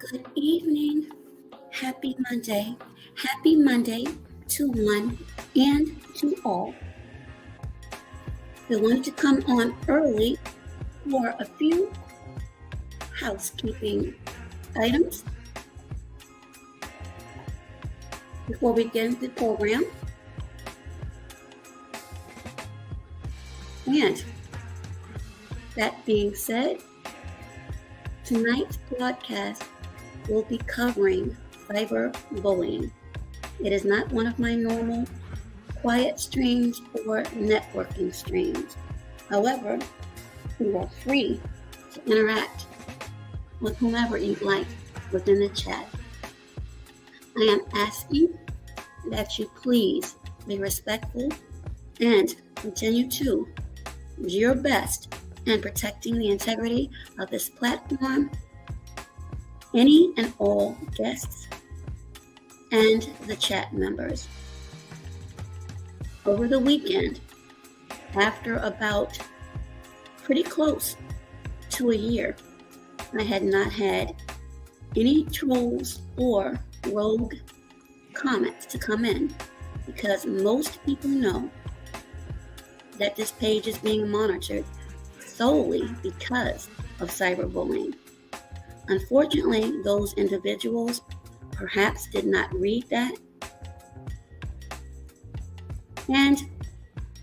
Good evening. Happy Monday. Happy Monday to one and to all. We wanted to come on early for a few housekeeping items before we get into the program. And that being said, tonight's broadcast will be covering cyberbullying. It is not one of my normal quiet streams or networking streams. However, you are free to interact with whomever you'd like within the chat. I am asking that you please be respectful and continue to do your best in protecting the integrity of this platform, any and all guests, and the chat members. Over the weekend, after about pretty close to a year, I had not had any trolls or rogue comments to come in because most people know that this page is being monitored solely because of cyberbullying. Unfortunately, those individuals perhaps did not read that, and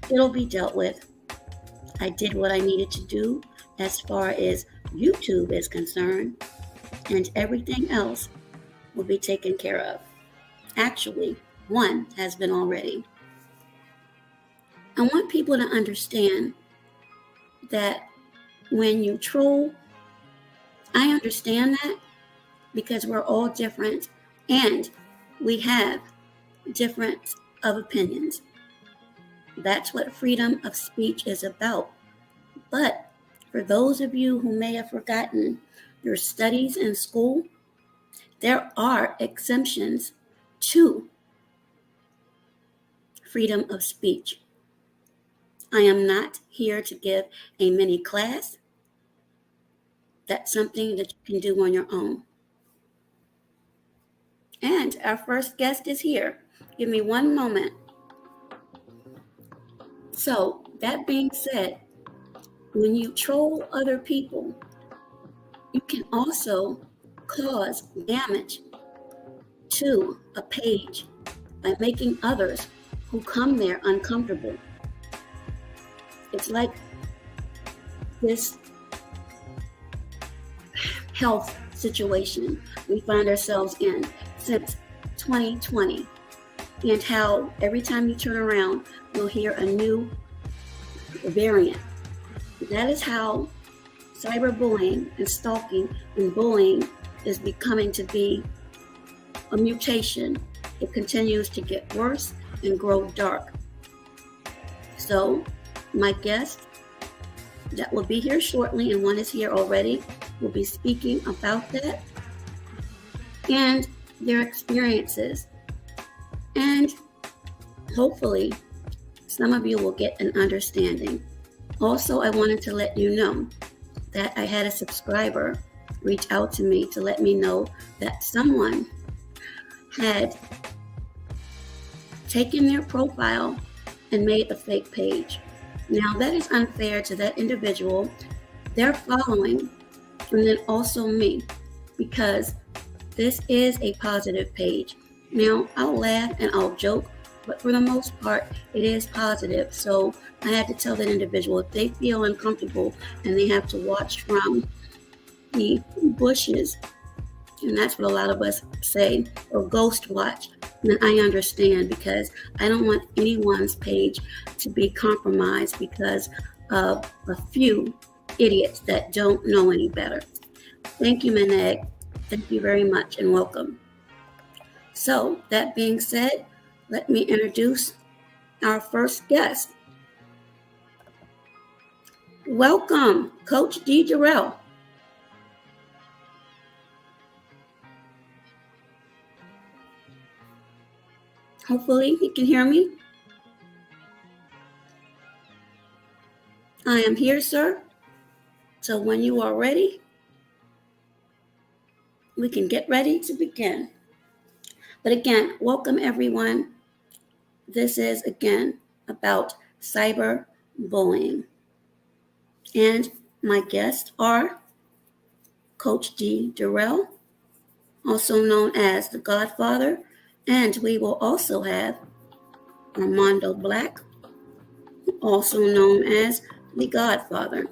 it'll be dealt with. I did what I needed to do as far as YouTube is concerned, and everything else will be taken care of. Actually, one has been already. I want people to understand that when you troll, I understand that because we're all different and we have different of opinions. That's what freedom of speech is about. But for those of you who may have forgotten your studies in school, there are exemptions to freedom of speech. I am not here to give a mini class. That's something that you can do on your own. And our first guest is here. Give me one moment. So, that being said, when you troll other people, you can also cause damage to a page by making others who come there uncomfortable. It's like this health situation we find ourselves in since 2020, and how every time you turn around, you'll hear a new variant. That is how cyberbullying and stalking and bullying is becoming to be a mutation. It continues to get worse and grow dark. So, my guest that will be here shortly, and one is here already, will be speaking about that and their experiences. And hopefully, some of you will get an understanding. Also, I wanted to let you know that I had a subscriber reach out to me to let me know that someone had taken their profile and made a fake page. Now, that is unfair to that individual, their following, and then also me, because this is a positive page. Now, I'll laugh and I'll joke, but for the most part, it is positive. So I had to tell that individual if they feel uncomfortable and they have to watch from the bushes, and that's what a lot of us say, or ghost watch, then I understand, because I don't want anyone's page to be compromised because of a few idiots that don't know any better. Thank you, Maneg. Thank you very much and welcome. So, that being said, let me introduce our first guest. Welcome, Coach Derrell. Hopefully you can hear me. I am here, sir. So when you are ready, we can get ready to begin. But again, welcome everyone. This is again about cyberbullying. And my guests are Coach Derrell, also known as the Godfather, and we will also have Armando Black, also known as the Godfather.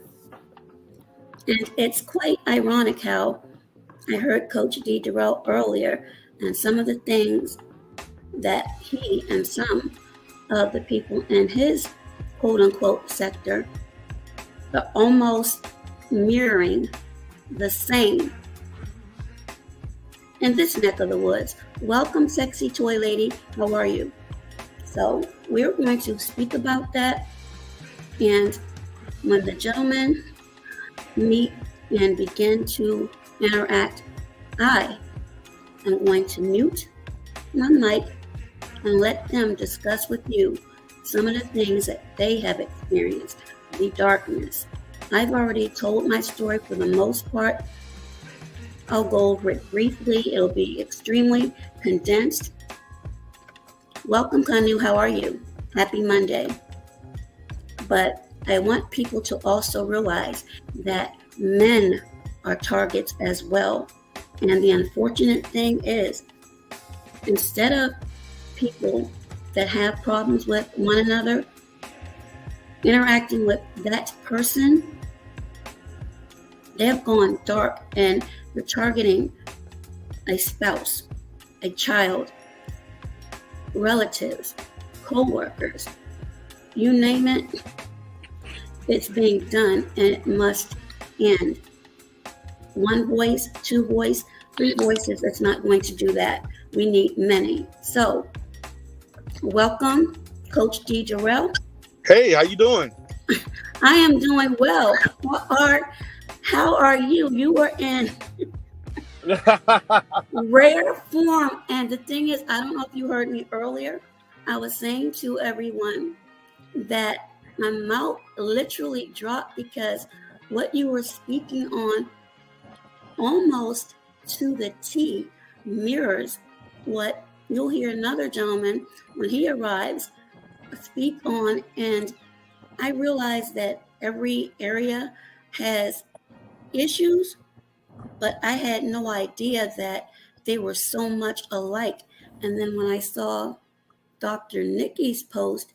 And it's quite ironic how I heard Coach Derrell earlier, and some of the things that he and some of the people in his quote-unquote sector are almost mirroring the same in this neck of the woods. Welcome, sexy toy lady. How are you? So we're going to speak about that. And when the gentlemen meet and begin to interact, I am going to mute my mic and let them discuss with you some of the things that they have experienced, the darkness. I've already told my story for the most part. I'll go over it briefly. It'll be extremely condensed. Welcome, Kanu. How are you? Happy Monday. But I want people to also realize that men are targets as well. And the unfortunate thing is, instead of people that have problems with one another interacting with that person, they have gone dark and they're targeting a spouse, a child, relatives, co-workers, you name it, it's being done, and it must end. One voice, two voices, three voices, that's not going to do that. We need many. So, welcome, Coach Derrell. Hey, how you doing? I am doing well. How are you? You were in rare form. And the thing is, I don't know if you heard me earlier. I was saying to everyone that my mouth literally dropped because what you were speaking on almost to the T mirrors what you'll hear another gentleman when he arrives speak on. And I realize that every area has issues, but I had no idea that they were so much alike. And then when I saw Dr. Nikki's post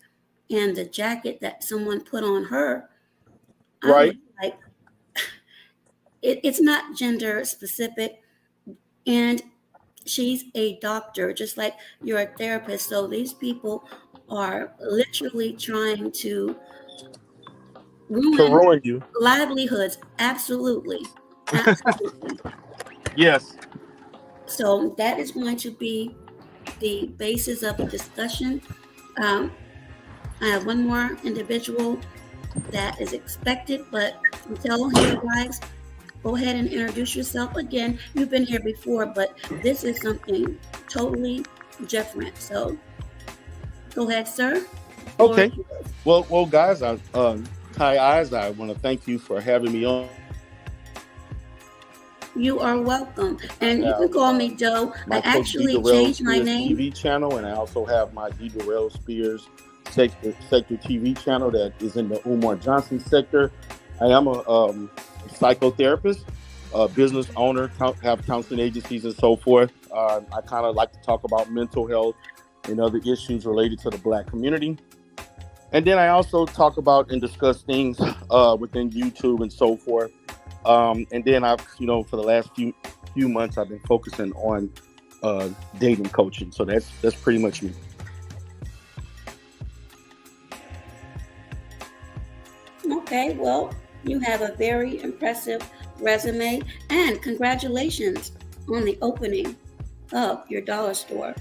and the jacket that someone put on her, I was like, it's not gender specific. And she's a doctor, just like you're a therapist. So these people are literally trying to ruin you. livelihoods. Absolutely. Absolutely. Yes. So that is going to be the basis of the discussion. I have one more individual that is expected, but until he arrives, go ahead and introduce yourself again. You've been here before, but this is something totally different. So go ahead, sir. Okay. Well, guys, Ty Eyes, I want to thank you for having me on. You are welcome. And you can call me Joe. I actually changed my name. TV channel, and I also have my Derrell Spears Sector TV channel that is in the UMAR Johnson sector. I am a psychotherapist, a business owner, have counseling agencies and so forth. I kind of like to talk about mental health and other issues related to the Black community. And then I also talk about and discuss things within YouTube and so forth. And then I've, for the last few months, I've been focusing on dating coaching. So that's pretty much me. Okay, well, you have a very impressive resume, and congratulations on the opening of your dollar store.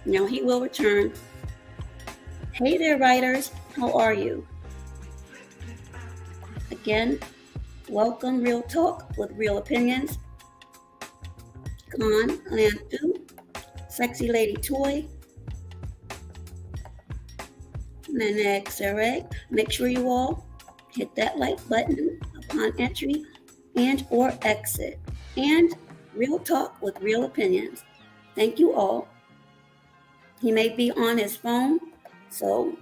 Now he will return. Hey there, writers. How are you? Again, welcome, Real Talk with Real Opinions. Come on, Lantu, Sexy Lady Toy, Nanag Sareg. Make sure you all hit that like button upon entry and or exit. And Real talk with real opinions. Thank you all. He may be on his phone, so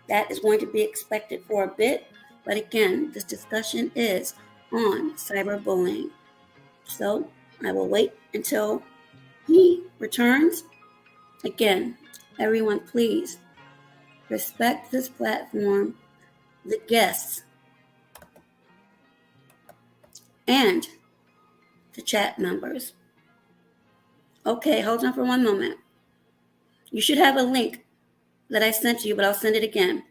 that is going to be expected for a bit. But again, this discussion is on cyberbullying. So I will wait until he returns. Again, everyone, please respect this platform, the guests, and the chat members. Okay, hold on for one moment. You should have a link that I sent to you, but I'll send it again.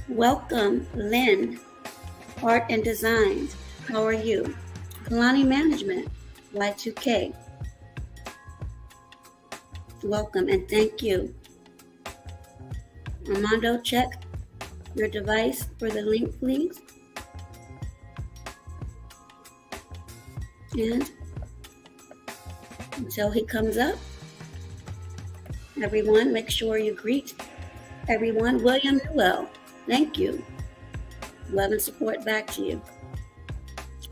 Welcome, Lynn, Art and Designs. How are you? Kalani Management, Y2K. Welcome and thank you. Armando, check your device for the link, please. And until he comes up, everyone, make sure you greet everyone. William Newell, thank you. Love and support back to you.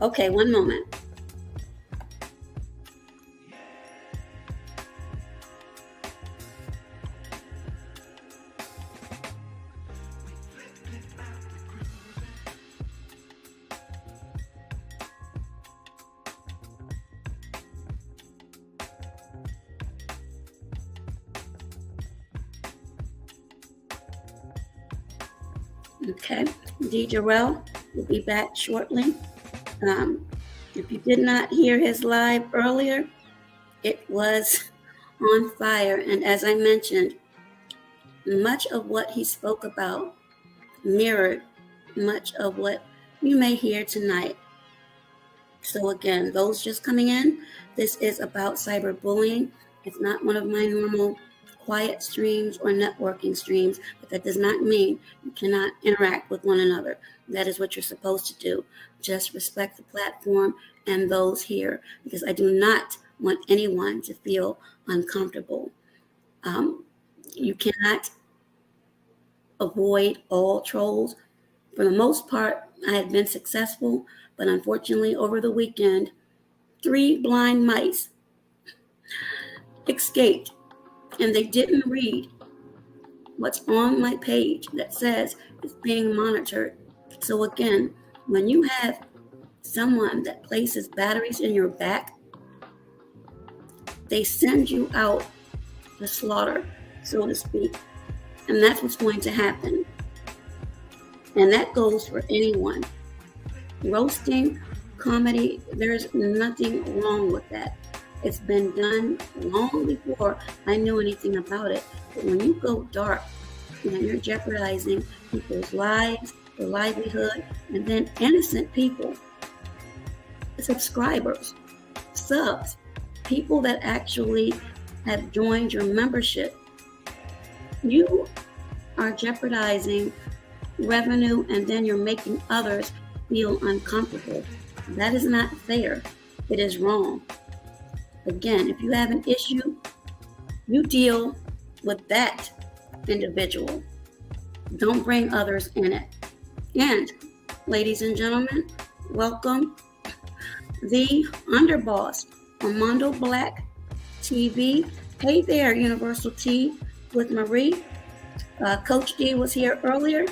Okay, one moment. Okay, Derrell will be back shortly. If you did not hear his live earlier, it was on fire. And as I mentioned, much of what he spoke about mirrored much of what you may hear tonight. So again, those just coming in, this is about cyberbullying. It's not one of my normal quiet streams or networking streams, but that does not mean you cannot interact with one another. That is what you're supposed to do. Just respect the platform and those here, because I do not want anyone to feel uncomfortable. You cannot avoid all trolls. For the most part, I had been successful, but unfortunately over the weekend, 3 blind mice escaped, and they didn't read what's on my page that says it's being monitored. So again, when you have someone that places batteries in your back, they send you out to slaughter, so to speak. And that's what's going to happen. And that goes for anyone. Roasting, comedy, there's nothing wrong with that. It's been done long before I knew anything about it. But when you go dark and you're jeopardizing people's lives, their livelihood, and then innocent people, subscribers, subs, people that actually have joined your membership, you are jeopardizing revenue, and then you're making others feel uncomfortable. That is not fair. It is wrong. Again, if you have an issue, you deal with that individual. Don't bring others in it. And ladies and gentlemen, welcome the underboss, Armando Black TV. Hey there, Universal T with Marie. Coach D was here earlier,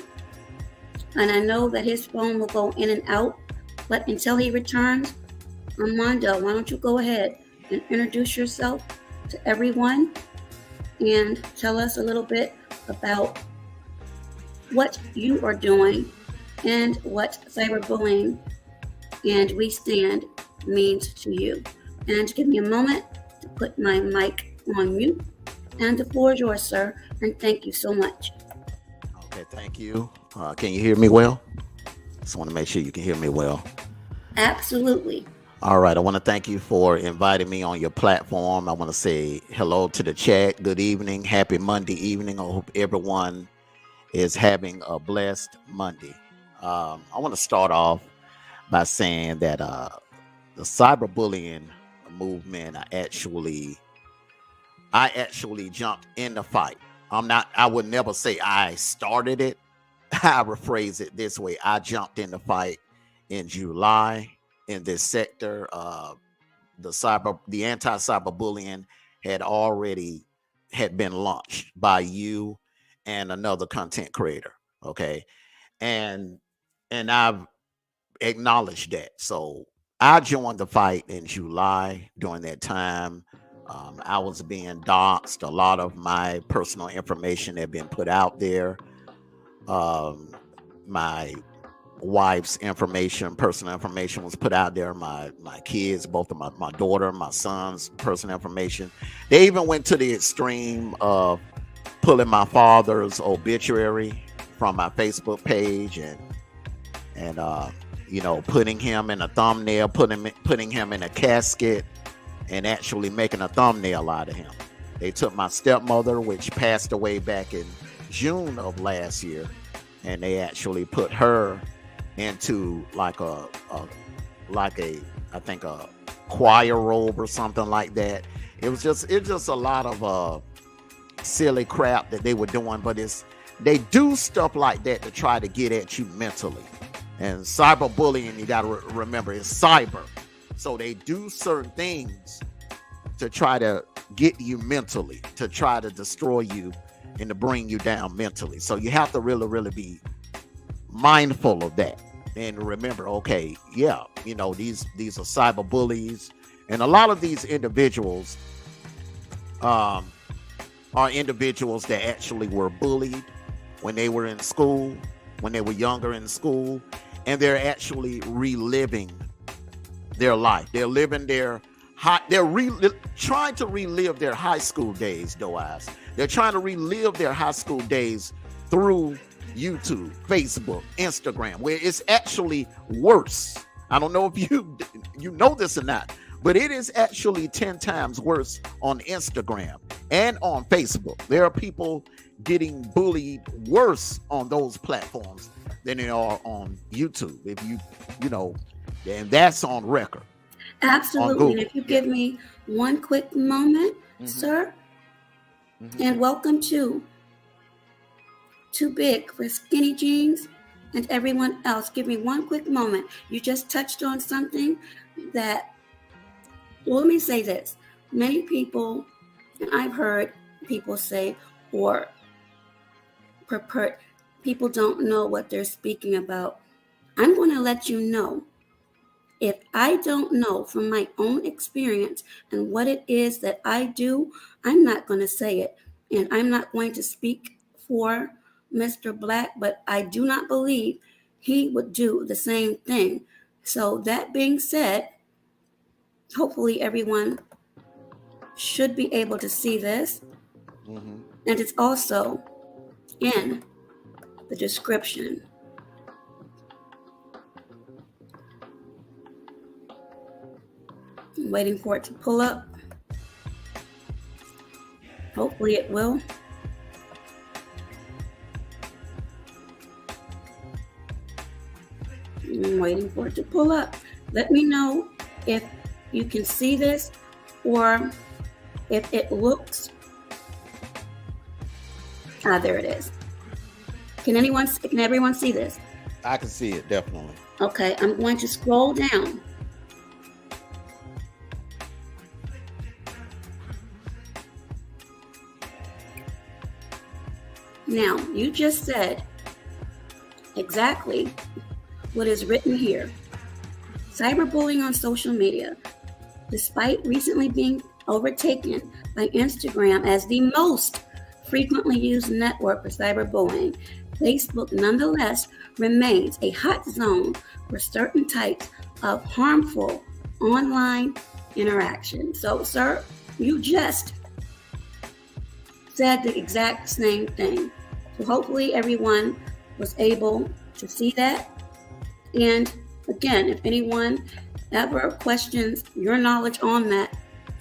and I know that his phone will go in and out, but until he returns, Armando, why don't you go ahead and introduce yourself to everyone and tell us a little bit about what you are doing and what cyberbullying and We Stand means to you. And give me a moment to put my mic on mute. And the floor is yours, sir. And thank you so much. Okay, thank you. Can you hear me well? Just want to make sure you can hear me well. Absolutely. All right. I want to thank you for inviting me on your platform. I want to say hello to the chat. Good evening. Happy Monday evening. I hope everyone is having a blessed Monday. I want to start off by saying that the cyberbullying movement, I actually jumped in the fight. I would never say I started it. I rephrase it this way. I jumped in the fight in July in this sector. The anti-cyberbullying had been launched by you and another content creator. Okay. And I've acknowledged that. So I joined the fight in July. During that time, I was being doxxed. A lot of my personal information had been put out there. My wife's personal information was put out there. My kids, both of my daughter, my son's personal information. They even went to the extreme of pulling my father's obituary from my Facebook page and putting him in a thumbnail, putting him in a casket, and actually making a thumbnail out of him. They took my stepmother, which passed away back in June of last year, and they actually put her into like a choir robe or something like that. It's just a lot of silly crap that they were doing, but they do stuff like that to try to get at you mentally. And cyberbullying, you got to remember, is cyber. So they do certain things to try to get you mentally, to try to destroy you and to bring you down mentally. So you have to really, really be mindful of that. And remember, okay, yeah, these are cyber bullies. And a lot of these individuals are individuals that actually were bullied when they were in school, when they were younger in school, and they're actually reliving their life. They're living trying to relive their high school days, Doaz. They're trying to relive their high school days through YouTube, Facebook, Instagram, where it's actually worse. I don't know if you know this or not, but it is actually 10 times worse on Instagram and on Facebook. There are people getting bullied worse on those platforms than they are on YouTube. If and that's on record. Absolutely. And if you give me one quick moment, sir, and welcome to Too Big for Skinny Jeans and everyone else. Give me one quick moment. You just touched on something that, let me say this. Many people, and I've heard people say, or purport, people don't know what they're speaking about. I'm going to let you know. If I don't know from my own experience and what it is that I do, I'm not going to say it. And I'm not going to speak for Mr. Black, but I do not believe he would do the same thing. So that being said, hopefully everyone should be able to see this. And it's also in the description. I'm waiting for it to pull up. Hopefully it will. I'm waiting for it to pull up. Let me know if you can see this or if it looks. There it is. Can everyone see this? I can see it, definitely. Okay, I'm going to scroll down. Now, you just said exactly what is written here. Cyberbullying on social media. Despite recently being overtaken by Instagram as the most frequently used network for cyberbullying, Facebook nonetheless remains a hot zone for certain types of harmful online interaction. So, sir, you just said the exact same thing. So hopefully everyone was able to see that. And again, if anyone ever questions your knowledge on that,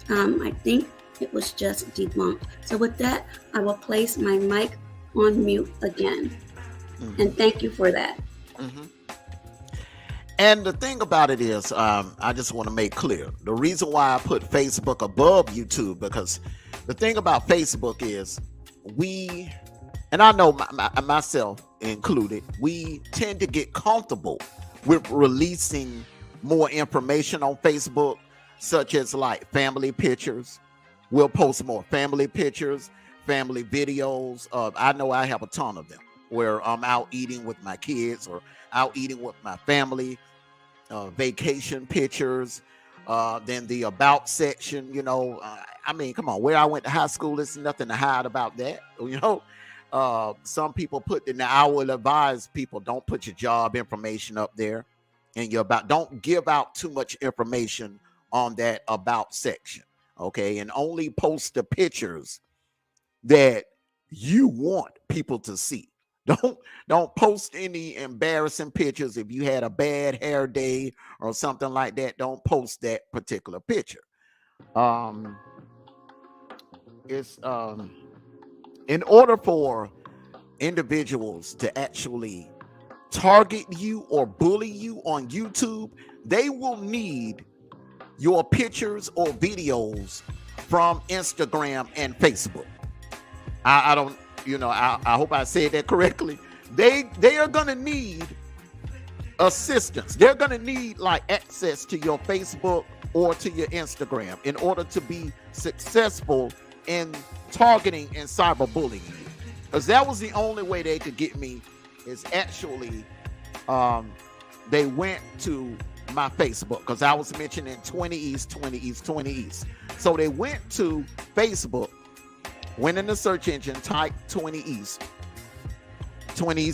I think it was just debunked. So with that, I will place my mic on mute again. And thank you for that. And the thing about it is, I just want to make clear, the reason why I put Facebook above YouTube, because the thing about Facebook is and I know myself included, we tend to get comfortable with releasing more information on Facebook, such as like family pictures. We'll post more family pictures, family videos. I know I have a ton of them where I'm out eating with my kids or out eating with my family, vacation pictures, then the about section, I mean, come on, where I went to high school, there's nothing to hide about that, some people I will advise people, don't put your job information up there, and don't give out too much information on that about section, okay? And only post the pictures that you want people to see. Don't post any embarrassing pictures. If you had a bad hair day or something like that, don't post that particular picture. It's in order for individuals to actually target you or bully you on YouTube, they will need your pictures or videos from Instagram and Facebook. I don't, I hope I said that correctly. They are gonna need assistance. They're gonna need like access to your Facebook or to your Instagram in order to be successful in targeting and cyberbullying you. Because that was the only way they could get me, is actually they went to my Facebook, because I was mentioning 20 East. So they went to Facebook, went in the search engine, typed 20 East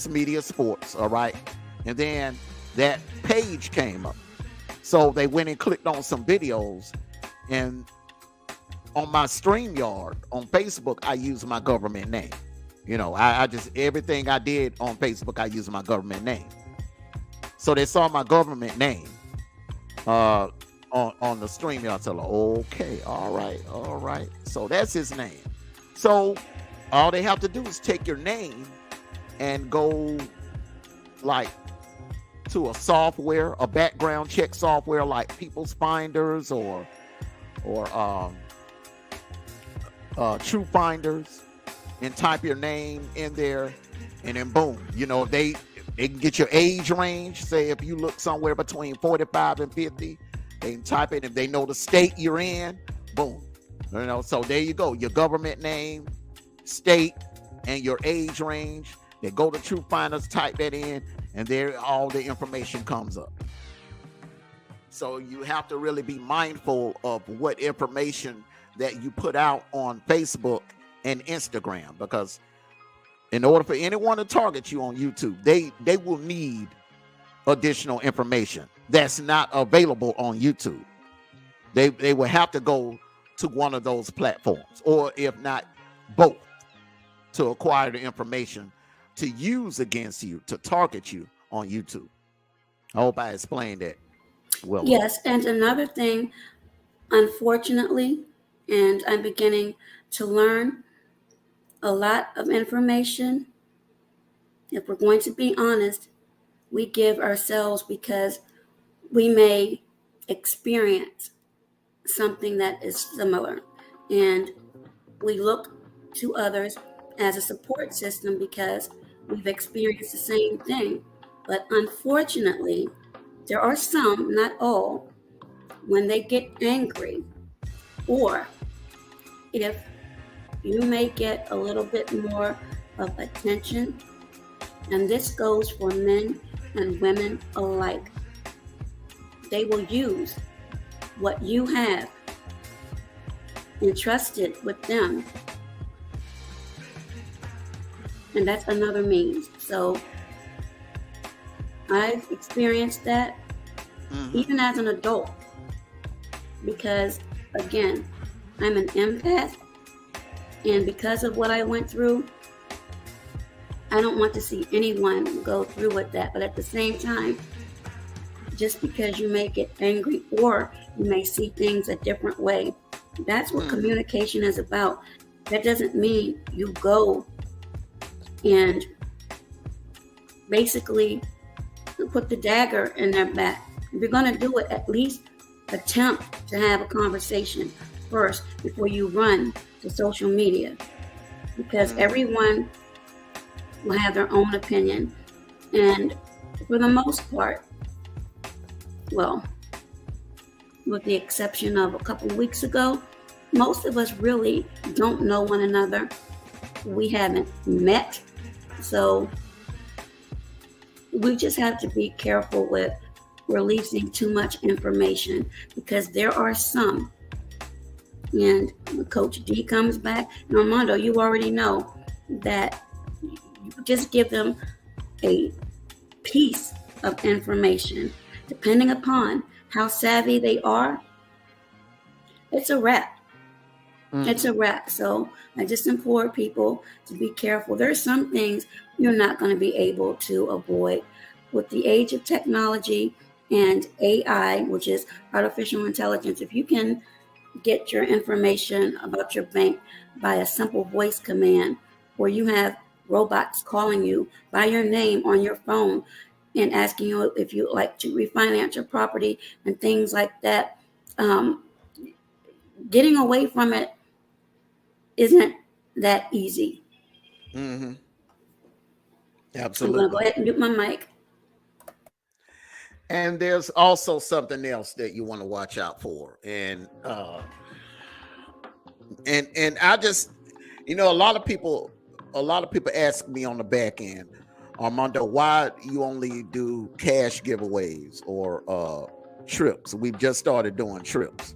Media Sports, all right? And then that page came up. So they went and clicked on some videos, and on my StreamYard on Facebook, I use my government name. I just, everything I did on Facebook, I use my government name. So they saw my government name on the StreamYard. So like, okay, all right. So that's his name. So all they have to do is take your name and go like to a software, a background check software like People's Finders or True Finders, and type your name in there, and then boom, they can get your age range. Say if you look somewhere between 45 and 50, they can type it. If they know the state you're in, boom. So there you go, your government name, state, and your age range. They go to True Finders, type that in, and there all the information comes up. So you have to really be mindful of what information that you put out on Facebook and Instagram, because in order for anyone to target you on YouTube, they will need additional information that's not available on YouTube. They will have to go to one of those platforms, or if not both, to acquire the information to use against you, to target you on YouTube. I hope I explained that well. Yes, and another thing, unfortunately, and I'm beginning to learn a lot of information. If we're going to be honest, we give ourselves because we may experience something that is similar, and we look to others as a support system because we've experienced the same thing. But unfortunately, there are some, not all, when they get angry, or if you may get a little bit more of attention, and this goes for men and women alike. they will use what you have entrusted with them, and that's another means. So I've experienced that even as an adult, because again, I'm an empath, and because of what I went through, I don't want to see anyone go through with that. But at the same time, just because you may get angry or you may see things a different way, that's what communication is about. That doesn't mean you go and basically put the dagger in their back. If you're going to do it, at least attempt to have a conversation first before you run to social media, because everyone will have their own opinion. And for the most part, well, with the exception of a couple of weeks ago, most of us really don't know one another. We haven't met. So we just have to be careful with releasing too much information, because there are some, and Coach D comes back, and Armando, you already know that you just give them a piece of information. Depending upon how savvy they are, it's a wrap. It's a wrap. So I just implore people to be careful. There are some things you're not going to be able to avoid. With the age of technology and AI, which is artificial intelligence, if you can get your information about your bank by a simple voice command, or you have robots calling you by your name on your phone and asking you if you like to refinance your property and things like that, getting away from it isn't that easy. Absolutely. I'm going to go ahead and mute my mic. And there's also something else that you want to watch out for. And I just, a lot of people ask me on the back end, Armando, why you only do cash giveaways or trips? We've just started doing trips.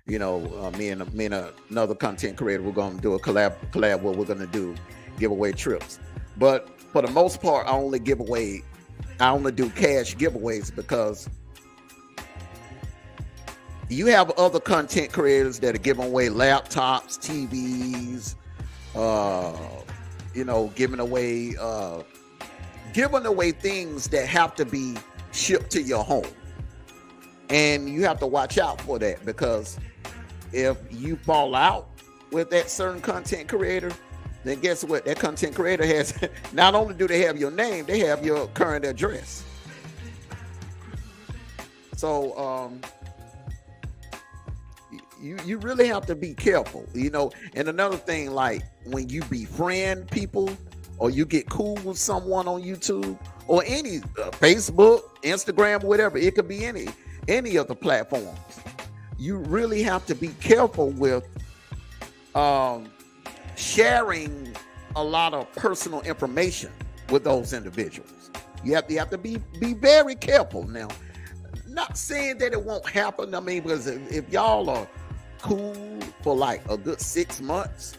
Me and another content creator, we're going to do a collab where we're going to do giveaway trips. But for the most part, I only do cash giveaways because you have other content creators that are giving away laptops, TVs, giving away things that have to be shipped to your home. And you have to watch out for that, because if you fall out with that certain content creator, then guess what? That content creator has, not only do they have your name, they have your current address. So you really have to be careful, And another thing, like when you befriend people or you get cool with someone on YouTube or any Facebook, Instagram, whatever, it could be any of the platforms. You really have to be careful with sharing a lot of personal information with those individuals. You have to be very careful. Now, not saying that it won't happen. I mean, because if y'all are cool for like a good 6 months,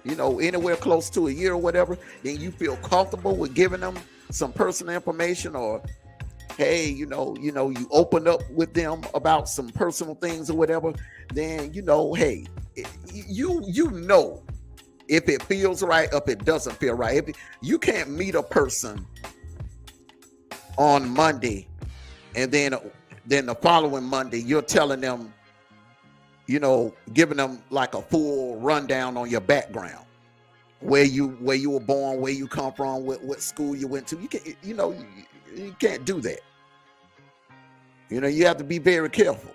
anywhere close to a year or whatever, then you feel comfortable with giving them some personal information, or hey, you open up with them about some personal things or whatever, then hey, if it feels right, if it doesn't feel right. If you can't meet a person on Monday and then the following Monday you're telling them, giving them like a full rundown on your background, where you were born, where you come from, what school you went to. You can't, you can't do that. You have to be very careful.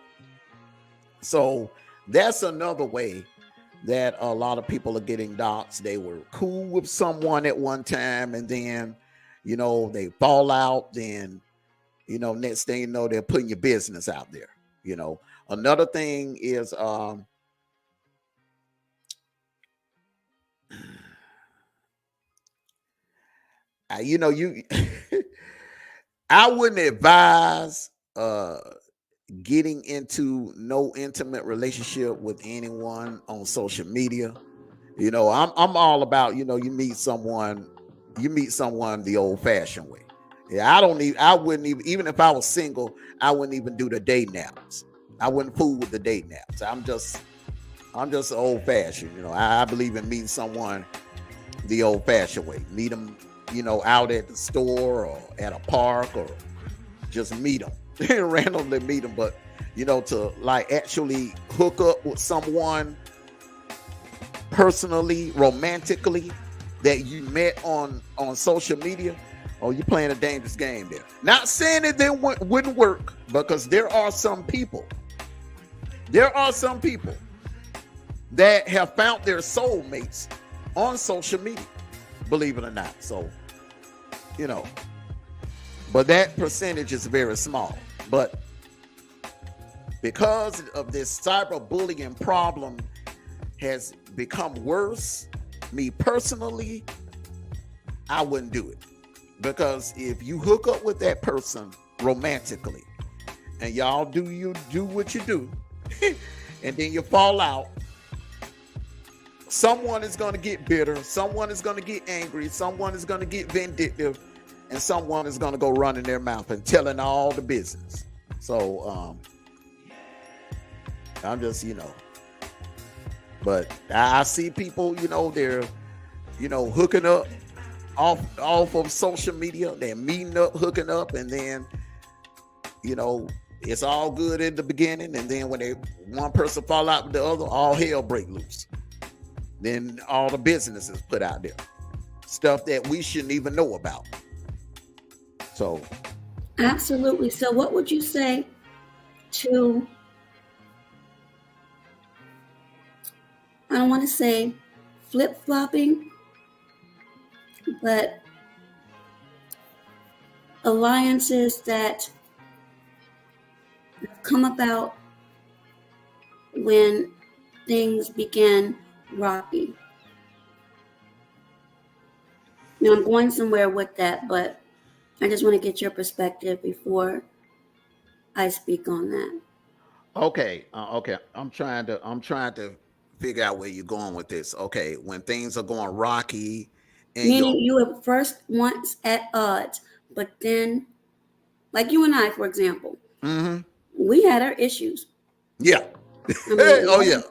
So that's another way that a lot of people are getting doxxed. They were cool with someone at one time, and then, they fall out. Then, next thing you know, they're putting your business out there. Another thing is, I wouldn't advise getting into no intimate relationship with anyone on social media. You know, I'm all about, you know, you meet someone the old-fashioned way. Yeah, I wouldn't even if I was single, I wouldn't even do the date naps. I wouldn't fool with the date naps. I'm just old-fashioned. You know, I believe in meeting someone the old-fashioned way. Meet them, you know, out at the store or at a park, or just meet them. Randomly meet them. But, you know, to like actually hook up with someone personally, romantically, that you met on social media, oh, you're playing a dangerous game there. Not saying that they wouldn't work, because there are some people that have found their soulmates on social media, believe it or not. So, you know, but that percentage is very small. But because of this cyberbullying problem has become worse, me personally, I wouldn't do it. Because if you hook up with that person romantically and y'all do what you do and then you fall out, someone is going to get bitter, someone is going to get angry, someone is going to get vindictive, and someone is going to go running their mouth and telling all the business. So I'm just, you know, but I see people, you know, they're, you know, hooking up off of social media. They're meeting up, hooking up, and then, you know, it's all good in the beginning, and then when one person fall out with the other, all hell break loose. Then all the business is put out there, stuff that we shouldn't even know about. So, Absolutely. So what would you say to, I don't want to say flip-flopping, but alliances that come about when things begin rocky? Now, I'm going somewhere with that, but I just want to get your perspective before I speak on that. okay. I'm trying to figure out where you're going with this. Okay, when things are going rocky, and Meaning you were first once at odds, but then, like you and I, for example, we had our issues. Yeah. I mean, Oh yeah.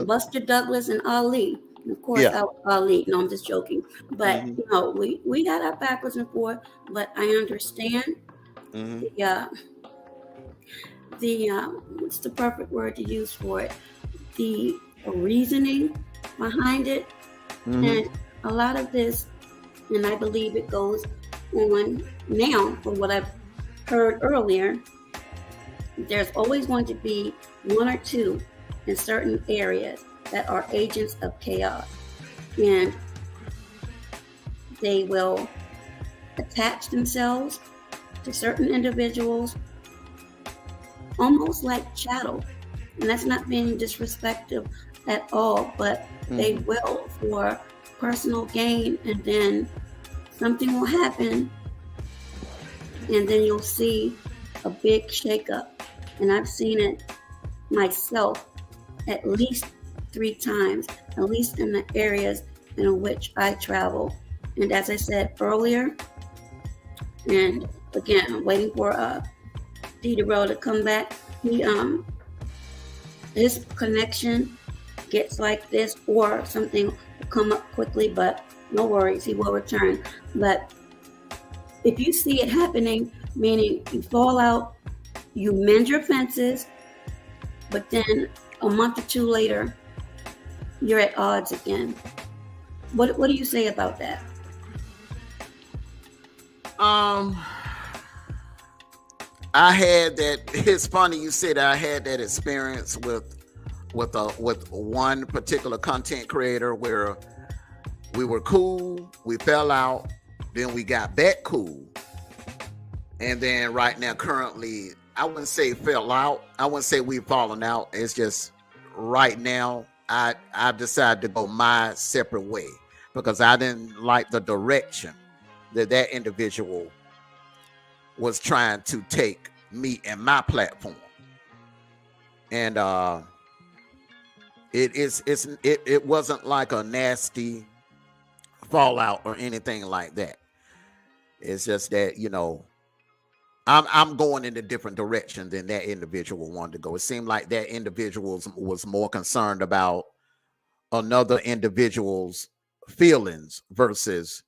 Buster Douglas and Ali. Of course, Yeah. Ali. No, I'm just joking. But Mhm. you know, we had our backwards and forth. But I understand the what's the perfect word to use for it? The reasoning behind it, and a lot of this, and I believe it goes on now. From what I've heard earlier, there's always going to be one or two in certain areas that are agents of chaos, and they will attach themselves to certain individuals almost like chattel. And that's not being disrespectful at all, but they will for personal gain, and then something will happen, and then you'll see a big shakeup. And I've seen it myself at least 3 times, at least in the areas in which I travel. And as I said earlier, and again, I'm waiting for Derrell to come back. His connection gets like this, or something will come up quickly, but no worries, he will return. But if you see it happening, meaning you fall out, you mend your fences, but then a month or 2 later, you're at odds again. What do you say about that? I had that. It's funny you said I had that experience with one particular content creator where we were cool, we fell out, then we got back cool, and then right now, currently, I wouldn't say fell out. I wouldn't say we've fallen out. It's just right now, I've decided to go my separate way because I didn't like the direction that individual was trying to take me and my platform. And it wasn't like a nasty fallout or anything like that. It's just that, you know, I'm going in a different direction than that individual wanted to go. It seemed like that individual was more concerned about another individual's feelings versus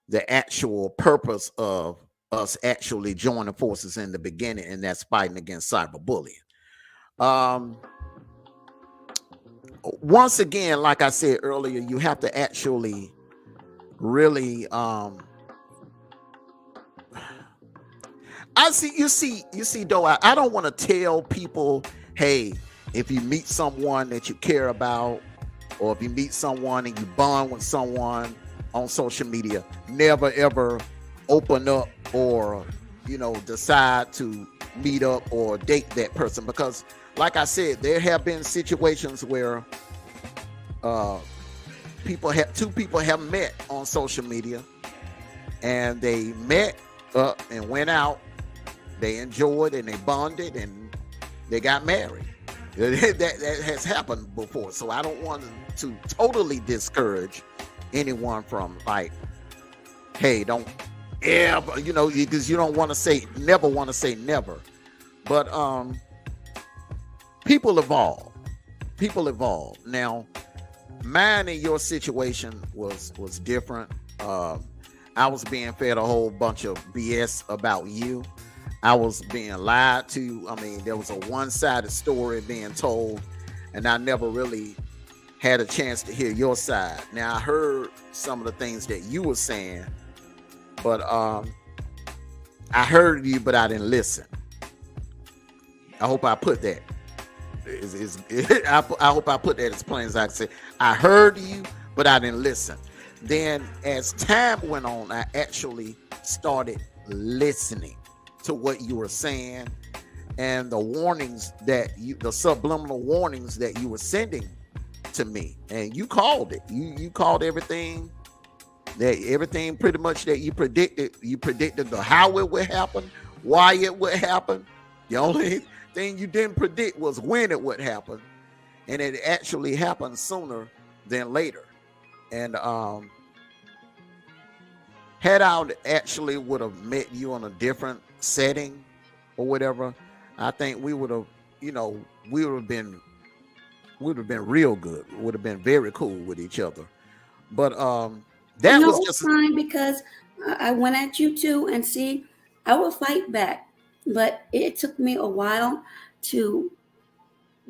the actual purpose of us actually joining forces in the beginning, and that's fighting against cyberbullying. Once again, like I said earlier, you have to actually really you see though, I don't want to tell people, hey, if you meet someone that you care about, or if you meet someone and you bond with someone on social media, never ever open up or, you know, decide to meet up or date that person. Because like I said, there have been situations where two people have met on social media, and they met up and went out, they enjoyed and they bonded and they got married. That has happened before. So I don't want to totally discourage anyone from, like, hey, don't ever, you know, because you don't want to say never. But people evolve. Now, mine and your situation was different. I was being fed a whole bunch of BS about you. I was being lied to. I mean, there was a one-sided story being told, and I never really had a chance to hear your side. Now, I heard some of the things that you were saying, but I heard you, but I didn't listen. I hope I put that. I hope I put that as plain as I can say. I heard you, but I didn't listen. Then, as time went on, I actually started listening to what you were saying, and the warnings that the subliminal warnings that you were sending to me, and you called it. You called everything pretty much that you predicted. You predicted how it would happen, why it would happen. The only thing you didn't predict was when it would happen, and it actually happened sooner than later. And had I actually would have met you on a different setting or whatever, I think we would have, you know, we would have been real good. We would have been very cool with each other. But that was just fine, because I went at you too, and see, I will fight back. But it took me a while to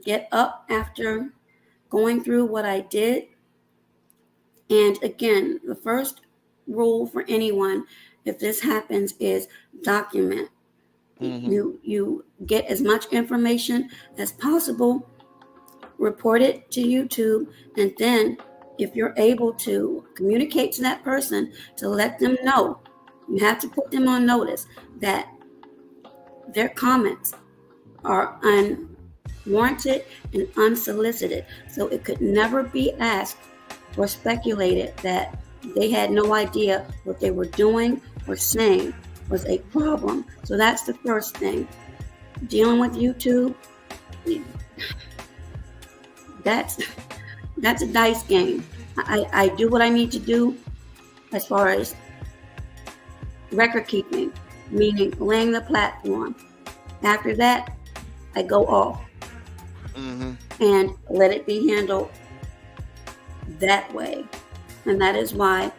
get up after going through what I did. And again, the first rule for anyone, if this happens, is document. Mm-hmm. You get as much information as possible, report it to YouTube, and then if you're able to communicate to that person to let them know, you have to put them on notice that their comments are unwarranted and unsolicited. So it could never be asked or speculated that they had no idea what they were doing or saying was a problem. So that's the first thing. Dealing with YouTube, that's a dice game. I do what I need to do as far as record keeping, meaning laying the platform. After that, I go off and let it be handled that way. And that is why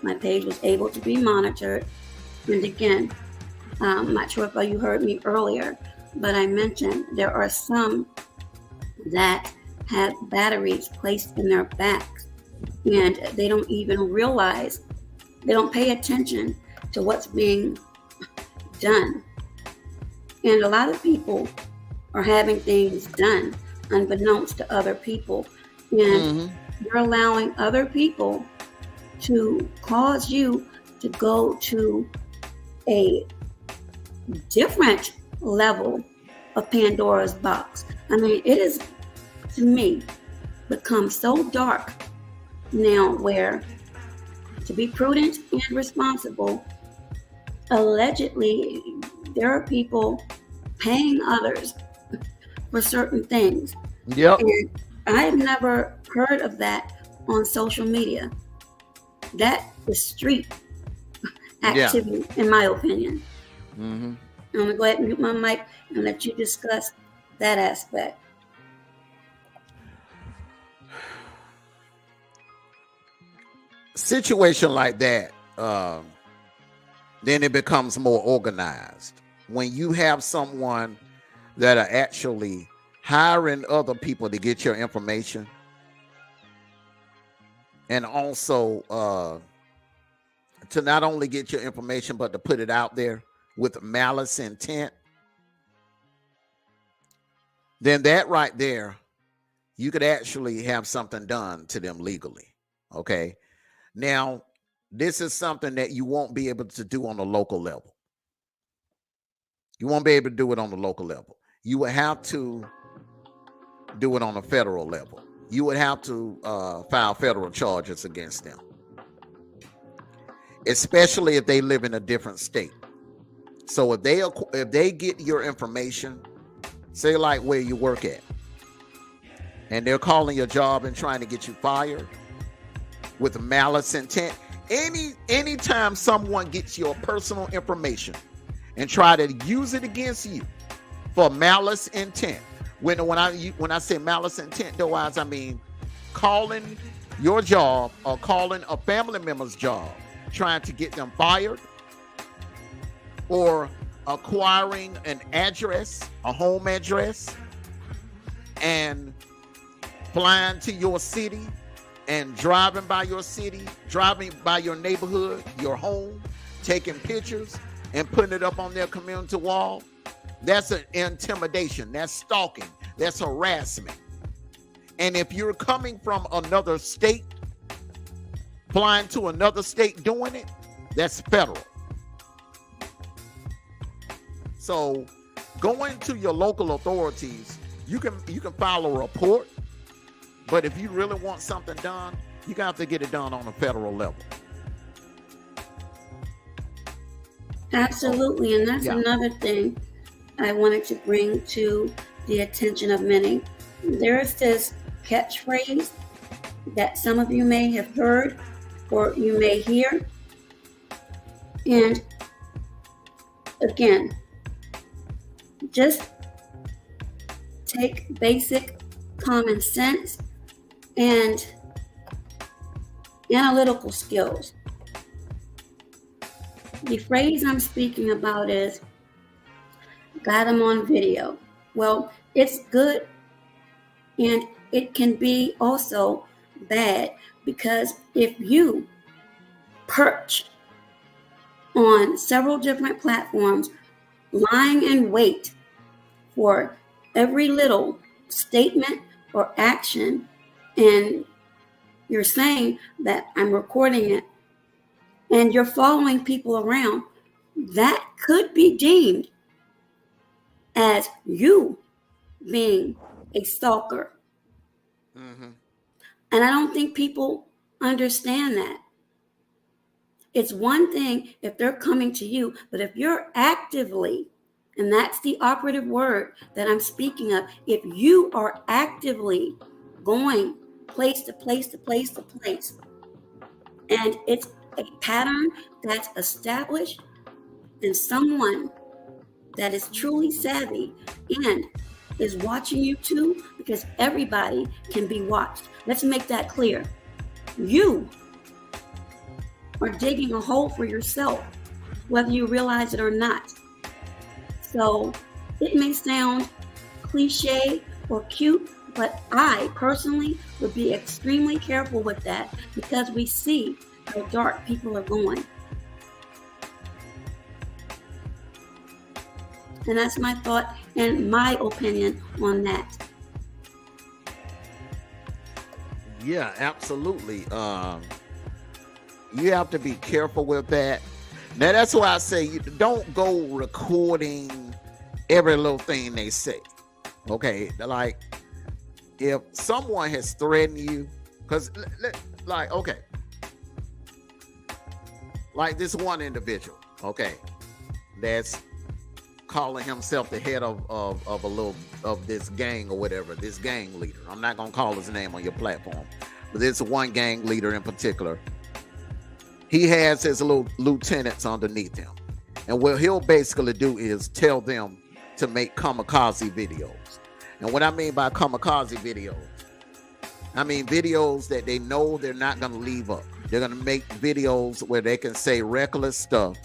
my page was able to be monitored. And again, I'm not sure if you heard me earlier, but I mentioned there are some that have batteries placed in their backs, and they don't even realize, they don't pay attention to what's being done. And a lot of people are having things done unbeknownst to other people. And you're allowing other people to cause you to go to a different level of Pandora's box. I mean, it is, to me, become so dark now, where to be prudent and responsible, allegedly there are people paying others for certain things. Yep. And I've never heard of that on social media. That is street activity, in my opinion. Mm-hmm. I'm going to go ahead and mute my mic and let you discuss that aspect. Situation like that, then it becomes more organized. When you have someone that are actually hiring other people to get your information, and also to not only get your information, but to put it out there with malice intent, then that right there, you could actually have something done to them legally. Okay. Now, this is something that you won't be able to do on a local level. You won't be able to do it on the local level. You would have to do it on a federal level. You would have to file federal charges against them, especially if they live in a different state. So if they get your information, say like where you work at, and they're calling your job and trying to get you fired with malice intent, anytime someone gets your personal information and try to use it against you for malice intent, when I say malice intent, though, I mean calling your job or calling a family member's job, trying to get them fired, or acquiring an address, a home address, and flying to your city and driving by your city, driving by your neighborhood, your home, taking pictures and putting it up on their community wall. That's an intimidation. That's stalking. That's harassment. And if you're coming from another state, flying to another state doing it, that's federal. So going to your local authorities, you can file a report, but if you really want something done, you're gonna have to get it done on a federal level. Absolutely, and that's another thing I wanted to bring to the attention of many. There is this catchphrase that some of you may have heard or you may hear. And again, just take basic common sense and analytical skills. The phrase I'm speaking about is, got them on video. Well, it's good, and it can be also bad, because if you perch on several different platforms, lying in wait for every little statement or action, and you're saying that I'm recording it, and you're following people around, that could be deemed as you being a stalker. Mm-hmm. And I don't think people understand that. It's one thing if they're coming to you, but if you're actively, and that's the operative word that I'm speaking of, if you are actively going place to place to place to place, and it's a pattern that's established, and someone that is truly savvy and is watching you too, because everybody can be watched. Let's make that clear. You are digging a hole for yourself, whether you realize it or not. So it may sound cliche or cute, but I personally would be extremely careful with that, because we see how dark people are going. And that's my thought and my opinion on that. Yeah, absolutely. You have to be careful with that. Now, that's why I say you don't go recording every little thing they say. Okay, like if someone has threatened you, because like, okay, like this one individual, okay, that's calling himself the head of a little of this gang or whatever, this gang leader. I'm not gonna call his name on your platform, but there's one gang leader in particular. He has his little lieutenants underneath him, and what he'll basically do is tell them to make kamikaze videos. And what I mean by kamikaze videos, I mean videos that they know they're not gonna leave up. They're gonna make videos where they can say reckless stuff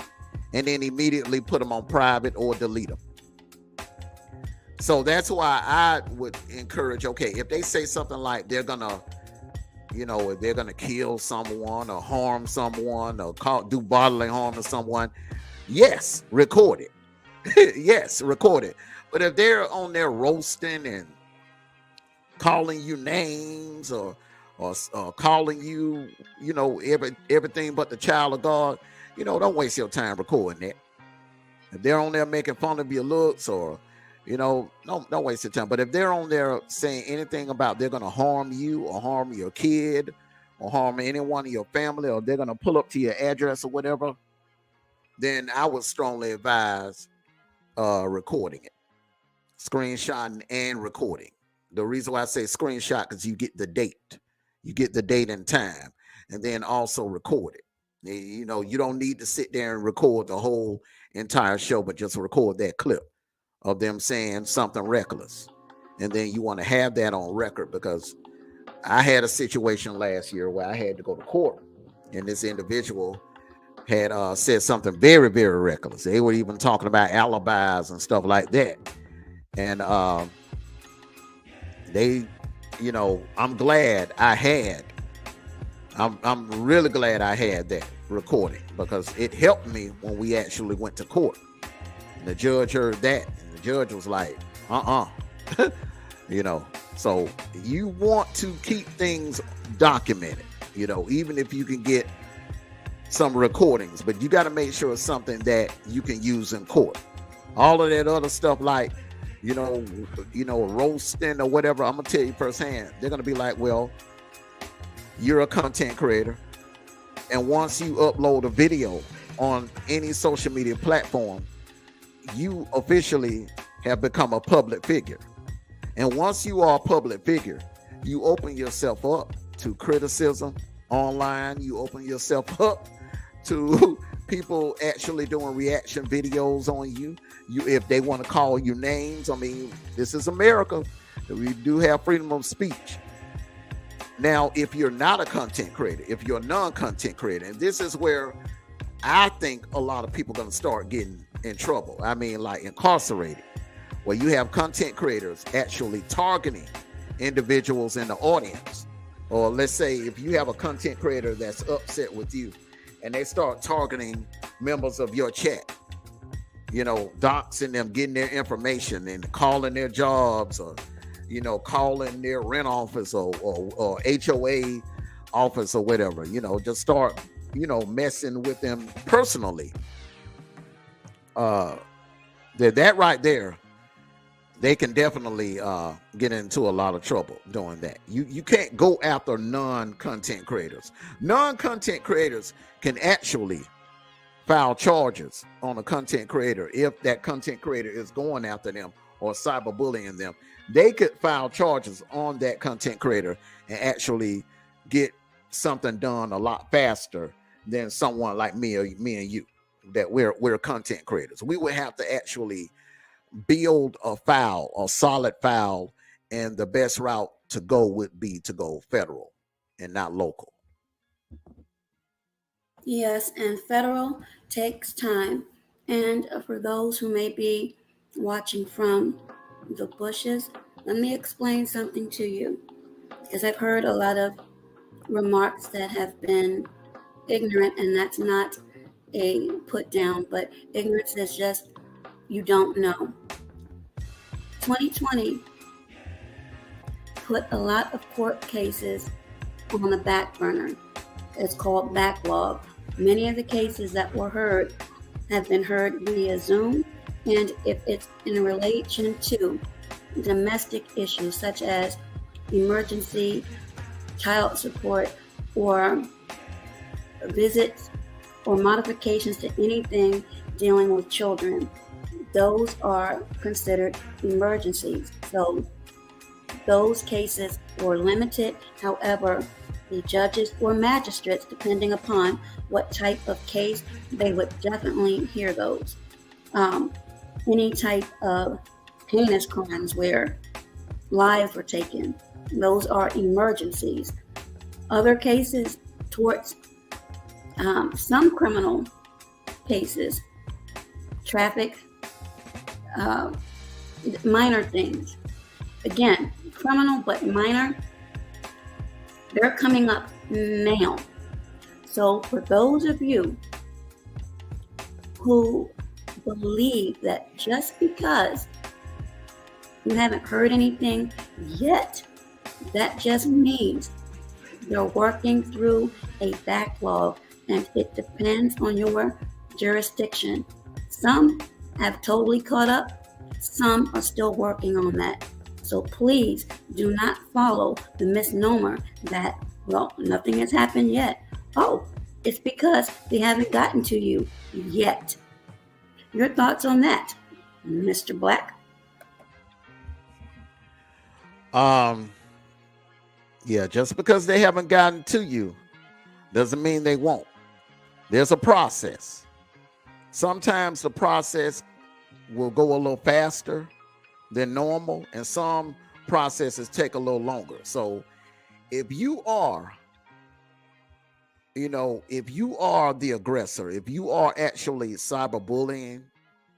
and then immediately put them on private or delete them. So that's why I would encourage, okay, if they say something like they're gonna, if they're gonna kill someone or harm someone or do bodily harm to someone, yes, record it. Yes, record it. But if they're on there roasting and calling you names or calling you, everything but the child of God, don't waste your time recording that. If they're on there making fun of your looks or, don't waste your time. But if they're on there saying anything about they're going to harm you or harm your kid or harm anyone in your family, or they're going to pull up to your address or whatever, then I would strongly advise recording it, screenshotting and recording. The reason why I say screenshot, because you get the date and time, and then also record it. You don't need to sit there and record the whole entire show, but just record that clip of them saying something reckless. And then you want to have that on record, because I had a situation last year where I had to go to court, and this individual had said something very, very reckless. They were even talking about alibis and stuff like that. And I'm glad I'm really glad I had that recording, because it helped me when we actually went to court. And the judge heard that, and the judge was like, so you want to keep things documented, even if you can get some recordings, but you got to make sure it's something that you can use in court. All of that other stuff, like, roasting or whatever, I'm gonna tell you firsthand, they're gonna be like, well, you're a content creator, and once you upload a video on any social media platform, you officially have become a public figure. And once you are a public figure, you open yourself up to criticism online. You open yourself up to people actually doing reaction videos on you. If they want to call you names, I mean, this is America. We do have freedom of speech. Now, if you're not a content creator, if you're a non-content creator, and this is where I think a lot of people are going to start getting in trouble. I mean, like incarcerated, where you have content creators actually targeting individuals in the audience. Or let's say if you have a content creator that's upset with you and they start targeting members of your chat, doxing them, getting their information and calling their jobs, or calling their rent office or HOA office or whatever, just start, messing with them personally. That right there, they can definitely get into a lot of trouble doing that. You can't go after non-content creators. Non-content creators can actually file charges on a content creator if that content creator is going after them or cyberbullying them. They could file charges on that content creator and actually get something done a lot faster than someone like me and you, that we're content creators. We would have to actually build a solid file, and the best route to go would be to go federal and not local. Yes, and federal takes time. And for those who may be watching from the bushes, let me explain something to you, because I've heard a lot of remarks that have been ignorant, and that's not a put down, but ignorance is just you don't know. 2020 put a lot of court cases on the back burner. It's called backlog. Many of the cases that were heard have been heard via Zoom, and if it's in relation to domestic issues such as emergency child support or visits or modifications to anything dealing with children, those are considered emergencies. So those cases were limited. However, the judges or magistrates, depending upon what type of case, they would definitely hear those. Any type of heinous crimes where lives were taken, those are emergencies. Other cases towards some criminal cases, traffic, minor things. Again, criminal but minor, they're coming up now. So for those of you who believe that just because you haven't heard anything yet, that just means you're working through a backlog, and it depends on your jurisdiction. Some have totally caught up, some are still working on that. So please do not follow the misnomer that, well, nothing has happened yet. Oh, it's because they haven't gotten to you yet. Your thoughts on that, Mr. Black? Yeah, just because they haven't gotten to you doesn't mean they won't. There's a process. Sometimes the process will go a little faster than normal, and some processes take a little longer. So if you are, if you are the aggressor, if you are actually cyberbullying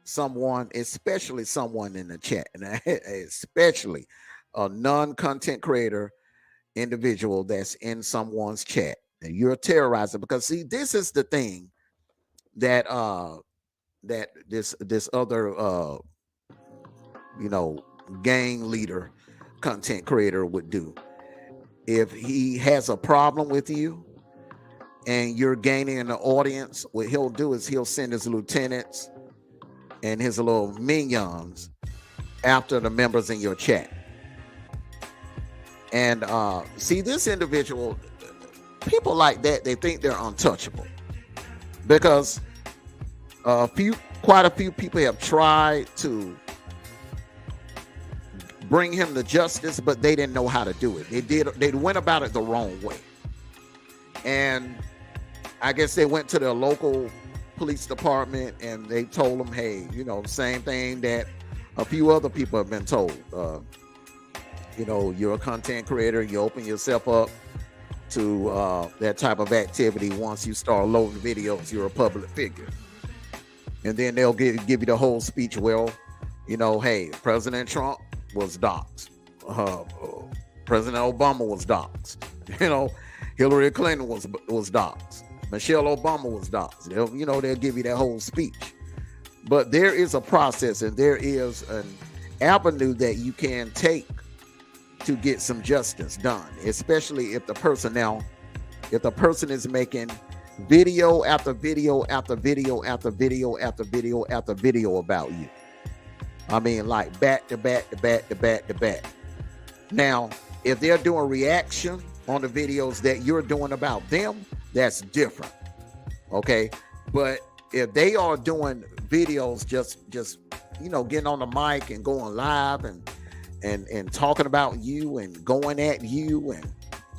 someone, especially someone in the chat, and especially a non-content creator individual that's in someone's chat, and you're terrorizing, because see, this is the thing that that this other gang leader, content creator would do. If he has a problem with you and you're gaining an audience, what he'll do is he'll send his lieutenants and his little minions after the members in your chat. And see, this individual, people like that, they think they're untouchable, because quite a few people have tried to bring him to justice, but they didn't know how to do it. They went about it the wrong way. And I guess they went to their local police department and they told them, hey, same thing that a few other people have been told. You're a content creator, you open yourself up to that type of activity. Once you start loading videos, you're a public figure. And then they'll give you the whole speech. Well, hey, President Trump was doxxed. President Obama was doxxed. Hillary Clinton was doxxed. Michelle Obama was doxxed. They'll give you that whole speech. But there is a process, and there is an avenue that you can take to get some justice done, especially if the person is making video after video after video after video after video after video about you. I mean, like back to back to back to back to back. Now, if they're doing reaction on the videos that you're doing about them, that's different. Okay. But if they are doing videos just getting on the mic and going live and talking about you and going at you and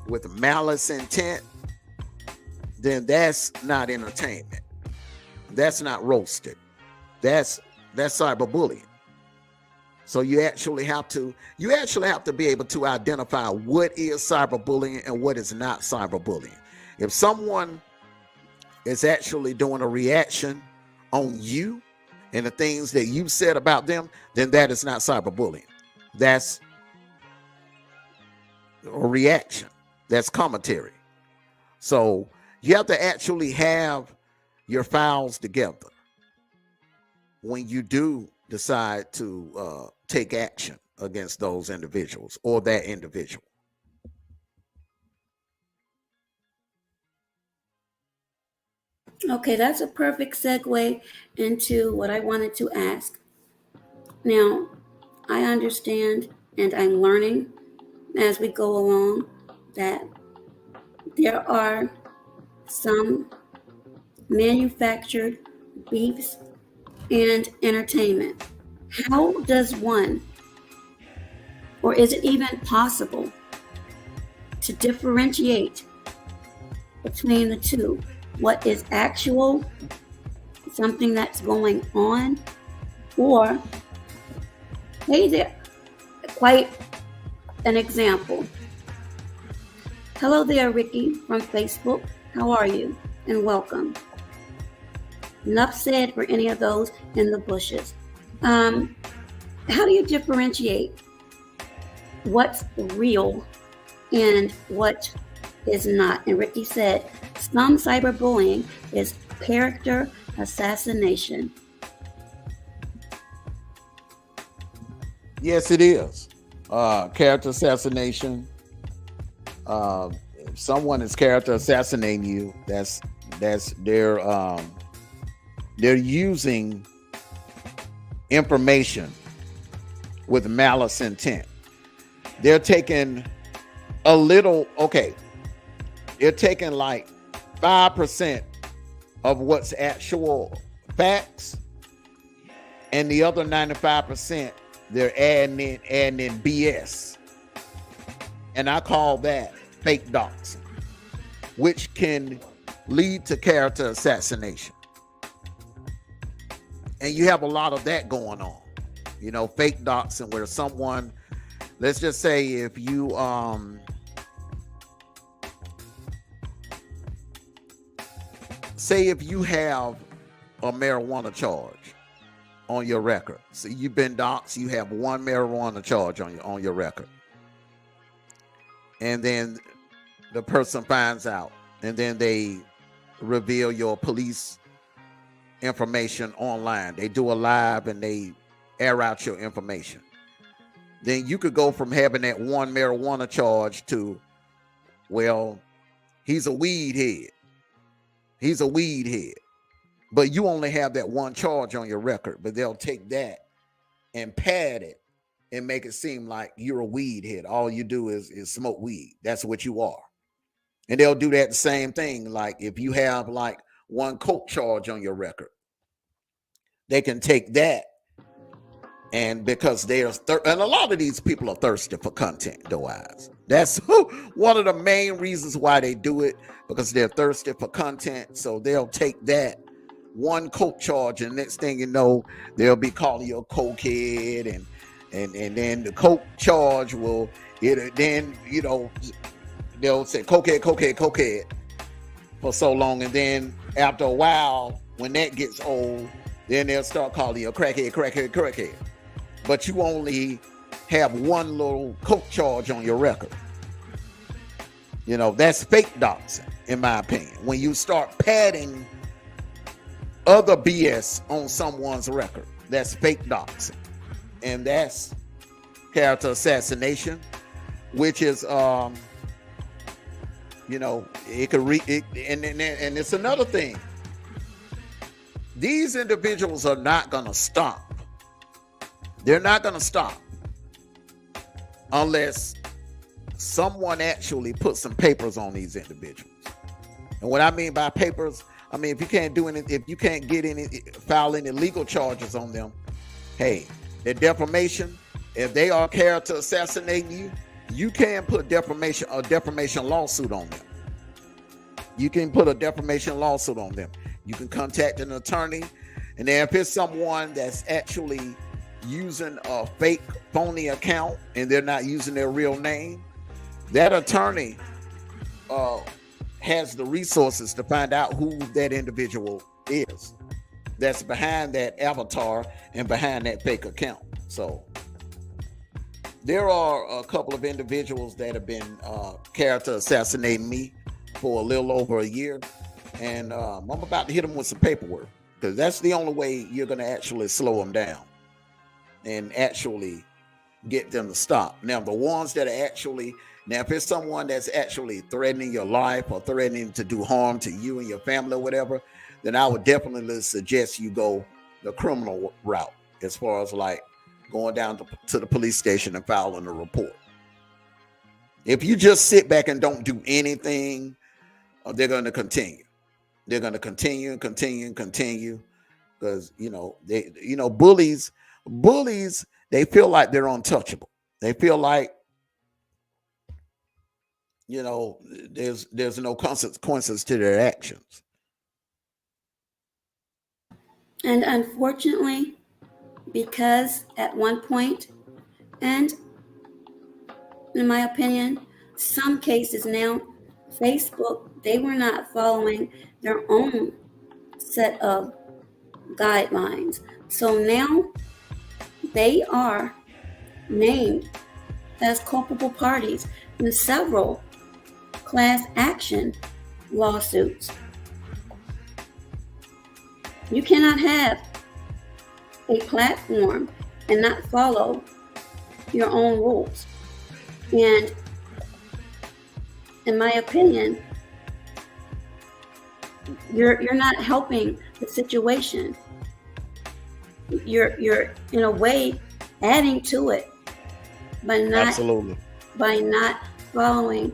with malice intent, then that's not entertainment. That's not roasted. That's cyberbullying. So you actually have to be able to identify what is cyberbullying and what is not cyberbullying. If someone is actually doing a reaction on you and the things that you said about them, then that is not cyberbullying. That's a reaction. That's commentary. So you have to actually have your files together when you do decide to take action against those individuals or that individual. Okay, that's a perfect segue into what I wanted to ask. Now, I understand and I'm learning as we go along that there are some manufactured beefs and entertainment. How does one, or is it even possible, to differentiate between the two? What is actual, something that's going on, or, hey there, quite an example. Hello there, Ricky from Facebook. How are you? And welcome. Enough said for any of those in the bushes. How do you differentiate what's real and what is not? And Ricky said, some cyberbullying is character assassination. Yes, it is. Character assassination. If someone is character assassinating you, that's they're using information with malice intent. They're taking a little, okay, they're taking like 5% of what's actual facts, and the other 95% they're adding in BS. And I call that fake doxing, which can lead to character assassination. And you have a lot of that going on. You know, fake doxing, where someone, let's just say if you say if you have a marijuana charge on your record. So you've been doxxed, you have one marijuana charge on your record. And then the person finds out, and then they reveal your police information online. They do a live and they air out your information. Then you could go from having that one marijuana charge to, well, he's a weed head. He's a weed head. But you only have that one charge on your record, but they'll take that and pad it and make it seem like you're a weed head. All you do is smoke weed. That's what you are. And they'll do that the same thing. Like if you have like one coke charge on your record, they can take that, and because and a lot of these people are thirsty for content, though, eyes. That's one of the main reasons why they do it, because they're thirsty for content. So they'll take that one coke charge, and next thing you know, they'll be calling you a cokehead, and then the coke charge will then, you know, they'll say cokehead for so long, and then after a while, when that gets old, then they'll start calling you a crackhead. But you only have one little coke charge on your record. You know, that's fake doxing, in my opinion. When you start padding other BS on someone's record, that's fake doxing. And that's character assassination, which is, you know, it could and it's another thing. These individuals are not going to stop. They're not going to stop unless someone actually puts some papers on these individuals. And what I mean by papers, I mean, if you can't do any, if you can't get any, file any legal charges on them, hey, the defamation, if they are character assassinating you, you can put a defamation lawsuit on them. You can put a defamation lawsuit on them. You can contact an attorney, and then if it's someone that's actually using a fake phony account and they're not using their real name, that attorney has the resources to find out who that individual is that's behind that avatar and behind that fake account. So there are a couple of individuals that have been character assassinating me for a little over a year, and I'm about to hit them with some paperwork, because that's the only way you're going to actually slow them down and actually get them to stop. Now, the ones that are actually, now if it's someone that's actually threatening your life or threatening to do harm to you and your family or whatever, then I would definitely suggest you go the criminal route, as far as like going down to the police station and filing a report. If you just sit back and don't do anything, they're going to continue. They're going to continue and continue and continue. because bullies, they feel like they're untouchable. They feel like there's no consequences to their actions. And unfortunately, because at one point, and in my opinion, some cases now, Facebook, they were not following their own set of guidelines. So now they are named as culpable parties in several class action lawsuits. You cannot have a platform and not follow your own rules. And in my opinion, you're not helping the situation. You're in a way adding to it by not following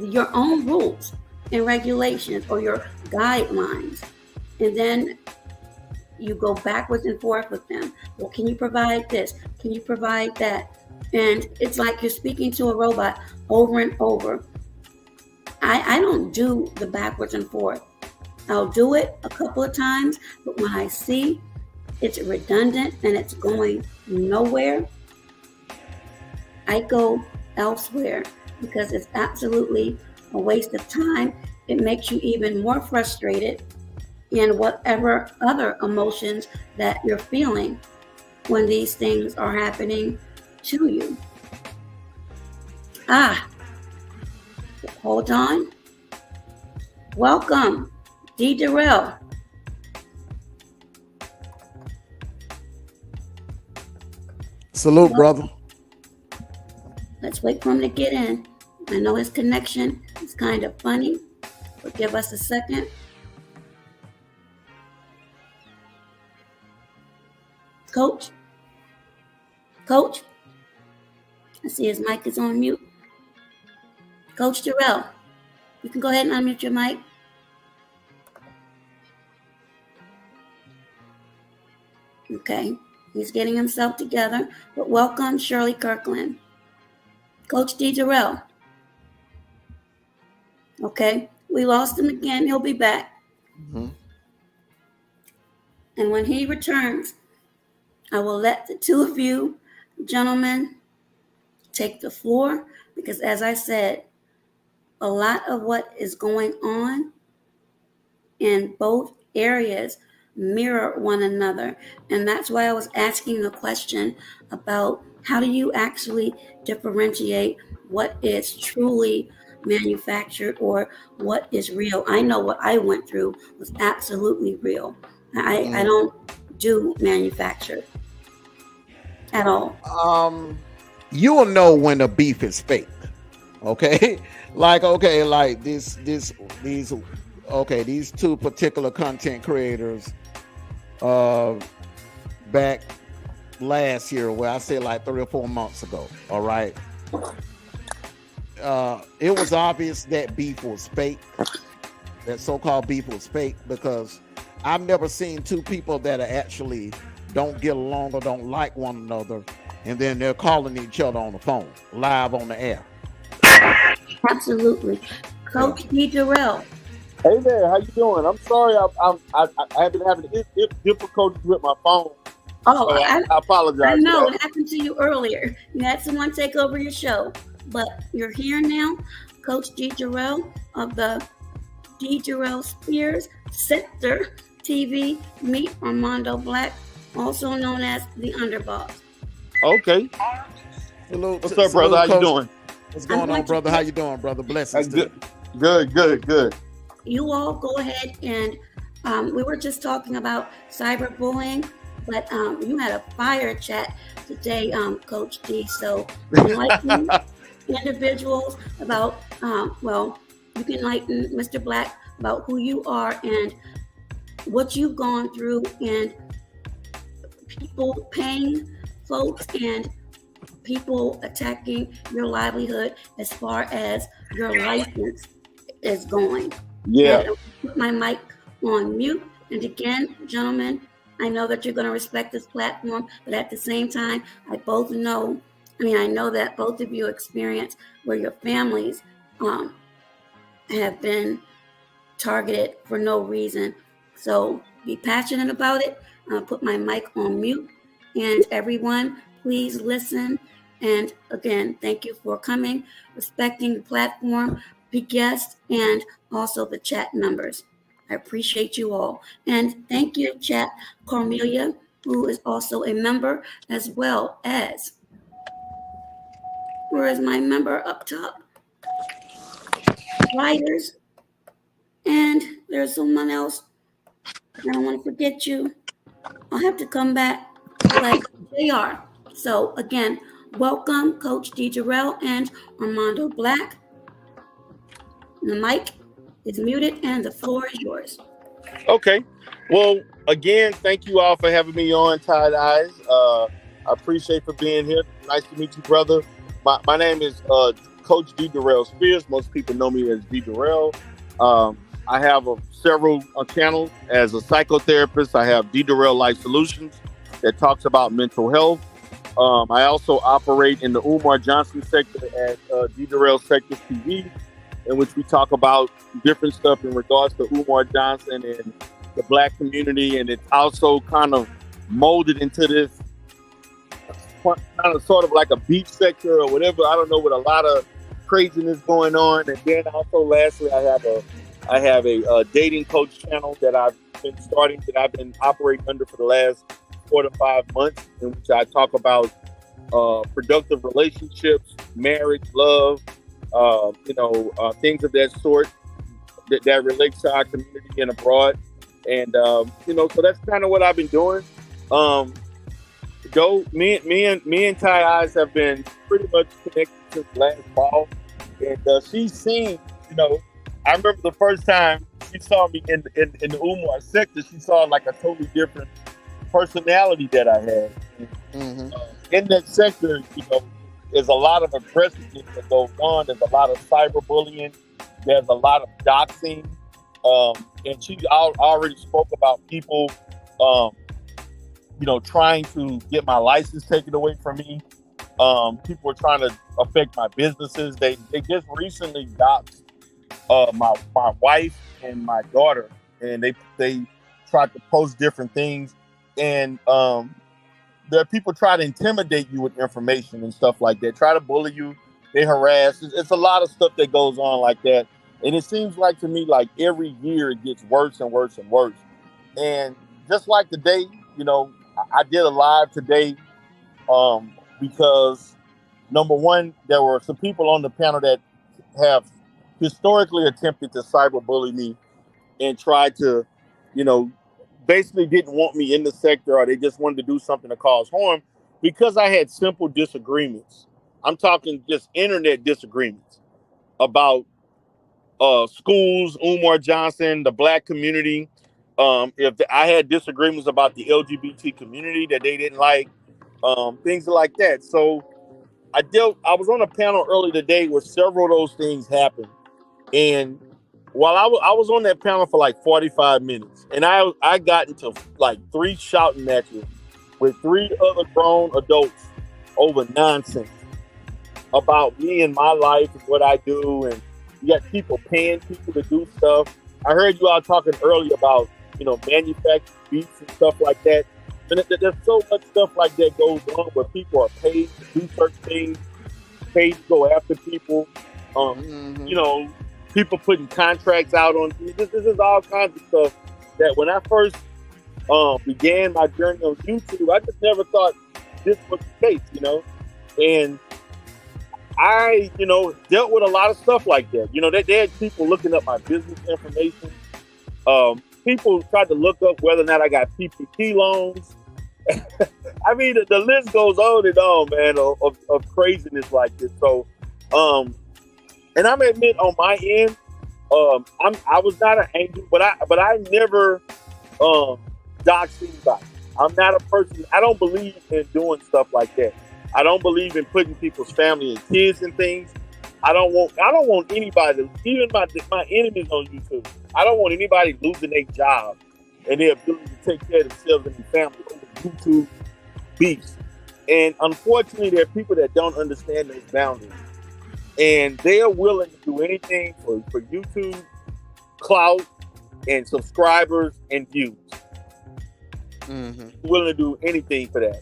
your own rules and regulations or your guidelines. And then you go backwards and forth with them. Well, can you provide this? Can you provide that? And it's like you're speaking to a robot over and over. I don't do the backwards and forth. I'll do it a couple of times, but when I see it's redundant and it's going nowhere, I go elsewhere because it's absolutely a waste of time. It makes you even more frustrated in whatever other emotions that you're feeling when these things are happening to you. Hold on. Welcome, Derrell. Salute, brother. Let's wait for him to get in. I know his connection is kind of funny, but give us a second. Coach, I see his mic is on mute. Coach Derrell, you can go ahead and unmute your mic. Okay, he's getting himself together, but welcome, Shirley Kirkland. Coach Derrell. Okay, we lost him again. He'll be back. Mm-hmm. And when he returns, I will let the two of you gentlemen take the floor because, as I said, a lot of what is going on in both areas mirror one another. And that's why I was asking the question about how do you actually differentiate what is truly manufactured or what is real. I know what I went through was absolutely real. I don't do manufactured at all. You will know when a beef is fake. Okay, like these two particular content creators back last year, where I say like 3 or 4 months ago. All right, it was obvious that beef was fake. That so-called beef was fake because I've never seen two people that are actually don't get along or don't like one another, and then they're calling each other on the phone live on the air. Absolutely. Coach Derrell. Hey there, how you doing? I'm sorry, I've been having difficulties with my phone. Oh, so I apologize. I know it happened to you earlier. You had someone take over your show, but you're here now. Coach Derrell of the Derrell Spears Sector TV. Meet Armando Black, also known as the Underboss. Okay. Hello. What's up, brother? How you doing? What's going on, brother? How you doing, brother? Blessings. Good. You all go ahead and we were just talking about cyberbullying, but you had a fire chat today, Coach D. So enlighten individuals about, you can enlighten Mr. Black about who you are and what you've gone through and people paying folks and people attacking your livelihood as far as your license is going. Yeah. And put my mic on mute And again, gentlemen, I know that you're going to respect this platform, but at the same time, I know that both of you experience where your families have been targeted for no reason. So be passionate about it. I'll put my mic on mute. And everyone, please listen. And again, thank you for coming, respecting the platform, the guests, and also the chat members. I appreciate you all. And thank you, Chat Cornelia, who is also a member, as well as, where is my member up top? Writers. And there's someone else. I don't want to forget you. I'll have to come back, but JR. So again, welcome, Coach D. Derrell and Armando Black. The mic is muted and the floor is yours. Okay. Well, again, thank you all for having me on Tied Eyes. I appreciate for being here. Nice to meet you, brother. My name is Coach D. Derrell Spears. Most people know me as D. Derrell. I have several channels as a psychotherapist. I have D. Derrell Life Solutions that talks about mental health. I also operate in the UMAR Johnson sector at D. Derrell Sector TV, in which we talk about different stuff in regards to UMAR Johnson and the Black community. And it's also kind of molded into this kind of sort of like a beach sector or whatever. I don't know, with a lot of craziness going on. And then also lastly, I have a dating coach channel that I've been operating under for the last 4 to 5 months, in which I talk about productive relationships, marriage, love, things of that sort that relates to our community and abroad. And so that's kind of what I've been doing. Me and Ty Eyes have been pretty much connected since last fall, and she's seen, I remember the first time she saw me in the UMAR sector, she saw like a totally different personality that I had. Mm-hmm. In that sector, there's a lot of aggressiveness that goes on. There's a lot of cyberbullying. There's a lot of doxing. And she already spoke about people, trying to get my license taken away from me. People were trying to affect my businesses. They just recently doxed my wife and my daughter, and they tried to post different things, and there are people try to intimidate you with information and stuff like that, try to bully you, they harass. It's a lot of stuff that goes on like that, and it seems like to me like every year it gets worse and worse and worse. And just like today, I did a live today because number one, there were some people on the panel that have historically attempted to cyberbully me and tried to, basically didn't want me in the sector, or they just wanted to do something to cause harm because I had simple disagreements. I'm talking just internet disagreements about schools, UMAR Johnson, the Black community. I had disagreements about the LGBT community that they didn't like, things like that. So I was on a panel early today where several of those things happened. And while I was on that panel for like 45 minutes, and I got into like 3 shouting matches with 3 other grown adults over nonsense about me and my life and what I do. And you got people paying people to do stuff. I heard you all talking earlier about, manufactured beats and stuff like that. And there's so much stuff like that goes on where people are paid to do certain things, paid to go after people. People putting contracts out on this is all kinds of stuff that when I first began my journey on YouTube, I just never thought this was the case, and I, dealt with a lot of stuff like that. They had people looking up my business information. People tried to look up whether or not I got PPP loans. I mean, the list goes on and on, man, of craziness like this. So, and I'm admit on my end, I was not an angel, but I never doxed anybody. I'm not a person. I don't believe in doing stuff like that. I don't believe in putting people's family and kids and things. I don't want anybody, even my enemies on YouTube. I don't want anybody losing their job and their ability to take care of themselves and their family over YouTube beefs. And unfortunately, there are people that don't understand those boundaries. And they are willing to do anything for YouTube clout and subscribers and views. Willing to do anything for that.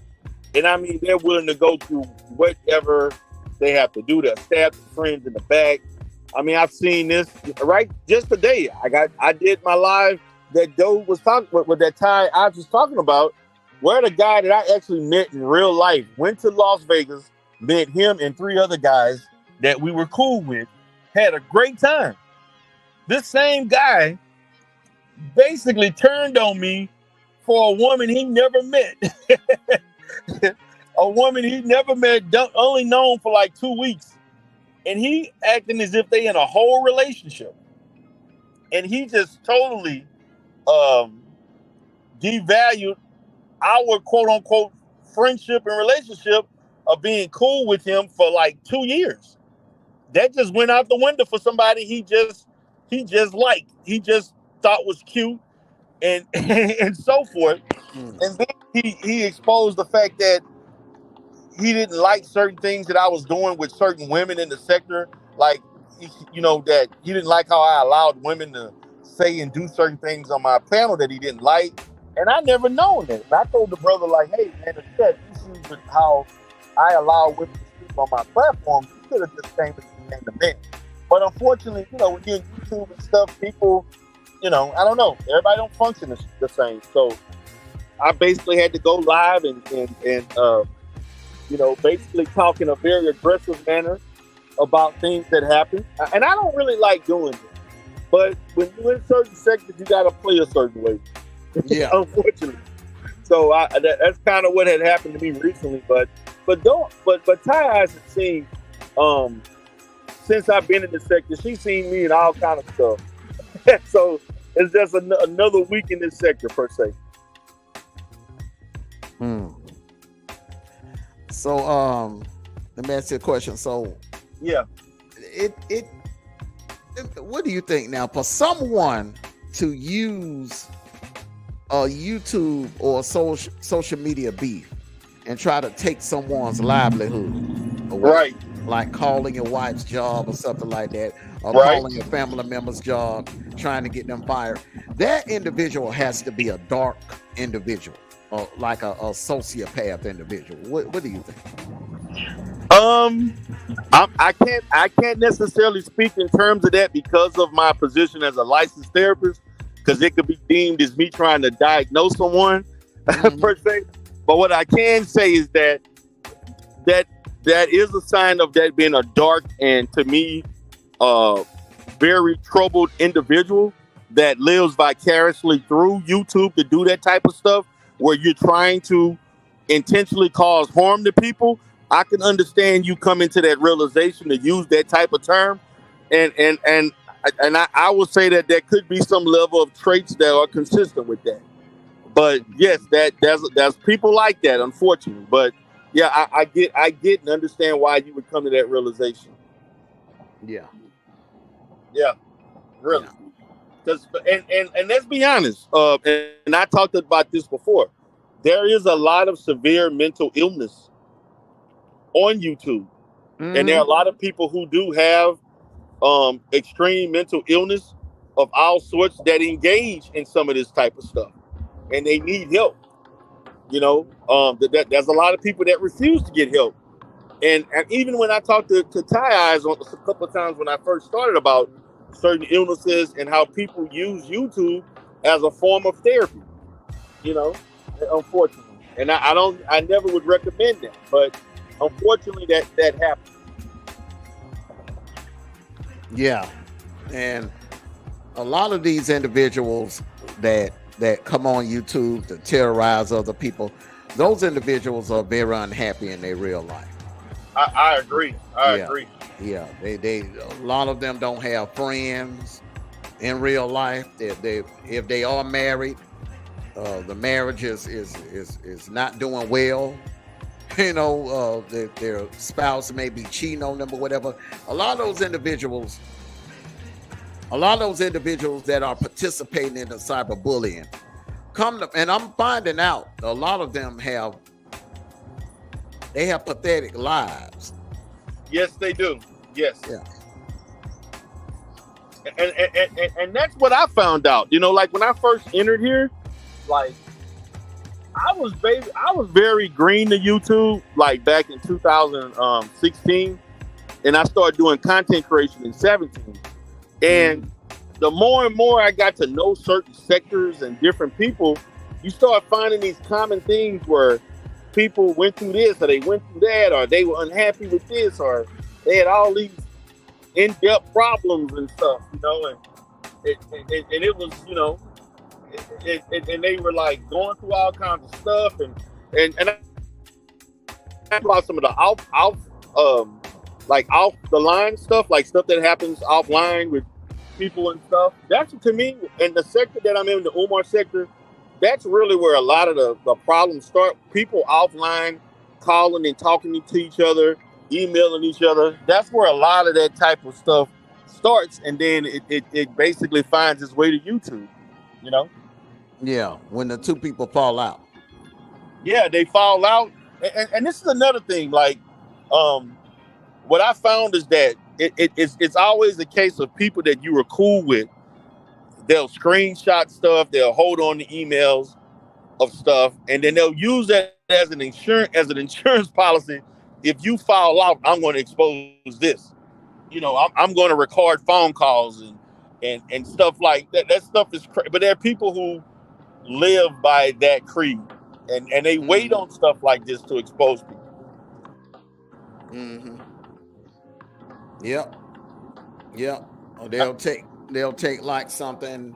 And I mean, they're willing to go through whatever they have to do. They'll stab their friends in the back. I mean, I've seen this right just today. I did my live that dude was talking with that Ty I was talking about, where the guy that I actually met in real life went to Las Vegas, met him and 3 other guys that we were cool with, had a great time. This same guy basically turned on me for a woman he never met. A woman he never met, only known for like 2 weeks. And he acting as if they in a whole relationship. And he just totally devalued our quote unquote friendship and relationship of being cool with him for like 2 years. That just went out the window for somebody he just liked. He just thought was cute and and so forth. And then he exposed the fact that he didn't like certain things that I was doing with certain women in the sector. Like, that he didn't like how I allowed women to say and do certain things on my panel that he didn't like. And I never known that. And I told the brother, like, hey, man, if you had issues with how I allow women to speak on my platform, you could have just came to me. But unfortunately, when you're in YouTube and stuff, people, I don't know. Everybody don't function the same. So I basically had to go live and basically talk in a very aggressive manner about things that happen. And I don't really like doing it. But when you're in certain sectors, you got to play a certain way. Yeah. Unfortunately. So that's kind of what had happened to me recently. But Ty hasn't seen, since I've been in the sector, she's seen me in all kind of stuff. So it's just another week in this sector per se. So let me ask you a question. So yeah, what do you think now for someone to use a YouTube or social media beef and try to take someone's livelihood away, right? Like calling your wife's job or something like that, or right. calling your family member's job, trying to get them fired. That individual has to be a dark individual, or like a sociopath individual. What do you think? I can't necessarily speak in terms of that because of my position as a licensed therapist, because it could be deemed as me trying to diagnose someone per se. But what I can say is that is a sign of that being a dark and, to me, very troubled individual that lives vicariously through YouTube to do that type of stuff, where you're trying to intentionally cause harm to people. I can understand you coming to that realization to use that type of term, and I would say that there could be some level of traits that are consistent with that. But yes, there's people like that, unfortunately. But yeah, I get and understand why you would come to that realization. Yeah, really. Because and let's be honest, and I talked about this before. There is a lot of severe mental illness on YouTube, and there are a lot of people who do have extreme mental illness of all sorts that engage in some of this type of stuff, and they need help. There's a lot of people that refuse to get help, and even when I talked to Ty Eyes a couple of times when I first started about certain illnesses and how people use YouTube as a form of therapy, unfortunately, and I never would recommend that, but unfortunately that happens. Yeah, and a lot of these individuals that come on YouTube to terrorize other people, those individuals are very unhappy in their real life. I agree. I agree. Yeah, they a lot of them don't have friends in real life. If they are married, the marriage is not doing well. Their spouse may be cheating on them or whatever. A lot of those individuals that are participating in the cyberbullying and I'm finding out a lot of them have pathetic lives. Yes, they do. Yes. Yeah. And that's what I found out. You know, like when I first entered here, like I was very green to YouTube, like back in 2016, and I started doing content creation in 17. And the more and more I got to know certain sectors and different people, you start finding these common things where people went through this, or they went through that, or they were unhappy with this, or they had all these in-depth problems and stuff, you know, and it was, you know, and they were like going through all kinds of stuff, and I about some of the off the line stuff, like stuff that happens offline with people and stuff. That's, to me, in the sector that I'm in, the UMAR sector, that's really where a lot of the problems start. People offline calling and talking to each other, emailing each other. That's where a lot of that type of stuff starts, and then it basically finds its way to YouTube, you know? Yeah, when the two people fall out. Yeah, they fall out. And this is another thing, like, what I found is that it's always a case of people that you were cool with. They'll screenshot stuff, they'll hold on to emails of stuff, and then they'll use that as an insurance policy. If you fall out, I'm going to expose this. You know, I'm going to record phone calls and stuff like that. That stuff is crazy. But there are people who live by that creed, and they wait on stuff like this to expose people. Mm-hmm. Yep. Or they'll take like something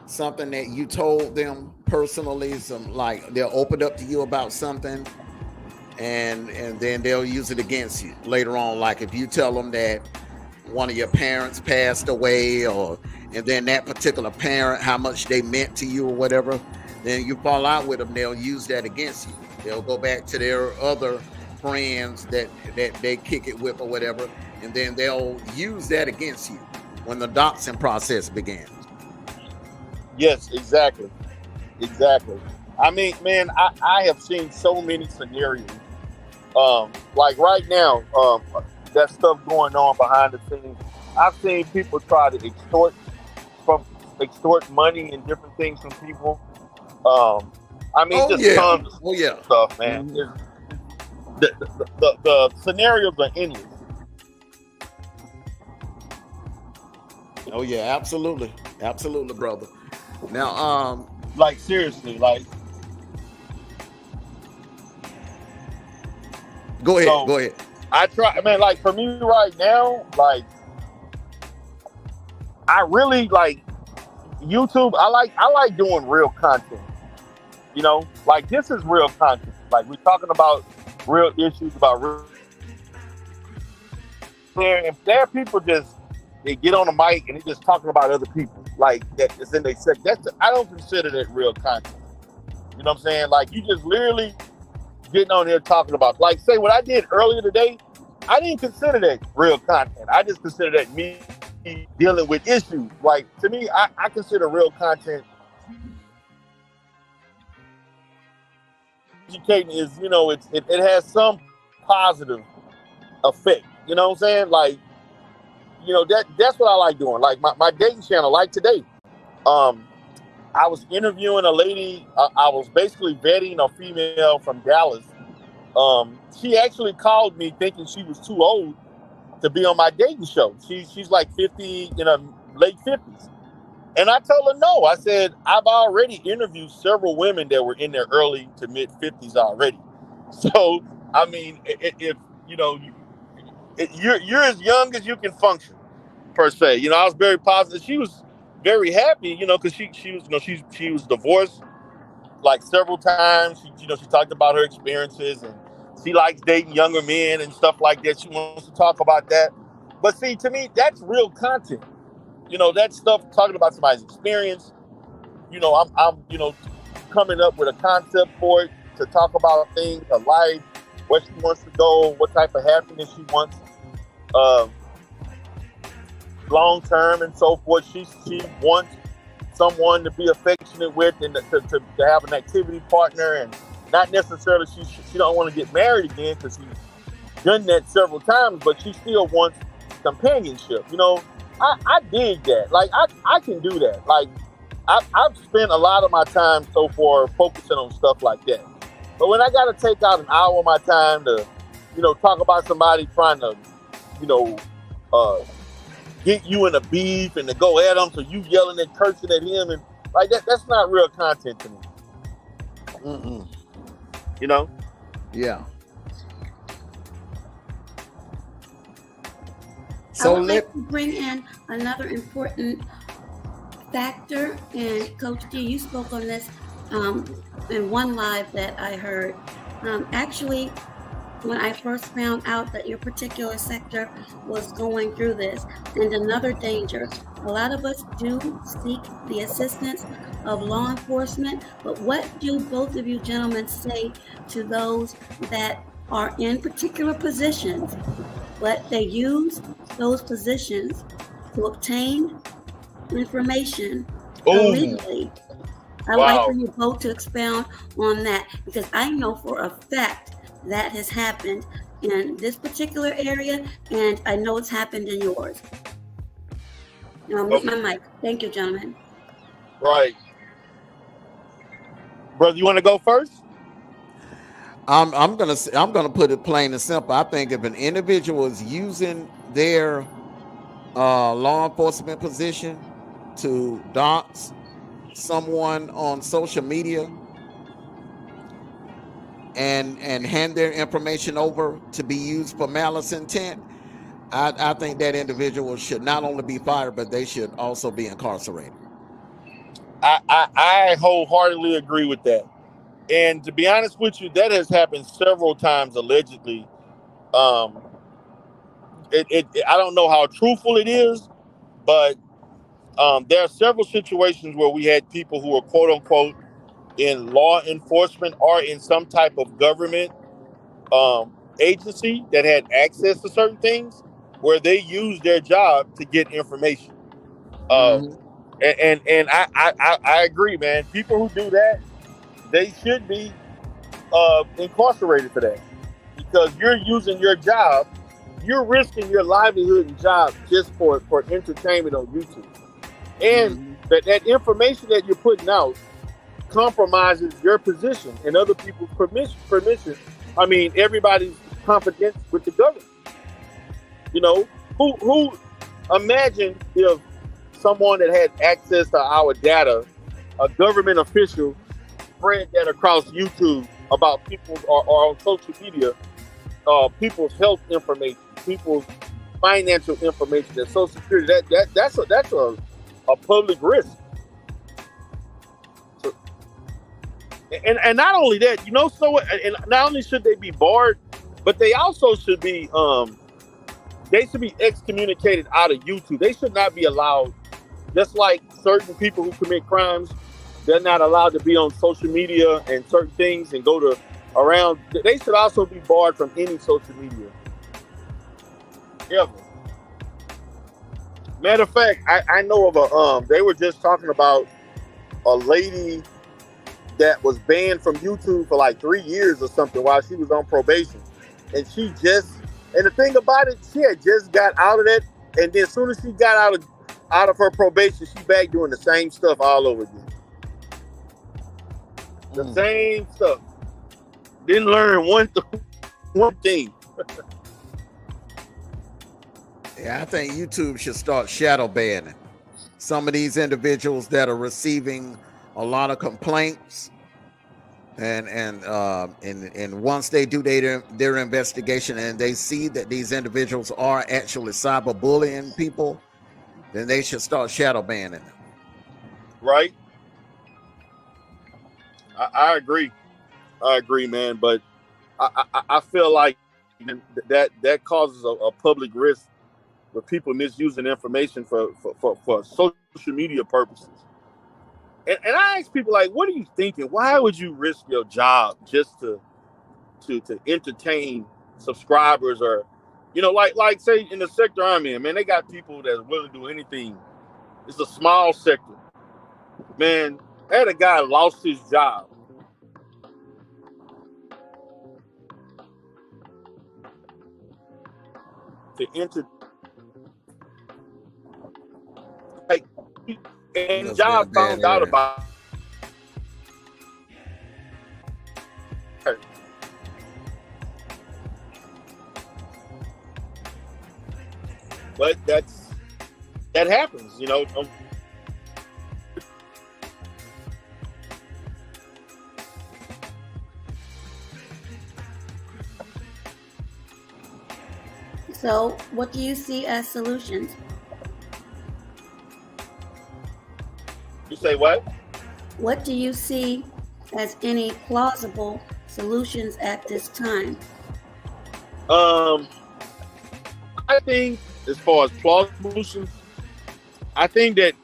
that you told them personally, they'll open up to you about something, and then they'll use it against you later on. Like if you tell them that one of your parents passed away, and then that particular parent, how much they meant to you or whatever, then you fall out with them, they'll use that against you. They'll go back to their other friends that they kick it with or whatever, and then they'll use that against you when the doxing process begins. Yes, exactly. I mean, man, I have seen so many scenarios. Like right now, that stuff going on behind the scenes. I've seen people try to extort money and different things from people. I mean, tons of stuff, man. Mm-hmm. The scenarios are endless. Oh yeah, absolutely, brother. Now, like seriously, like. Go ahead. I try, man. Like for me right now, like I really like YouTube. I like doing real content. You know, like this is real content. Like we're talking about real issues, about real. If there are people they get on the mic and they just talking about other people, like that is in they say I don't consider that real content. You know what I'm saying? Like you just literally getting on here talking about, like, say what I did earlier today, I didn't consider that real content. I just consider that me dealing with issues. Like, to me, I consider real content educating is, you know, it has some positive effect. You know what I'm saying? Like, you know, that's what I like doing. Like my dating channel, like today, I was interviewing a lady. I was basically vetting a female from Dallas. She actually called me thinking she was too old to be on my dating show. She's like 50, in her late 50s. And I told her no. I said, I've already interviewed several women that were in their early to mid 50s already. So, I mean, if you know, you're as young as you can function, per se. You know, I was very positive. She was very happy, you know, because she was, you know, she was divorced like several times. She talked about her experiences, and she likes dating younger men and stuff like that. She wants to talk about that. But see, to me, that's real content. You know, that stuff talking about somebody's experience. You know, I'm you know, coming up with a concept for it to talk about things, her life, where she wants to go, what type of happiness she wants, long term and so forth. She wants someone to be affectionate with and to have an activity partner, and not necessarily she don't want to get married again because she's done that several times, but she still wants companionship. You know, I dig that. Like I can do that. Like I've spent a lot of my time so far focusing on stuff like that. But when I got to take out an hour of my time to, you know, talk about somebody trying to, you know, get you in a beef and to go at them, so you yelling and cursing at him, and like that's not real content to me. Mm-mm. You know? Yeah. So I would like to bring in another important factor, and Coach D, you spoke on this in one live that I heard. Actually, when I first found out that your particular sector was going through this, and another danger, a lot of us do seek the assistance of law enforcement, but what do both of you gentlemen say to those that are in particular positions, but they use those positions to obtain information illegally? I would like for you both to expound on that, because I know for a fact that has happened in this particular area, and I know it's happened in yours. I'll mute my mic. Thank you, gentlemen. Right. Brother, you want to go first? I'm gonna put it plain and simple. I think if an individual is using their law enforcement position to dox someone on social media and hand their information over to be used for malice intent, I think that individual should not only be fired, but they should also be incarcerated. I wholeheartedly agree with that. And to be honest with you, that has happened several times allegedly. I don't know how truthful it is, but there are several situations where we had people who are quote unquote in law enforcement or in some type of government agency that had access to certain things, where they used their job to get information. And I agree, man. People who do that, they should be incarcerated for that, because you're using your job, you're risking your livelihood and job just for entertainment on YouTube, and that information that you're putting out compromises your position and other people's permission. I mean, everybody's confidence with the government. You know, who imagine if someone that had access to our data, a government official, spread that across YouTube about people or on social media, people's health information, people's financial information, their social security. That's a public risk. So, and not only that, you know, and not only should they be barred, but they also should be excommunicated out of YouTube. They should not be allowed, just like certain people who commit crimes, they're not allowed to be on social media and certain things and go to around. They should also be barred from any social media ever. Matter of fact, I know of they were just talking about a lady that was banned from YouTube for like 3 years or something while she was on probation. And the thing about it, she had just got out of that, and then as soon as she got out of her probation, she back doing the same stuff all over again. The same stuff. Didn't learn one thing. Yeah, I think YouTube should start shadow banning some of these individuals that are receiving a lot of complaints, and once they do their investigation and they see that these individuals are actually cyberbullying people, then they should start shadow banning them. Right. I agree. I agree, man. But I feel like that causes a public risk with people misusing information for social media purposes. And I ask people, like, what are you thinking? Why would you risk your job just to entertain subscribers? Or, you know, like say in the sector I'm in, man, they got people that's willing to do anything. It's a small sector. Man, I had a guy lost his job. To enter, like, and Must be in a job bad found out area. about her. But that happens, you know. So, what do you see as solutions? You say what? What do you see as any plausible solutions at this time? I think as far as plausible solutions, I think that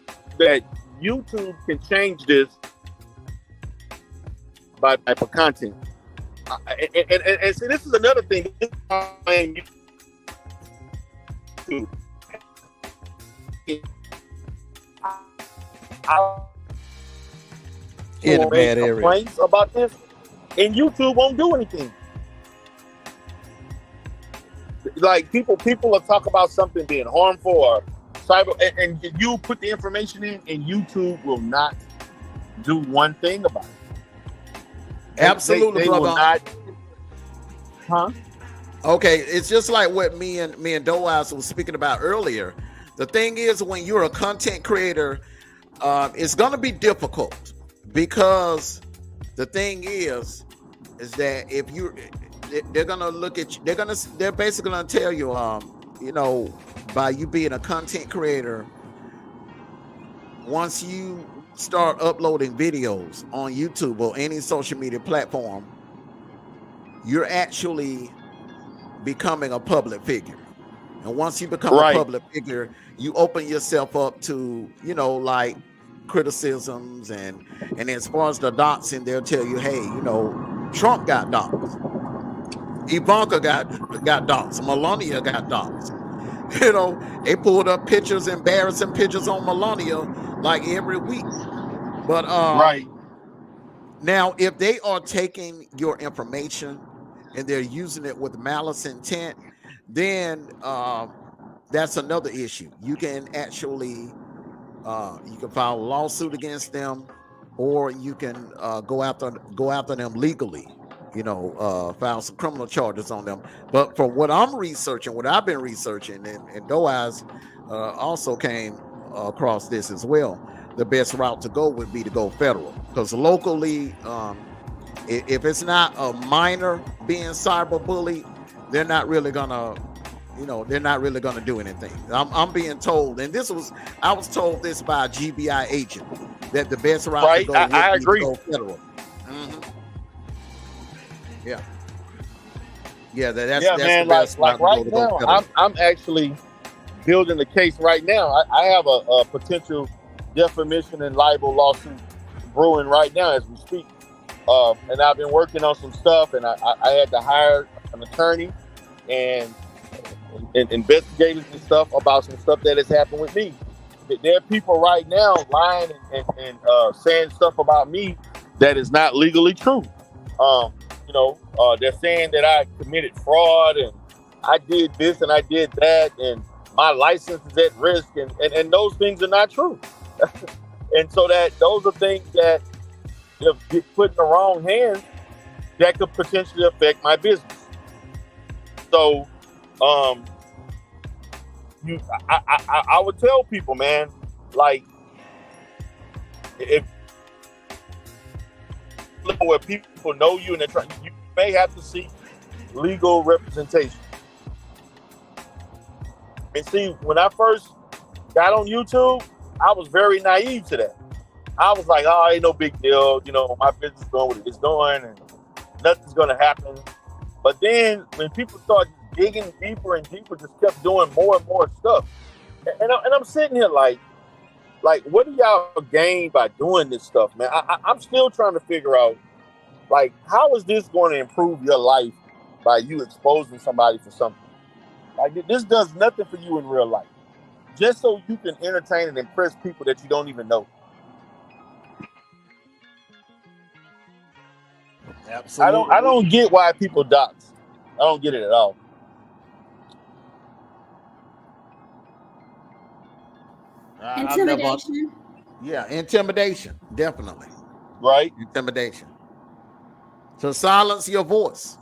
YouTube can change this by type of content. And see, this is another thing. In a bad area. Complaints about this, and YouTube won't do anything. Like people will talk about something being harmful or cyber, and you put the information in, and YouTube will not do one thing about it. Absolutely, they brother. will not. Huh? Okay, it's just like what me and Doaz was speaking about earlier. The thing is, when you're a content creator, it's going to be difficult, because the thing is that if you, they're going to look at you, they're basically going to tell you, you know, by you being a content creator, once you start uploading videos on YouTube or any social media platform, you're actually becoming a public figure. And once you become a public figure, you open yourself up to, you know, like criticisms, and as far as the doxing, they'll tell you, hey, you know, Trump got doxed, Ivanka got doxed, Melania got doxed. You know, they pulled up pictures, embarrassing pictures on Melania like every week. But now, if they are taking your information and they're using it with malice intent, then that's another issue. You can actually you can file a lawsuit against them, or you can go after them legally. You know, file some criminal charges on them. But for what I'm researching, what I've been researching, and Doaz also came across this as well, the best route to go would be to go federal, because locally, if it's not a minor being cyberbullied, they're not really gonna, you know, they're not really gonna do anything. I'm being told, and I was told this by a GBI agent, that the best route to go would be to go federal. That's man, the best like route right to go now, federal. I'm actually building the case right now. I have a potential defamation and libel lawsuit brewing right now as we speak. And I've been working on some stuff, and I had to hire an attorney and investigators and stuff about some stuff that has happened with me. There are people right now lying and saying stuff about me that is not legally true. You know, they're saying that I committed fraud and I did this and I did that and my license is at risk, and those things are not true. And so those are things that, if get put in the wrong hands, that could potentially affect my business. So, I would tell people, man, like, if where people know you and they're trying, you may have to seek legal representation. And see, when I first got on YouTube, I was very naive to that. I was like, oh, ain't no big deal. You know, my business is going what it's doing and nothing's going to happen. But then when people start digging deeper and deeper, just kept doing more and more stuff. And I'm sitting here like, what do y'all gain by doing this stuff, man? I'm still trying to figure out, like, how is this going to improve your life by you exposing somebody for something? Like, this does nothing for you in real life. Just so you can entertain and impress people that you don't even know. Absolutely. I don't get why people dox. I don't get it at all. Intimidation. Yeah, intimidation, definitely. Right? Intimidation. To silence your voice.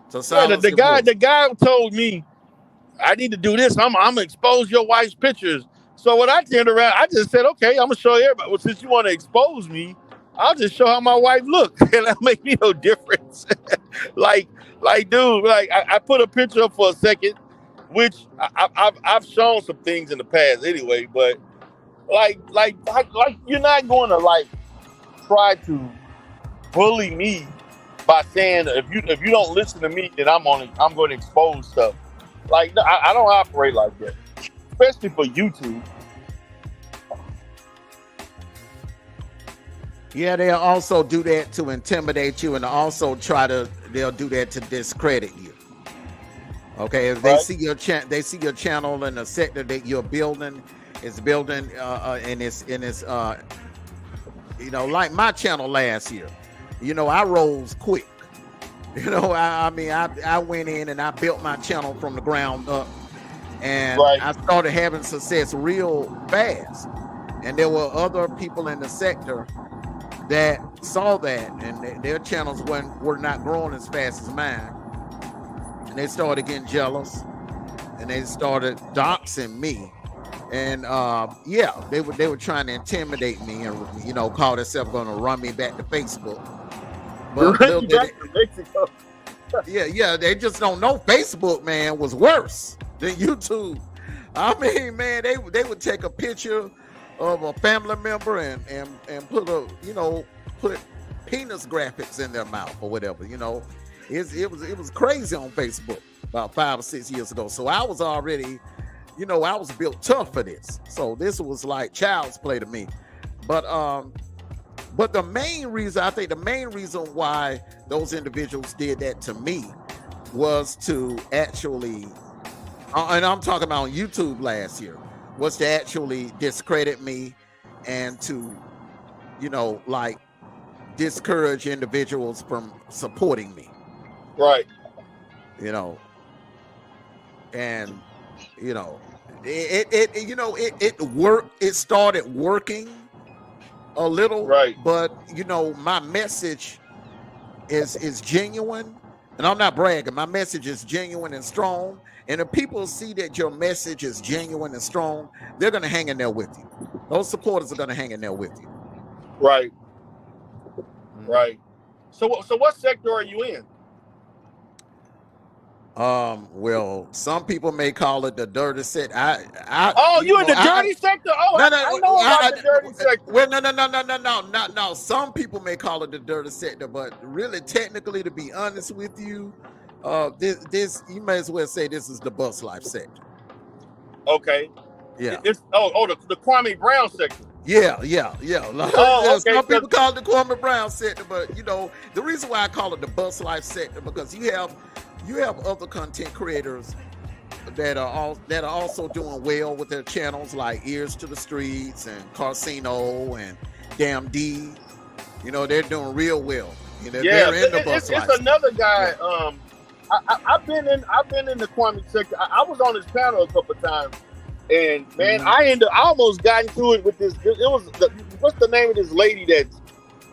To Yeah, silence your voice. the guy told me I need to do this. I'm gonna expose your wife's pictures. So when I turned around, I just said, okay, I'm gonna show everybody. Well, since you want to expose me, I'll just show how my wife looks, and that make me no difference. like, dude, like I put a picture up for a second, which I've shown some things in the past anyway, but like you're not going to like try to bully me by saying if you don't listen to me, then I'm going to expose stuff. Like I don't operate like that, especially for YouTube. Yeah, they'll also do that to intimidate you, and also they'll do that to discredit you. Okay, if they see your channel and the sector that you're building is building, and it's like my channel last year. I rose quick. I went in and I built my channel from the ground up, and I started having success real fast. And there were other people in the sector that saw that, and their channels were not growing as fast as mine. And they started getting jealous, and they started doxing me. And they were trying to intimidate me, and call themselves going to run me back to Facebook. But little did they just don't know Facebook, man, was worse than YouTube. I mean, man, they would take a picture of a family member and put put penis graphics in their mouth or whatever. It was crazy on Facebook about 5 or 6 years ago. So I was already, I was built tough for this. So this was like child's play to me. But the main reason why those individuals did that to me was to actually, and I'm talking about on YouTube last year, was to actually discredit me and to, discourage individuals from supporting me. Right. And it worked. It started working a little, right? But my message is genuine, and I'm not bragging. My message is genuine and strong, and if people see that your message is genuine and strong, they're going to hang in there with you. Those supporters are going to hang in there with you. Right. Right. So what sector are you in? Well, some people may call it the dirty sector. You're in the dirty sector? Oh, I know about the dirty sector. Well, no. Some people may call it the dirty sector, but really, technically, to be honest with you, this you may as well say this is the BustLife Sector. Okay. Yeah. It's the Kwame Brown sector. Yeah. Okay. Some people call it the Kwame Brown sector, but the reason why I call it the BustLife Sector because you have other content creators that are also doing well with their channels, like Ears to the Streets and Carcino and Damn D. They're doing real well. They're in the BustLife. It's another guy. Yeah. I've been in the Kwame sector. I was on his panel a couple of times, and man, I almost got into it with this. What's the name of this lady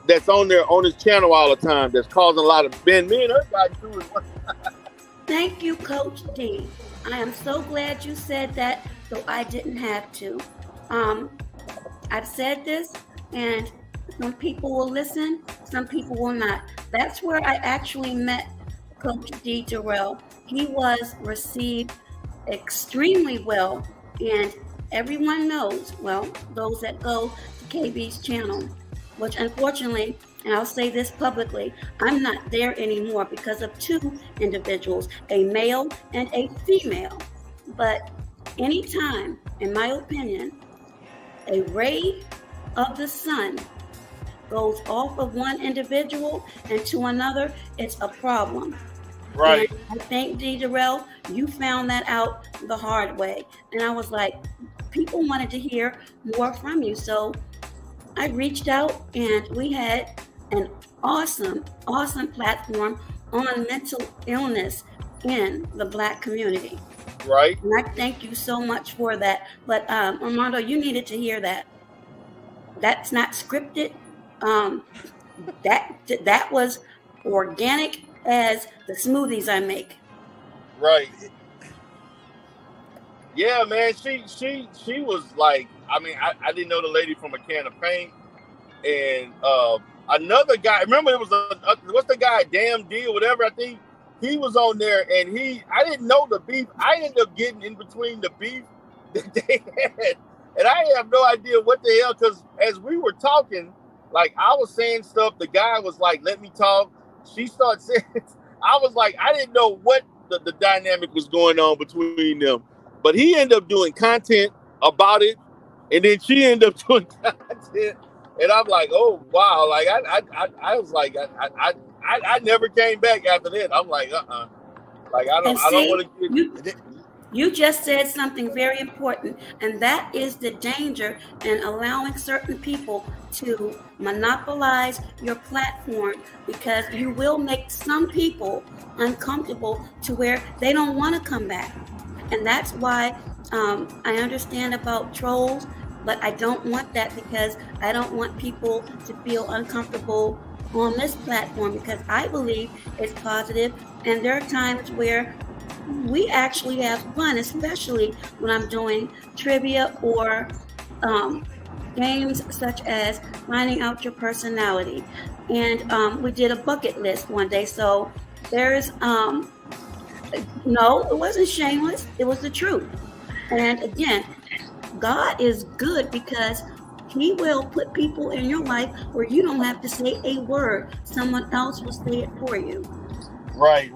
that's on his channel all the time? That's causing a lot of me and her got into it. Thank you, Coach D. I am so glad you said that, though I didn't have to. I've said this, and some people will listen, some people will not. That's where I actually met Coach D. Derrell. He was received extremely well, and everyone knows, well, those that go to KB's channel, which unfortunately, and I'll say this publicly, I'm not there anymore because of two individuals, a male and a female. But anytime, in my opinion, a ray of the sun goes off of one individual and to another, it's a problem. Right. And I think, D. Derrell, you found that out the hard way. And I was like, people wanted to hear more from you. So I reached out and we had an awesome, awesome platform on mental illness in the Black community. Right. And I thank you so much for that. But Armando, you needed to hear that. That's not scripted. That was organic as the smoothies I make. Right. Yeah, man. She was like, I mean, I didn't know the lady from a can of paint, and another guy. Remember, it was what's the guy, Damn D or whatever. I think he was on there, and I didn't know the beef. I ended up getting in between the beef that they had, and I have no idea what the hell. Because as we were talking, like I was saying stuff, the guy was like, "Let me talk." She started saying, I was like, I didn't know what the dynamic was going on between them. But he ended up doing content about it, and then she ended up doing content, and I'm like, oh wow! Like I was like, I never came back after that. I'm like, like I don't want to get. You just said something very important, and that is the danger in allowing certain people to monopolize your platform, because you will make some people uncomfortable to where they don't want to come back. And that's why I understand about trolls, but I don't want that, because I don't want people to feel uncomfortable on this platform, because I believe it's positive, and there are times where we actually have fun, especially when I'm doing trivia or games such as finding out your personality. And we did a bucket list one day. So there's, no, it wasn't shameless. It was the truth. And again, God is good, because He will put people in your life where you don't have to say a word. Someone else will say it for you. Right.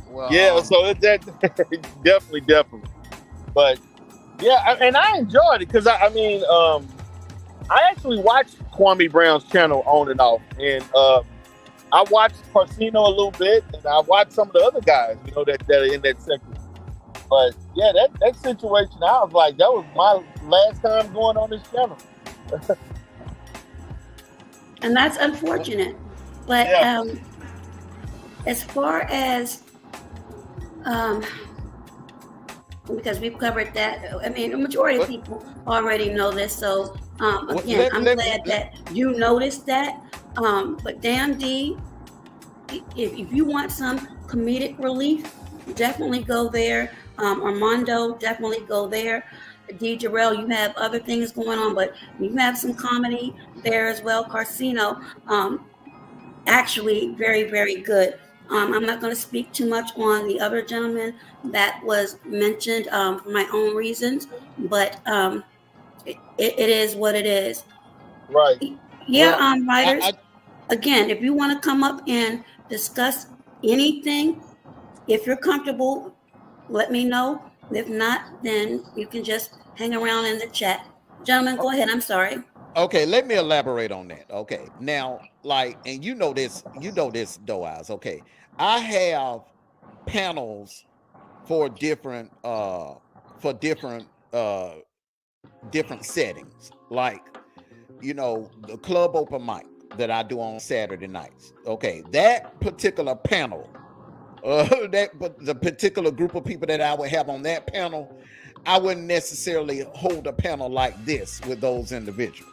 Well, yeah, so that definitely. But yeah, and I enjoyed it, because I mean, I actually watched Kwame Brown's channel on and off, and I watched Carcino a little bit, and I watched some of the other guys, that are in that sector. But yeah, that situation, I was like, that was my last time going on this channel. And that's unfortunate. But yeah. As far as because we've covered that, I mean, the majority of people already know this. So again, I'm glad that you noticed that. But Dan D, if you want some comedic relief, definitely go there. Armando, definitely go there. Derrell, you have other things going on, but you have some comedy there as well. Carcino, actually very, very good. I'm not going to speak too much on the other gentleman that was mentioned for my own reasons, but it is what it is. Right. Yeah, well, writers, again, if you want to come up and discuss anything, if you're comfortable, let me know. If not, then you can just hang around in the chat. Gentlemen, go ahead. I'm sorry. Okay, let me elaborate on that. Okay, now, like, and you know this, Doe Eyes. Okay, I have panels for different different settings. Like, the club open mic that I do on Saturday nights. Okay, that particular panel, the particular group of people that I would have on that panel, I wouldn't necessarily hold a panel like this with those individuals.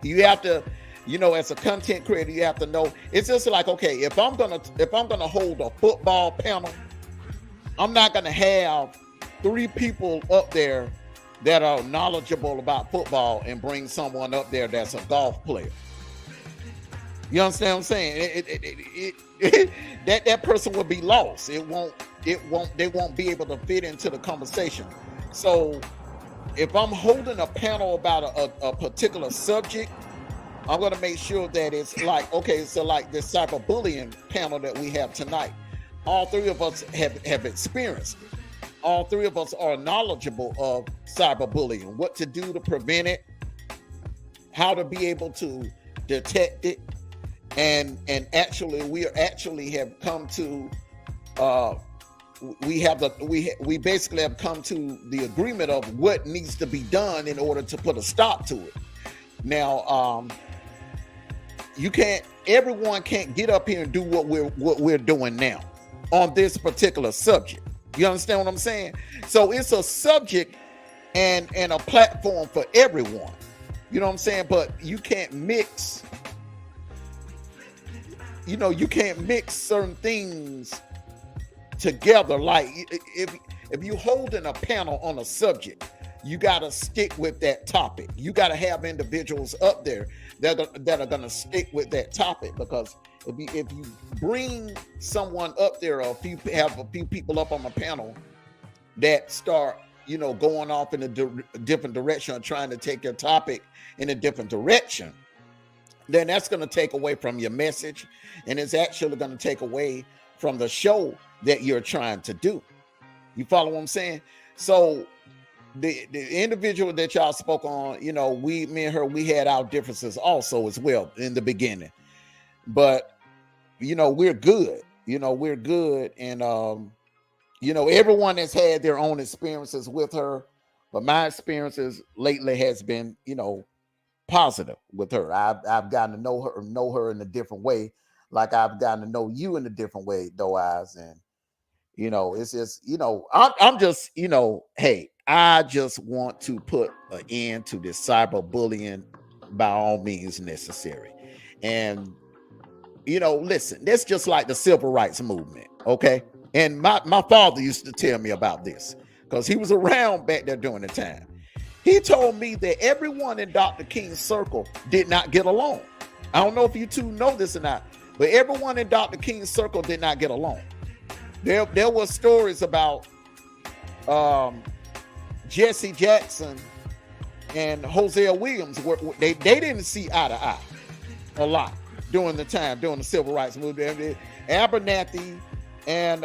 You have to, as a content creator, you have to know. It's just like, okay, if I'm gonna hold a football panel, I'm not gonna have 3 people up there that are knowledgeable about football and bring someone up there that's a golf player. You understand what I'm saying? That person will be lost. They won't be able to fit into the conversation. So if I'm holding a panel about a particular subject, I'm going to make sure that it's like, okay, so like this cyberbullying panel that we have tonight, all 3 of us have experienced it. All 3 of us are knowledgeable of cyberbullying, what to do to prevent it, how to be able to detect it, and actually we have come to we basically have come to the agreement of what needs to be done in order to put a stop to it. Now, everyone can't get up here and do what we're doing now on this particular subject. You understand what I'm saying? So it's a subject and a platform for everyone. You know what I'm saying? But you can't mix, you can't mix certain things together. Like if you're holding a panel on a subject, you got to stick with that topic. You got to have individuals up there that are going to stick with that topic, because if you bring someone up there, or have a few people up on the panel that start, going off in a different direction, or trying to take your topic in a different direction, then that's going to take away from your message, and it's actually going to take away from the show that you're trying to do. You follow what I'm saying? So the individual that y'all spoke on, me and her, we had our differences also as well in the beginning, but we're good. We're good, and everyone has had their own experiences with her, but my experiences lately has been, positive with her. I've gotten to know her in a different way, like I've gotten to know you in a different way, though, eyes. And it's just, I'm just, hey, I just want to put an end to this cyberbullying by all means necessary. And listen, that's just like the civil rights movement, okay? And my father used to tell me about this, because he was around back there during the time. He told me that everyone in Dr. King's circle did not get along. I don't know if you two know this or not, but everyone in Dr. King's circle did not get along. There were stories about Jesse Jackson and Hosea Williams, where they didn't see eye to eye a lot during the civil rights movement. Abernathy and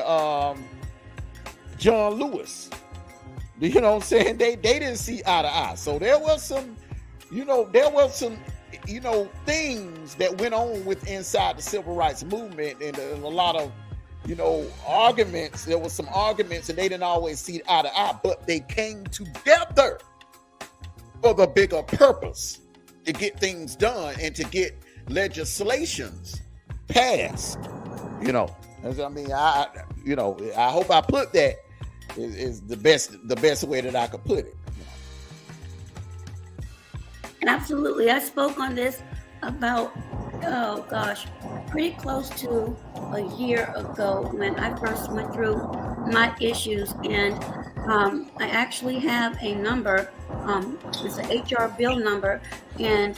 John Lewis, you know what I'm saying? They didn't see eye to eye. So there was some things that went on inside the civil rights movement, and a lot of arguments. There was some arguments, and they didn't always see eye to eye, but they came together for the bigger purpose, to get things done and to get legislations passed. I hope I put that is the best way that I could put it. Absolutely. I spoke on this about, pretty close to a year ago, when I first went through my issues. And I actually have a number, it's an HR bill number, and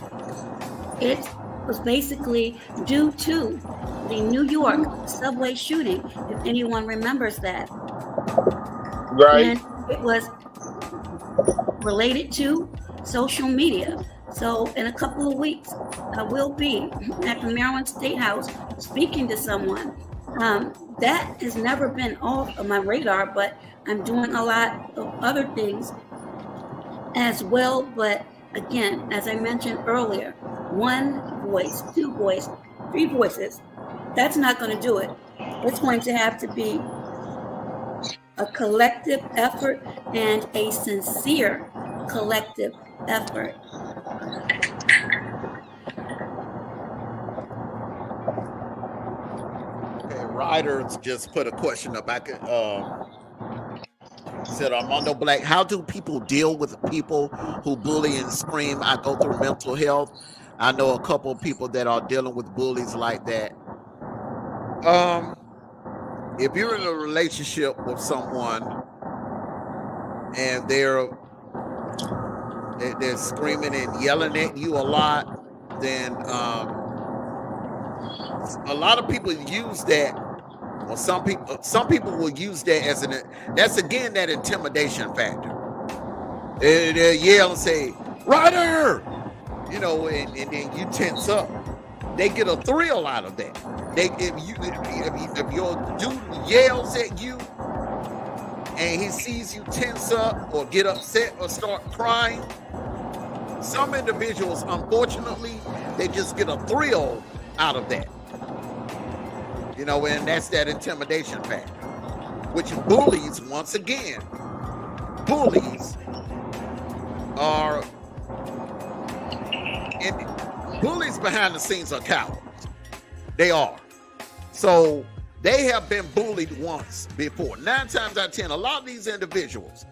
it was basically due to the New York subway shooting, if anyone remembers that. Right. And it was related to social media. So in a couple of weeks, I will be at the Maryland State House speaking to someone. That has never been off of my radar, but I'm doing a lot of other things as well. But again, as I mentioned earlier, one voice, two voices, three voices, that's not going to do it. It's going to have to be a collective effort, and a sincere collective effort. Okay, Ryder just put a question up. I could said, Armando Black, how do people deal with people who bully and scream? I go through mental health. I know a couple of people that are dealing with bullies like that. If you're in a relationship with someone and they're screaming and yelling at you a lot, then a lot of people use that, or some people will use that as that's again that intimidation factor. They yell and say, "Ryder," and then you tense up. They get a thrill out of that. If your dude yells at you and he sees you tense up or get upset or start crying, some individuals, unfortunately, they just get a thrill out of that. And that's that intimidation factor, which bullies, once again, bullies are bullies behind the scenes are cowards. They are. So they have been bullied once before. 9 times out of 10, a lot of these individuals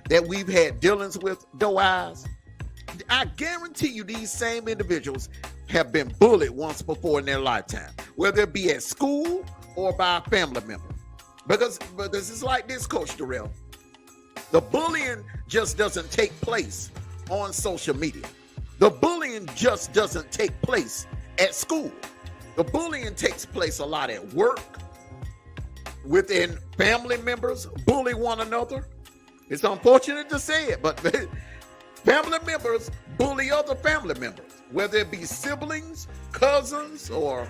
that we've had dealings with, doe eyes, I guarantee you these same individuals have been bullied once before in their lifetime, whether it be at school or by a family member. Because it's like this, Coach Derrell. The bullying just doesn't take place on social media. The bullying just doesn't take place at school. The bullying takes place a lot at work, within family members bully one another. It's unfortunate to say it, but family members bully other family members, whether it be siblings, cousins, or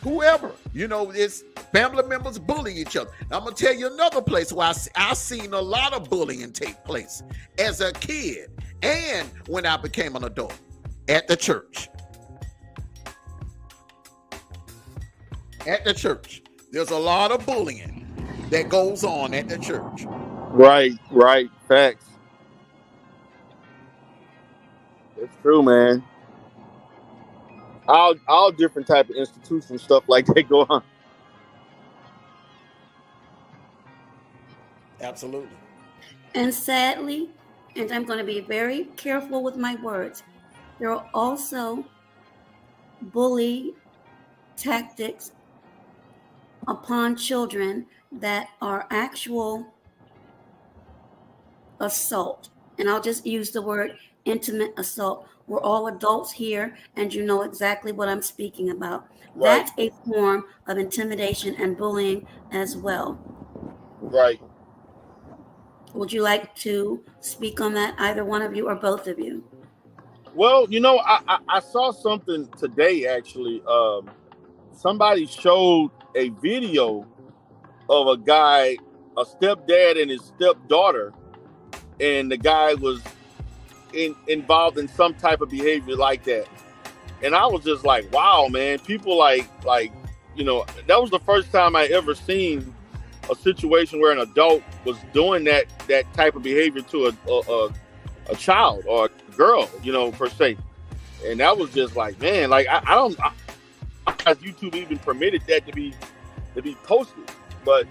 whoever. You know, it's family members bully each other. And I'm going to tell you another place where I seen a lot of bullying take place as a kid and when I became an adult, at the church. At the church. There's a lot of bullying that goes on at the church. Right. Facts. It's true, man. All different type of institutions, stuff like that go on. Absolutely. And sadly, and I'm going to be very careful with my words, there are also bully tactics upon children that are actual assault. And I'll just use the word intimate assault. We're all adults here, and you know exactly what I'm speaking about. Right. That's a form of intimidation and bullying as well. Right. Would you like to speak on that, either one of you or both of you? Well, you know, I saw something today, actually. Somebody showed a video of a guy, a stepdad and his stepdaughter, and the guy was involved in some type of behavior like that. And I was just like, wow, man, people like, you know, that was the first time I ever seen a situation where an adult was doing that type of behavior to a child or a girl, you know, per se. And that was just like, man, like I don't as YouTube even permitted that to be posted. But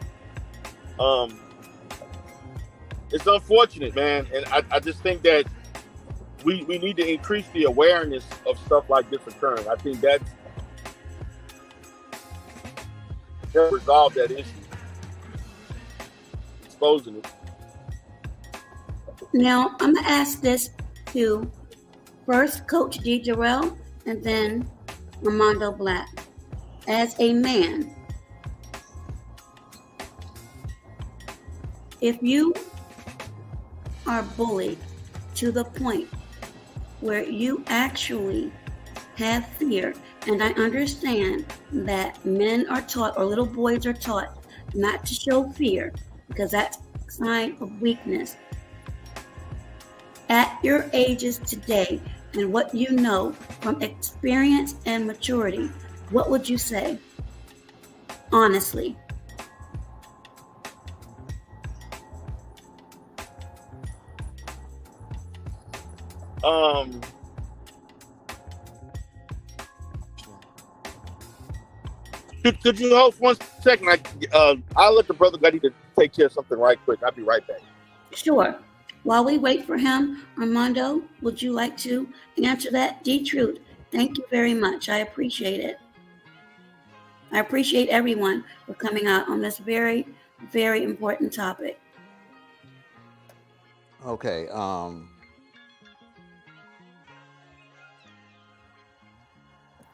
it's unfortunate, man. And I just think that we need to increase the awareness of stuff like this occurring. I think that's help resolve that issue. Exposing it. Now, I'm going to ask this to first Coach Derrell and then Armando Black. As a man, if you are bullied to the point where you actually have fear, and I understand that men are taught, or little boys are taught, not to show fear because that's a sign of weakness. At your ages today and what you know from experience and maturity, what would you say? Honestly. Could you hold for 1 second? I'll let the brother Gutty to take care of something right quick. I'll be right back. Sure. While we wait for him, Armando, would you like to answer that? D-Truth, thank you very much. I appreciate it. I appreciate everyone for coming out on this very, very important topic. Okay.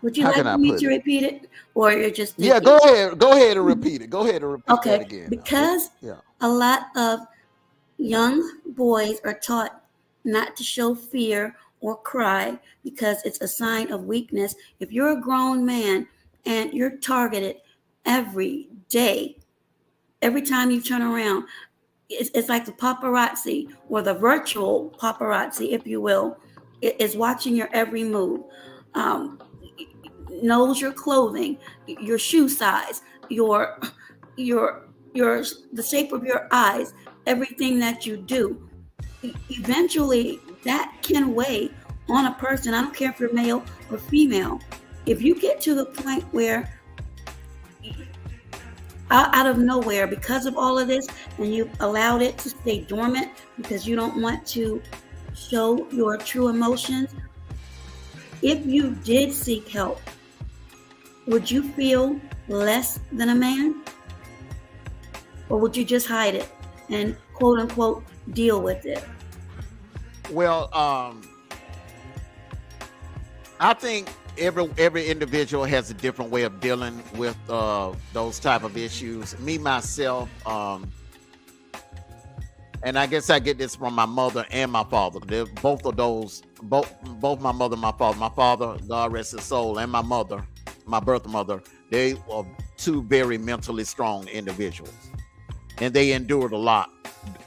Would you like me to repeat it, or you're just thinking? Yeah, go ahead and repeat it. Go ahead and repeat that again. Because a lot of young boys are taught not to show fear or cry because it's a sign of weakness. If you're a grown man and you're targeted every day, every time you turn around, it's like the paparazzi, or the virtual paparazzi, if you will, is watching your every move. Knows your clothing, your shoe size, the shape of your eyes, everything that you do. Eventually, that can weigh on a person. I don't care if you're male or female. If you get to the point where out of nowhere, because of all of this, and you allowed it to stay dormant because you don't want to show your true emotions, if you did seek help, would you feel less than a man? Or would you just hide it and quote unquote deal with it? Well, I think every individual has a different way of dealing with those type of issues. Me, myself, and I guess I get this from my mother and my father. Both of those, both my mother and my father. My father, God rest his soul, and my mother, my birth mother, they were two very mentally strong individuals. And they endured a lot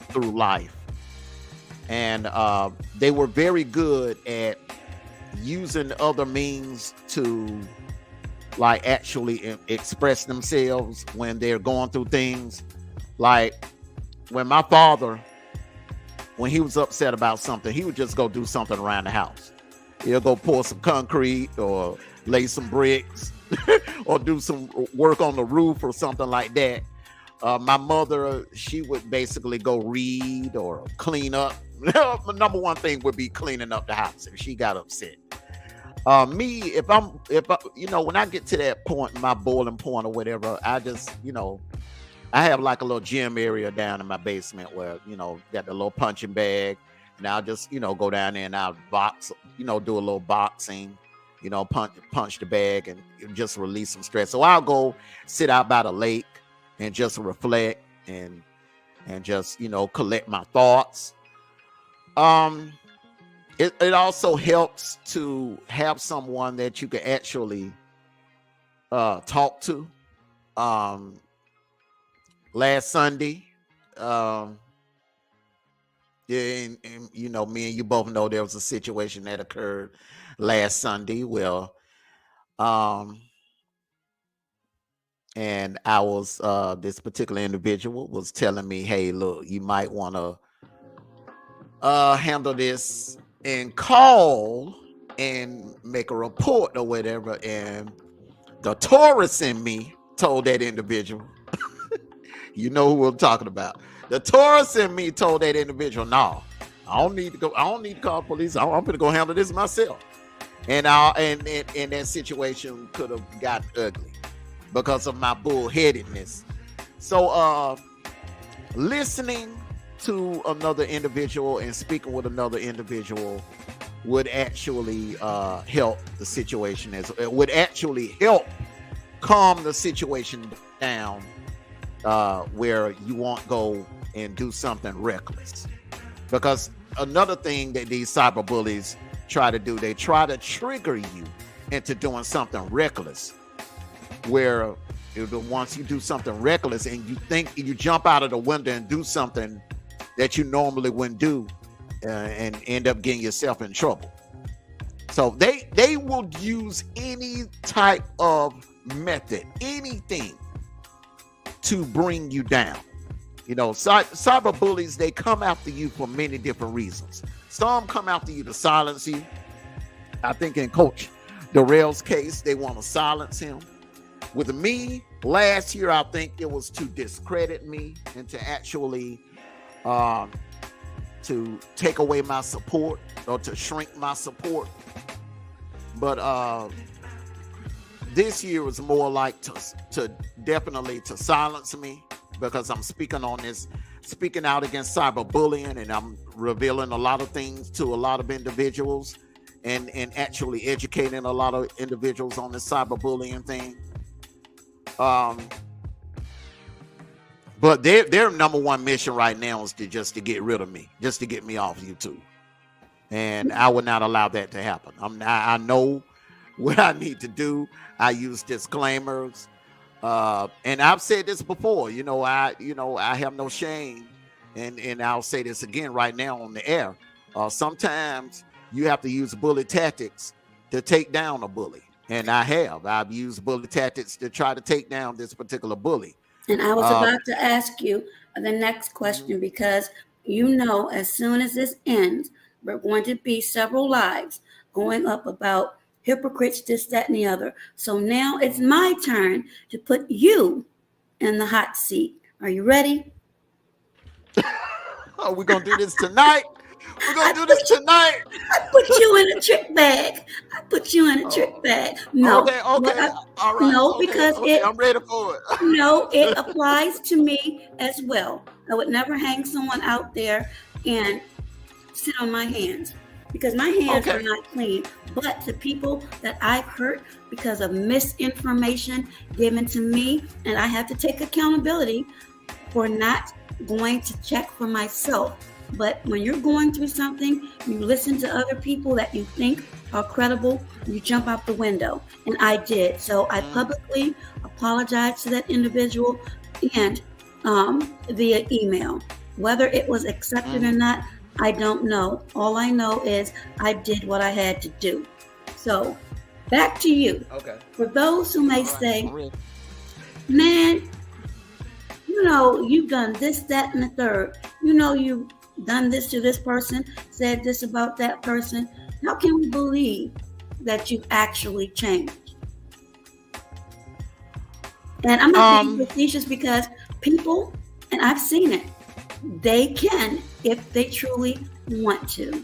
through life. And they were very good at using other means to like actually express themselves when they're going through things. Like when my father, when he was upset about something, he would just go do something around the house. He'll go pour some concrete or lay some bricks or do some work on the roof or something like that. My mother, she would basically go read or clean up. Number one thing would be cleaning up the house if she got upset. Me, if I, when I get to that point, my boiling point or whatever, I just, I have like a little gym area down in my basement where, got the little punching bag, and I'll just, go down there and I'll box, do a little boxing, punch the bag and just release some stress. So I'll go sit out by the lake and just reflect and just, collect my thoughts. It also helps to have someone that you can actually talk to. Last Sunday, and me and you both know there was a situation that occurred last Sunday. Well, and I was this particular individual was telling me, hey, look, you might want to handle this and call and make a report or whatever. And the Taurus in me told that individual, you know who I'm talking about. The Taurus in me told that individual, no, I don't need to go. I don't need to call police. I'm going to go handle this myself. And that situation could have got ugly because of my bullheadedness. So listening to another individual and speaking with another individual would actually help the situation. It would actually help calm the situation down where you won't go and do something reckless. Because another thing that these cyberbullies try to do, they try to trigger you into doing something reckless, where once you do something reckless and you think you jump out of the window and do something that you normally wouldn't do and end up getting yourself in trouble. So they will use any type of method, anything to bring you down. Cyber bullies, they come after you for many different reasons. Some come after you to silence you. I think in Coach Derrell's case, they want to silence him. With me, last year, I think it was to discredit me and to actually to take away my support or to shrink my support. But this year was more like to definitely to silence me, because I'm speaking out against cyberbullying, and I'm revealing a lot of things to a lot of individuals and actually educating a lot of individuals on this cyberbullying thing. But their number one mission right now is to get rid of me, just to get me off YouTube. And I would not allow that to happen. I know what I need to do. I use disclaimers. And I've said this before, I have no shame. And I'll say this again right now on the air. Sometimes you have to use bully tactics to take down a bully. And I've used bully tactics to try to take down this particular bully. And I was about to ask you the next question, because as soon as this ends, we're going to be several lives going up about hypocrites, this, that, and the other. So now it's my turn to put you in the hot seat. Are you ready? Are we gonna do this tonight? We're I gonna do this put you, tonight. I put you in a trick bag. I put you in a trick bag. No, Okay, okay, all right, no, okay, because okay. I'm ready for it. no, it applies to me as well. I would never hang someone out there and sit on my hands because my hands are Okay. not clean. But the people that I've hurt because of misinformation given to me, and I have to take accountability for not going to check for myself. But when you're going through something, you listen to other people that you think are credible, you jump out the window. And I did. So I publicly apologized to that individual and via email. Whether it was accepted or not, I don't know. All I know is I did what I had to do. So back to you. Okay. For those who may say, I'm ready. man, you know, you've done this, that, and the third. You know, you've done this to this person, said this about that person. How can we believe that you actually changed? And I'm not being facetious because people, and I've seen it, they can if they truly want to.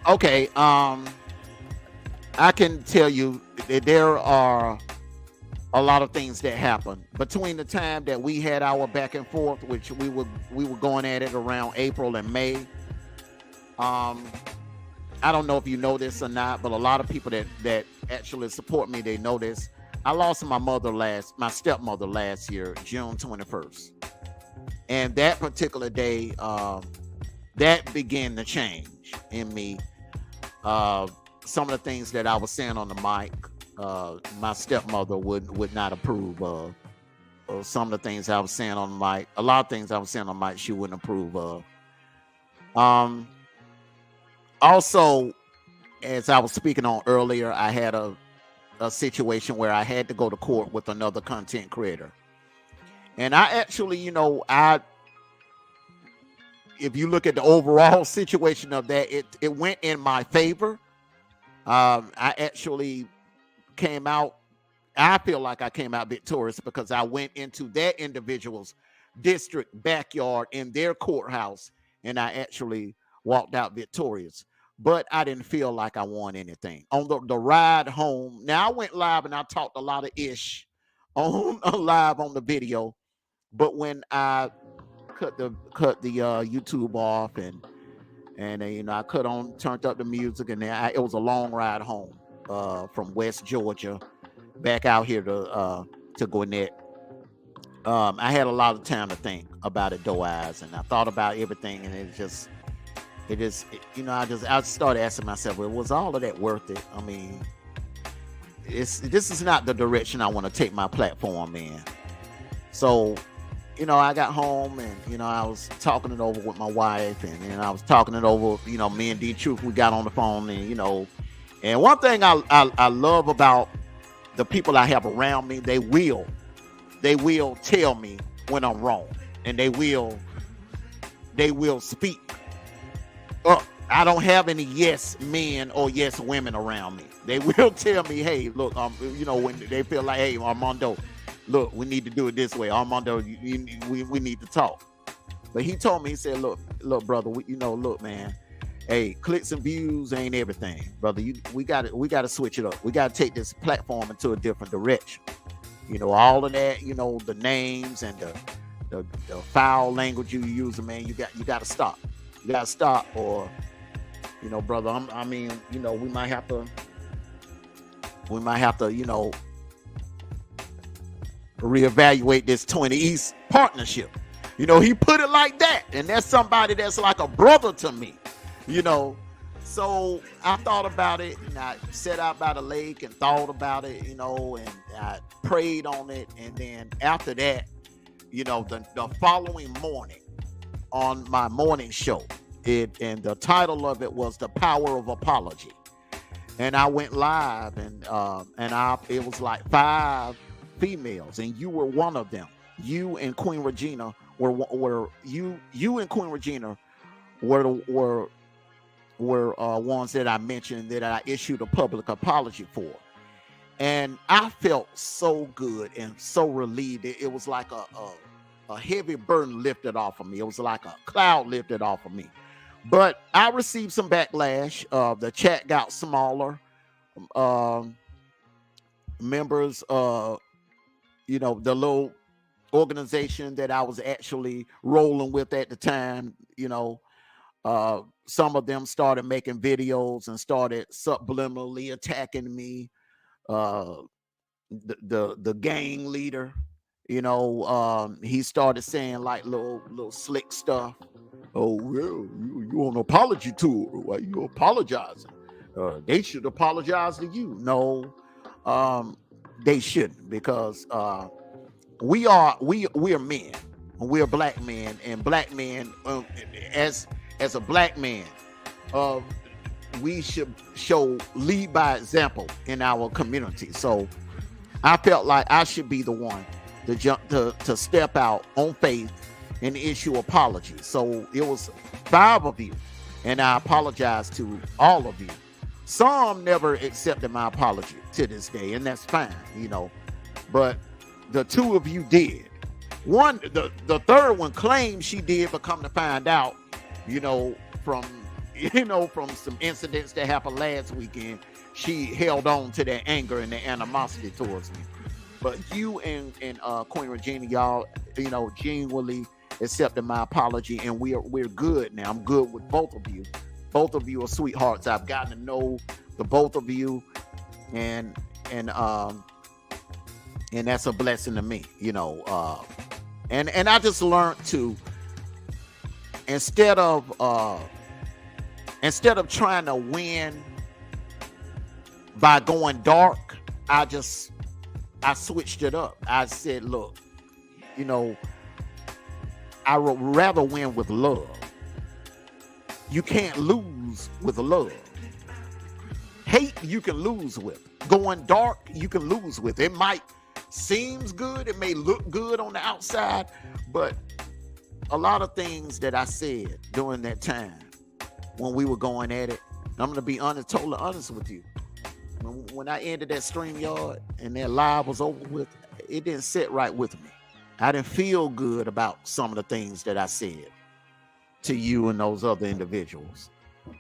Okay, I can tell you that there are a lot of things that happen between the time that we had our back and forth, which we were going at it around April and May. I don't know if you know this or not, but a lot of people that actually support me, they know this. I lost my stepmother last year, June 21st. And that particular day, that began to change in me. Some of the things that I was saying on the mic, my stepmother would not approve of. Some of the things I was saying on the mic, a lot of things I was saying on the mic, she wouldn't approve of. Also, as I was speaking on earlier, I had a situation where I had to go to court with another content creator. And I actually, if you look at the overall situation of that, it went in my favor. I actually came out, I feel like I came out victorious because I went into that individual's district backyard in their courthouse and I actually walked out victorious. But I didn't feel like I won anything. On the ride home, now I went live and I talked a lot of ish on live on the video. But when I cut the YouTube off and I turned up the music and it was a long ride home from West Georgia back out here to Gwinnett. I had a lot of time to think about it, though, eyes, and I thought about everything, and I started asking myself, well, was all of that worth it? I mean, this is not the direction I want to take my platform in. So, I got home and, I was talking it over with my wife and I was talking it over, me and D Truth, we got on the phone and, and one thing I love about the people I have around me, they will tell me when I'm wrong and they will speak up. I don't have any yes men or yes women around me. They will tell me, hey, look, when they feel like, hey, Armando, look, we need to do it this way. Armando, we need to talk. But he told me, he said, look, brother, look, man, hey, clicks and views ain't everything, brother. We got to switch it up. We got to take this platform into a different direction. All of that, the names and the foul language you using, man, you got to stop. You got to stop, or brother, we might have to, reevaluate this 20 East partnership. He put it like that, and that's somebody that's like a brother to me. So I thought about it, and I sat out by the lake and thought about it, and I prayed on it, and then after that, the following morning on my morning show, and the title of it was The Power of Apology, and I went live, and it was like 5 females, and you were one of them. You and Queen Regina were were ones that I mentioned that I issued a public apology for. And I felt so good and so relieved. It was like a heavy burden lifted off of me. It was like a cloud lifted off of me. But I received some backlash. The chat got smaller. Members, the little organization that I was actually rolling with at the time, some of them started making videos and started subliminally attacking me. The gang leader, he started saying like little slick stuff. Oh, well, you want an apology tour? Why you apologizing? They should apologize to you. No, they shouldn't, because we are men. We're black men, and black men, as a black man, we should lead by example in our community. So I felt like I should be the one to step out on faith and issue apologies. So it was 5 of you, and I apologize to all of you. Some never accepted my apology to this day, and that's fine, but the 2 of you did. One, the third one claimed she did, but come to find out, from some incidents that happened last weekend, she held on to that anger and the animosity towards me. But you and Queen Regina, y'all, genuinely accepted my apology, and we're good now. I'm good with both of you. Both of you are sweethearts. I've gotten to know the both of you, and that's a blessing to me, and I just learned to, instead of trying to win by going dark, I switched it up. I said, look, I would rather win with love. You can't lose with love. Hate you can lose with. Going dark you can lose with. It might seems good, it may look good on the outside, but a lot of things that I said during that time when we were going at it, I'm going to be honest, totally honest with you. When I ended that StreamYard and that live was over with, it didn't sit right with me. I didn't feel good about some of the things that I said to you and those other individuals.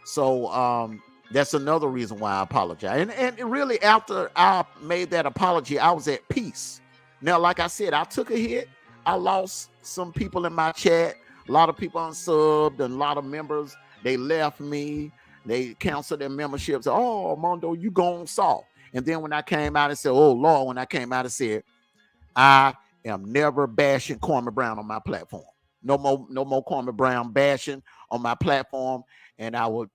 So that's another reason why I apologize. And really, after I made that apology, I was at peace. Now, like I said, I took a hit. I lost some people in my chat. A lot of people unsubbed, and a lot of members, they left me. They canceled their memberships. Oh, Mondo, you gone soft. And then when I came out and said, oh, Lord, when I came out and said, I am never bashing Kwame Brown on my platform. No more Kwame Brown bashing on my platform. And I would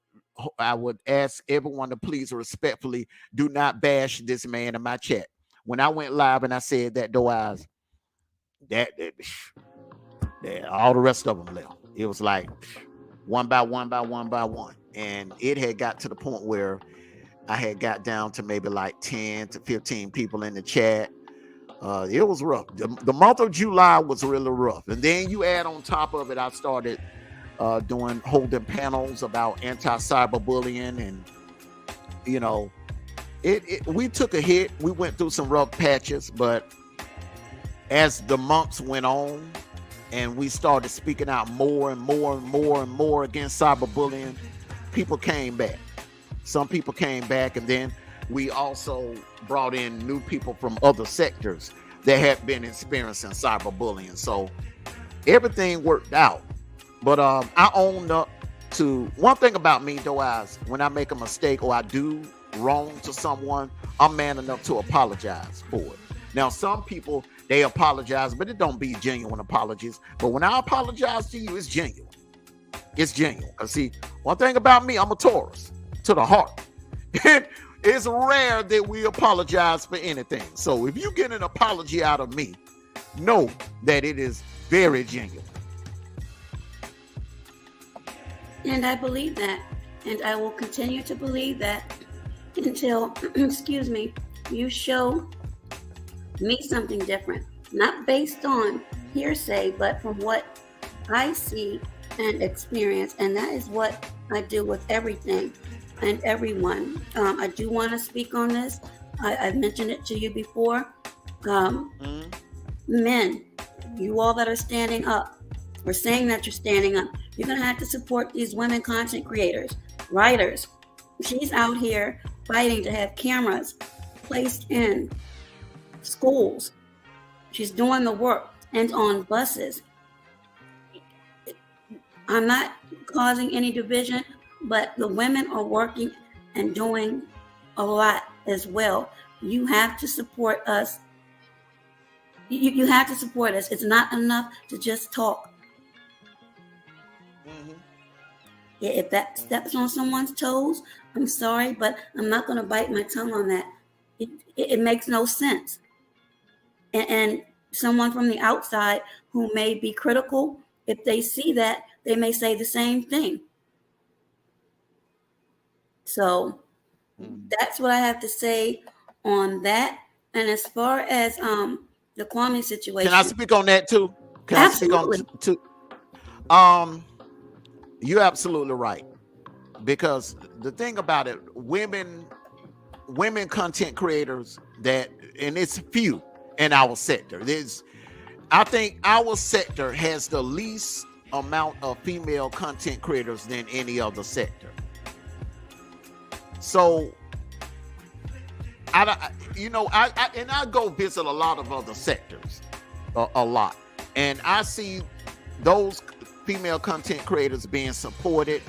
ask everyone to please respectfully do not bash this man in my chat. When I went live and I said that, though, that all the rest of them left. It was like one by one. And it had got to the point where I had got down to maybe like 10 to 15 people in the chat. It was rough. The month of July was really rough. And then you add on top of it, I started holding panels about anti-cyberbullying, and we took a hit. We went through some rough patches, but as the months went on and we started speaking out more and more against cyberbullying, people came back. Some people came back, and then we also brought in new people from other sectors that had been experiencing cyberbullying. So everything worked out. But I owned up to one thing about me, though, when I make a mistake or I do wrong to someone, I'm man enough to apologize for it. Now, some people, they apologize, but it don't be genuine apologies. But when I apologize to you, it's genuine. It's genuine. See, one thing about me, I'm a Taurus to the heart. It's rare that we apologize for anything. So if you get an apology out of me, know that it is very genuine. And I believe that. And I will continue to believe that until, excuse me, you show me something different. Not based on hearsay, but from what I see and experience, and that is what I do with everything and everyone. I do want to speak on this. I've mentioned it to you before. Men, you all that are standing up, or saying that you're standing up, you're going to have to support these women content creators, writers. She's out here fighting to have cameras placed in schools. She's doing the work and on buses. I'm not causing any division, but the women are working and doing a lot as well. You have to support us. You have to support us. It's not enough to just talk. If that steps on someone's toes, I'm sorry, but I'm not going to bite my tongue on that. It makes no sense. And someone from the outside who may be critical, if they see that, they may say the same thing. So that's what I have to say on that. And as far as the Kwame situation, can I speak on that too? Can Absolutely. I speak on too? You're absolutely right, because the thing about it, women content creators, that, and it's few in our sector. I think our sector has the least amount of female content creators than any other sector. So I go visit a lot of other sectors, a lot, and I see those female content creators being supported.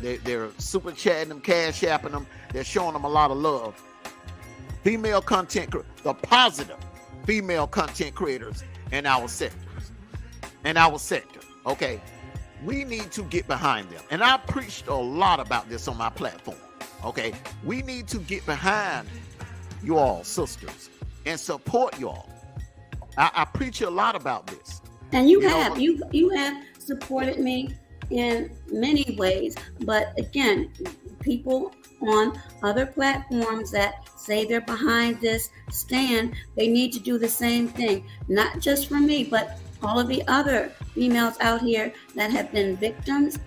They're super chatting them, cash apping them. They're showing them a lot of love. Female content, the positive female content creators in our sector. Okay, we need to get behind them, and I preached a lot about this on my platform. Okay, we need to get behind you all, sisters, and support you all. I preach a lot about this. and you have supported me in many ways, but again, people on other platforms that say they're behind this stand, they need to do the same thing, not just for me, but all of the other females out here that have been victims,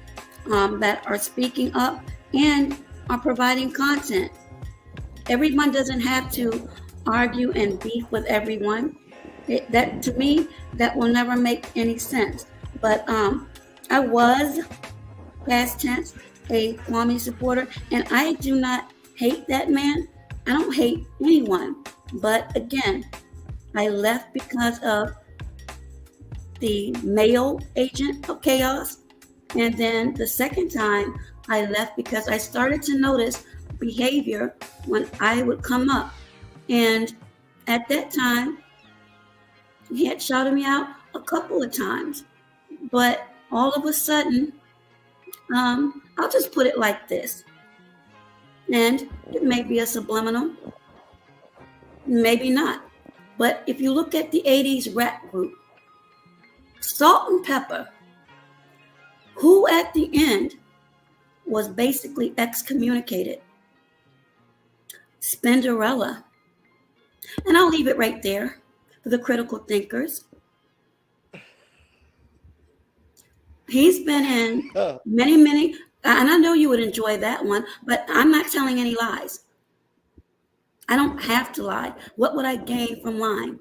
that are speaking up and are providing content. Everyone doesn't have to argue and beef with everyone. That to me, that will never make any sense. But I was, past tense, a Kwame supporter, and I do not hate that man. I don't hate anyone. But again, I left because of the male agent of chaos. And then the second time I left because I started to notice behavior when I would come up. And at that time, he had shouted me out a couple of times. But all of a sudden, I'll just put it like this. And it may be a subliminal, maybe not. But if you look at the 80s rap group, Salt and Pepper, who at the end was basically excommunicated? Spinderella. And I'll leave it right there for the critical thinkers. He's been in many, and I know you would enjoy that one, but I'm not telling any lies. I don't have to lie. What would I gain from lying?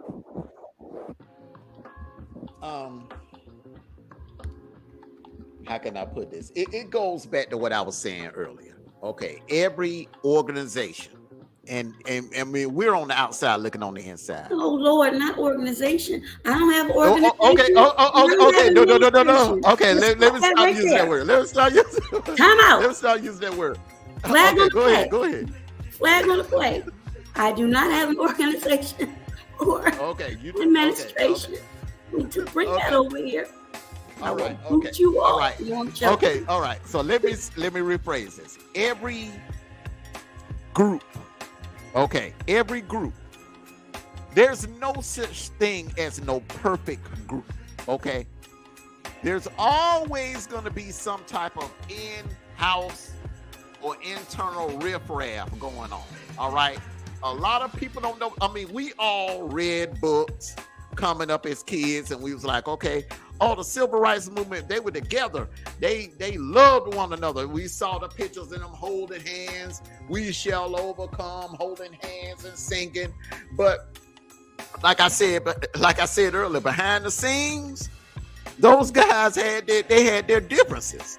How can I put this? It goes back to what I was saying earlier. Okay, every organization, and I mean, we're on the outside looking on the inside. Oh Lord, not organization. I don't have organization. Okay. No. Okay, let me stop using that word. Let me stop using. Time out. Let me stop using that word. Flag on the Go play. Go ahead. Flag on the play. I do not have an organization or administration. We need to bring that over here. All right. Okay. You all. All right. Okay. All right. So let me rephrase this. Every group. Okay. Every group. There's no such thing as no perfect group. Okay. There's always going to be some type of in-house or internal riffraff going on. All right. A lot of people don't know. I mean, we all read books coming up as kids, and we was like, okay, all the civil rights movement, they were together. They loved one another. We saw the pictures of them holding hands. We shall overcome, holding hands and singing. But like I said earlier, behind the scenes, those guys had their differences.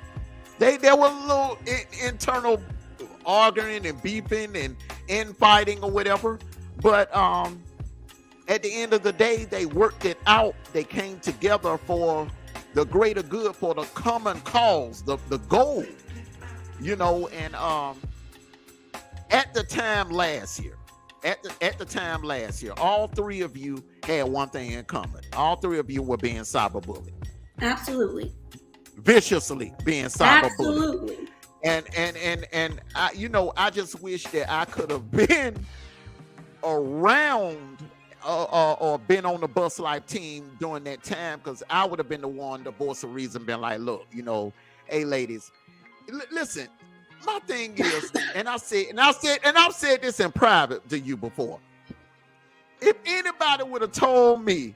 There was a little internal arguing and beefing and infighting or whatever. But at the end of the day, they worked it out. They came together for the greater good, for the common cause, the goal, and at the time last year, all three of you had one thing in common. All three of you were being cyberbullied. Absolutely. Viciously being cyberbullied. Absolutely. And I just wish that I could have been around or been on the BustLife team during that time, because I would have been the one to voice of reason, been like, look, hey ladies, listen, my thing is, and I've said this in private to you before. If anybody would have told me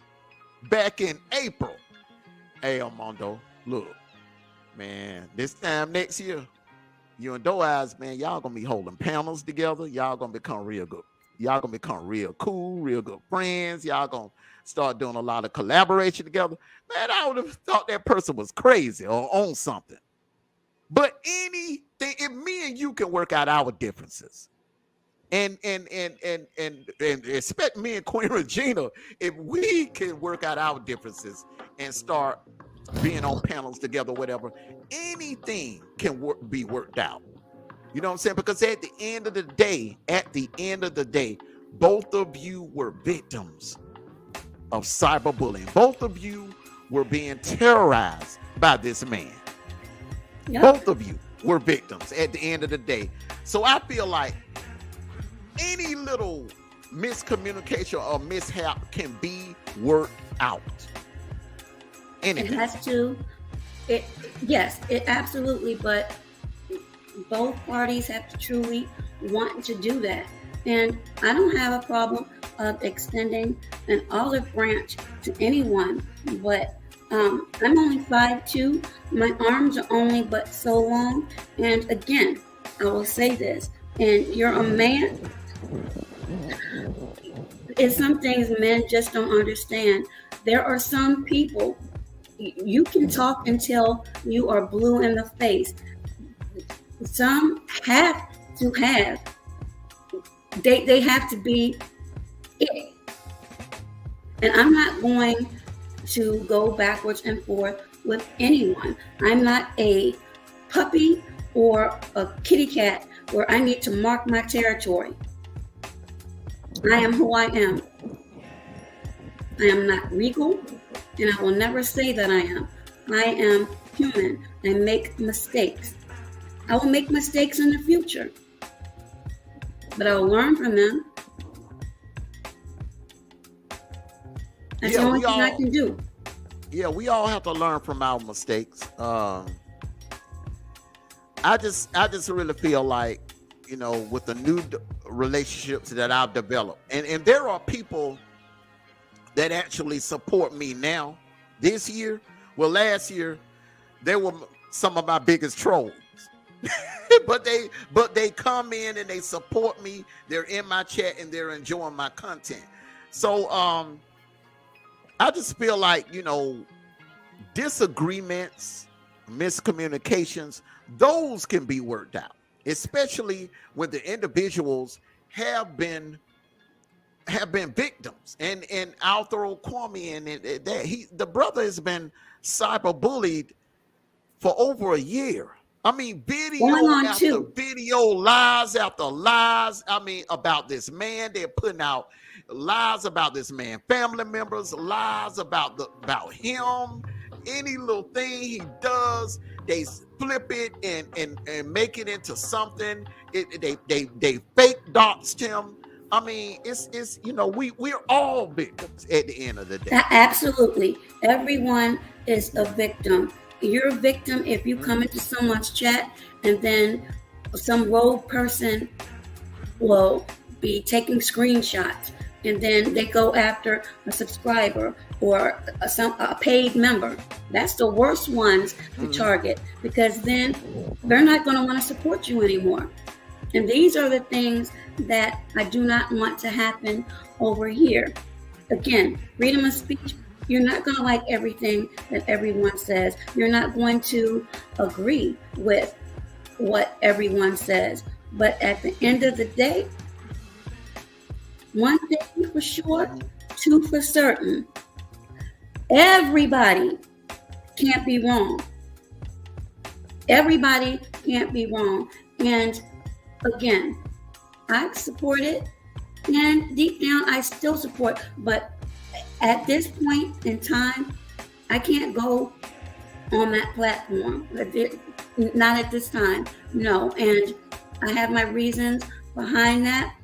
back in April, hey Armando, look, man, this time next year, you and Doe Eyes, man, y'all gonna be holding panels together. Y'all gonna become real good. Y'all gonna become real cool, real good friends. Y'all gonna start doing a lot of collaboration together. Man, I would have thought that person was crazy or on something. But anything, if me and you can work out our differences, and expect me and Queen Regina, if we can work out our differences and start being on panels together, whatever, anything can be worked out. You know what I'm saying? Because at the end of the day, both of you were victims of cyberbullying. Both of you were being terrorized by this man. Yep. Both of you were victims at the end of the day. So I feel like any little miscommunication or mishap can be worked out. Anything. It has to. Yes, it absolutely, but both parties have to truly want to do that. And I don't have a problem of extending an olive branch to anyone, but I'm only 5'2". My arms are only but so long. And again, I will say this, and you're a man. It's some things men just don't understand. There are some people, you can talk until you are blue in the face. Some have to have, they have to be it. And I'm not going to go backwards and forth with anyone. I'm not a puppy or a kitty cat where I need to mark my territory. I am who I am. I am not regal, and I will never say that I am. I am human. I make mistakes. I will make mistakes in the future, but I will learn from them. That's the only thing I can do. Yeah, we all have to learn from our mistakes. I just really feel like, with the new relationships that I've developed, and there are people that actually support me now this year. Well, last year, they were some of my biggest trolls. but they come in and they support me. They're in my chat and they're enjoying my content. So I just feel like, disagreements, miscommunications, those can be worked out, especially when the individuals have been victims. And I'll throw Kwame in that the brother has been cyberbullied for over a year. I mean, video after video, lies after lies. I mean, about this man. They're putting out lies about this man, family members, lies about him. Any little thing he does, they flip it and make it into something. They fake doxed him. I mean, it's we're all victims at the end of the day. Absolutely, everyone is a victim. You're a victim if you come into someone's chat and then some rogue person will be taking screenshots and then they go after a subscriber or a paid member. That's the worst ones to target, because then they're not going to want to support you anymore. And these are the things that I do not want to happen over here. Again, freedom of speech. You're not going to like everything that everyone says. You're not going to agree with what everyone says. But at the end of the day, one thing for sure, two for certain. Everybody can't be wrong. Everybody can't be wrong. And again, I support it, and deep down I still support, but at this point in time, I can't go on that platform. Not at this time, no. And I have my reasons behind that.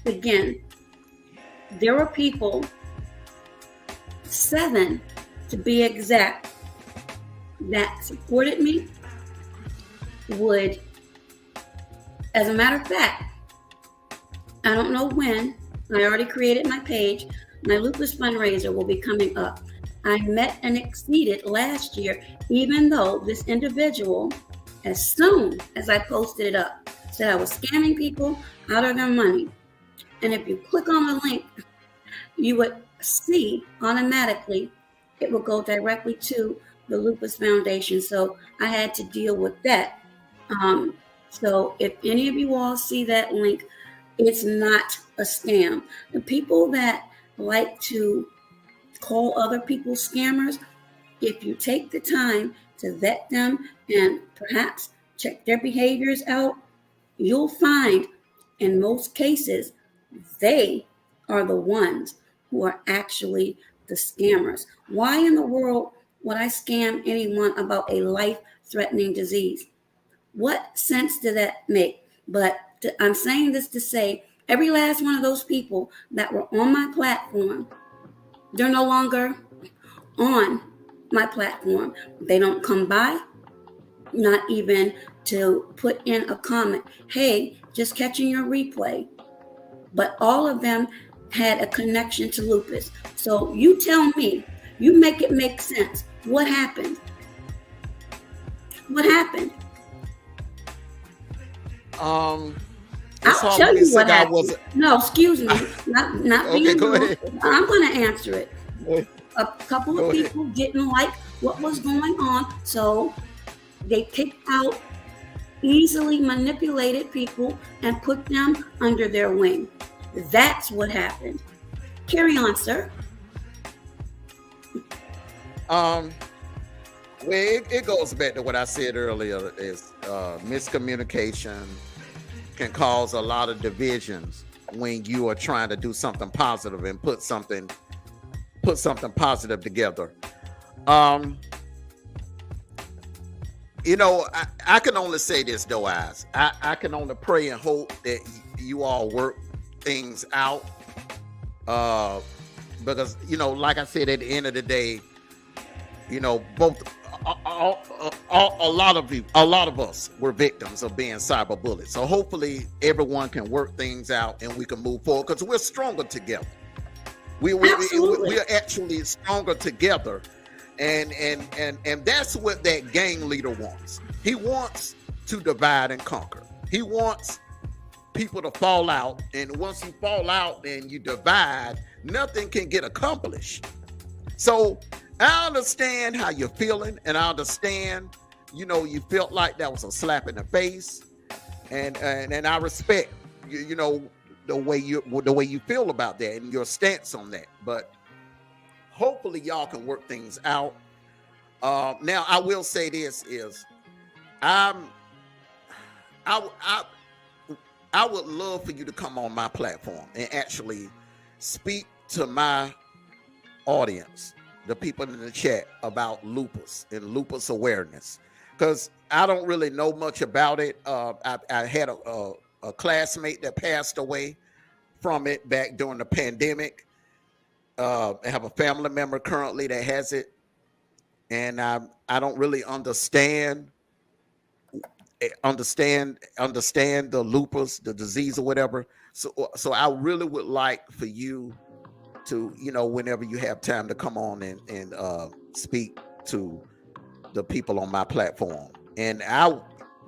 Again, there were people, 7 to be exact, that supported me, would, as a matter of fact, I don't know when, I already created my page, my lupus fundraiser will be coming up. I met and exceeded last year, even though this individual, as soon as I posted it up, said I was scamming people out of their money. And if you click on the link, you would see automatically it will go directly to the Lupus Foundation. So I had to deal with that. So if any of you all see that link, it's not a scam. The people that like to call other people scammers, if you take the time to vet them and perhaps check their behaviors out, you'll find in most cases they are the ones who are actually the scammers. Why in the world would I scam anyone about a life-threatening disease? What sense did that make? But I'm saying this to say, every last one of those people that were on my platform, they're no longer on my platform. They don't come by, not even to put in a comment, hey, just catching your replay. But all of them had a connection to lupus. So you tell me, you make it make sense. What happened? What happened? I'll tell you what happened. No, excuse me. Not okay, being go rude. ahead. I'm going to answer it. A couple of people didn't like what was going on, so they picked out easily manipulated people and put them under their wing. That's what happened. Carry on, sir. Well, it goes back to what I said earlier, is miscommunication can cause a lot of divisions when you are trying to do something positive and put something positive together. You know, I can only say this though, Eyes. I can only pray and hope that you all work things out. Because, you know, like I said, at the end of the day, you know, both a lot of us were victims of being cyberbullied. So hopefully everyone can work things out and we can move forward, because we're stronger together. We are actually stronger together. And that's what that gang leader wants. He wants to divide and conquer. He wants people to fall out. And once you fall out and you divide, nothing can get accomplished. So I understand how you're feeling, and I understand, you know, you felt like that was a slap in the face, and I respect you know, the way you feel about that and your stance on that. But hopefully y'all can work things out. Now I will say this is, I would love for you to come on my platform and actually speak to my audience, the people in the chat, about lupus and lupus awareness, because I don't really know much about it. I had a classmate that passed away from it back during the pandemic. I have a family member currently that has it, and I don't really understand understand the lupus, the disease or whatever. So I really would like for you to, whenever you have time, to come on and speak to the people on my platform. And I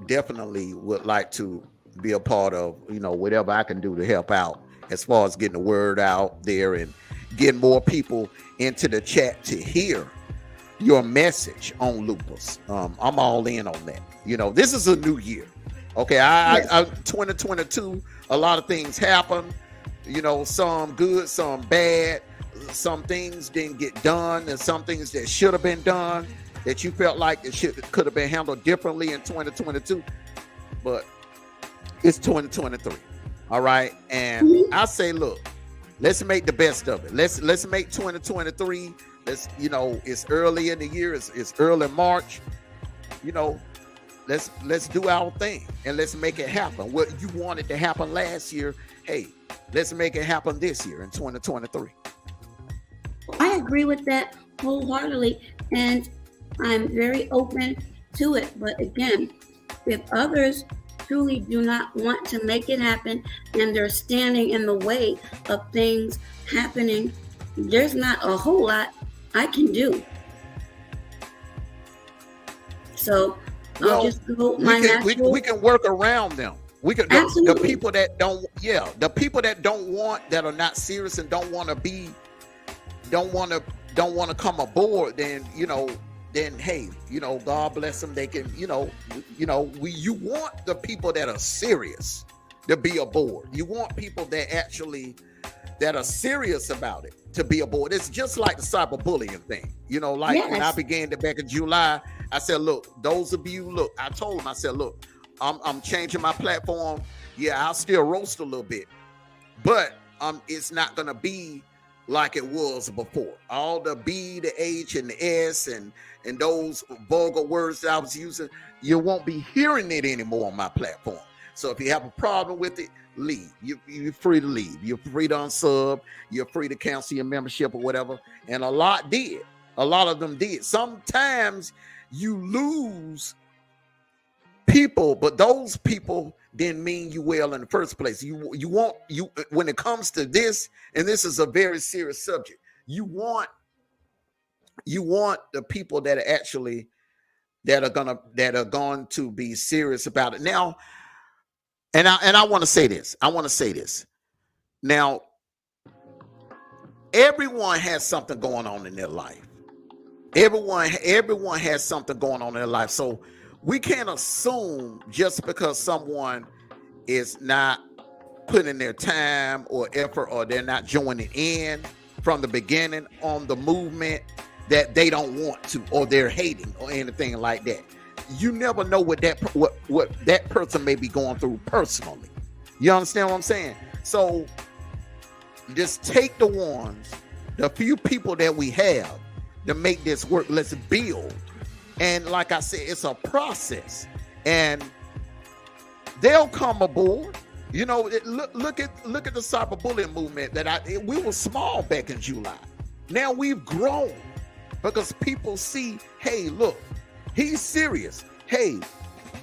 definitely would like to be a part of, whatever I can do to help out as far as getting the word out there and getting more people into the chat to hear your message on lupus. I'm all in on that. This is a new year. Okay, I 2022, a lot of things happened. Some good, some bad. Some things didn't get done, and some things that should have been done that you felt like it could have been handled differently in 2022. But it's 2023. All right, and I say, look, let's make the best of it. Let's make 2023. It's early in the year. It's early March. Let's do our thing and let's make it happen. What you wanted to happen last year, hey, let's make it happen this year in 2023. I agree with that wholeheartedly, and I'm very open to it. But again, if others truly do not want to make it happen and they're standing in the way of things happening, there's not a whole lot I can do. So I'll just go my natural. We can work around them. We can. The people that don't, the people that don't want, that are not serious and don't want to come aboard. Then hey, God bless them. They can, you want the people that are serious to be aboard. You want people that are serious about it to be aboard. It's just like the cyberbullying thing. When I began it back in July, I said, look, those of you, I told them, I said, look, I'm changing my platform. Yeah, I'll still roast a little bit, but it's not going to be like it was before. All the B, the H, and the S, and those vulgar words that I was using, you won't be hearing it anymore on my platform. So if you have a problem with it, leave. You're free to leave. You're free to unsub. You're free to cancel your membership or whatever. And a lot of them did. Sometimes you lose people, but those people didn't mean you well in the first place. You when it comes to this, and this is a very serious subject, you want the people that are actually that are going to be serious about it. Now, and I want to say this. Now, everyone has something going on in their life. Everyone has something going on in their life. So we can't assume just because someone is not putting their time or effort, or they're not joining in from the beginning on the movement, that they don't want to, or they're hating or anything like that. You never know what that person may be going through personally. You understand what I'm saying? So just take the few people that we have to make this work. Let's build. And like I said, it's a process, and they'll come aboard. Look at the cyberbullying movement we were small back in July. Now we've grown because people see, hey, look, he's serious. Hey,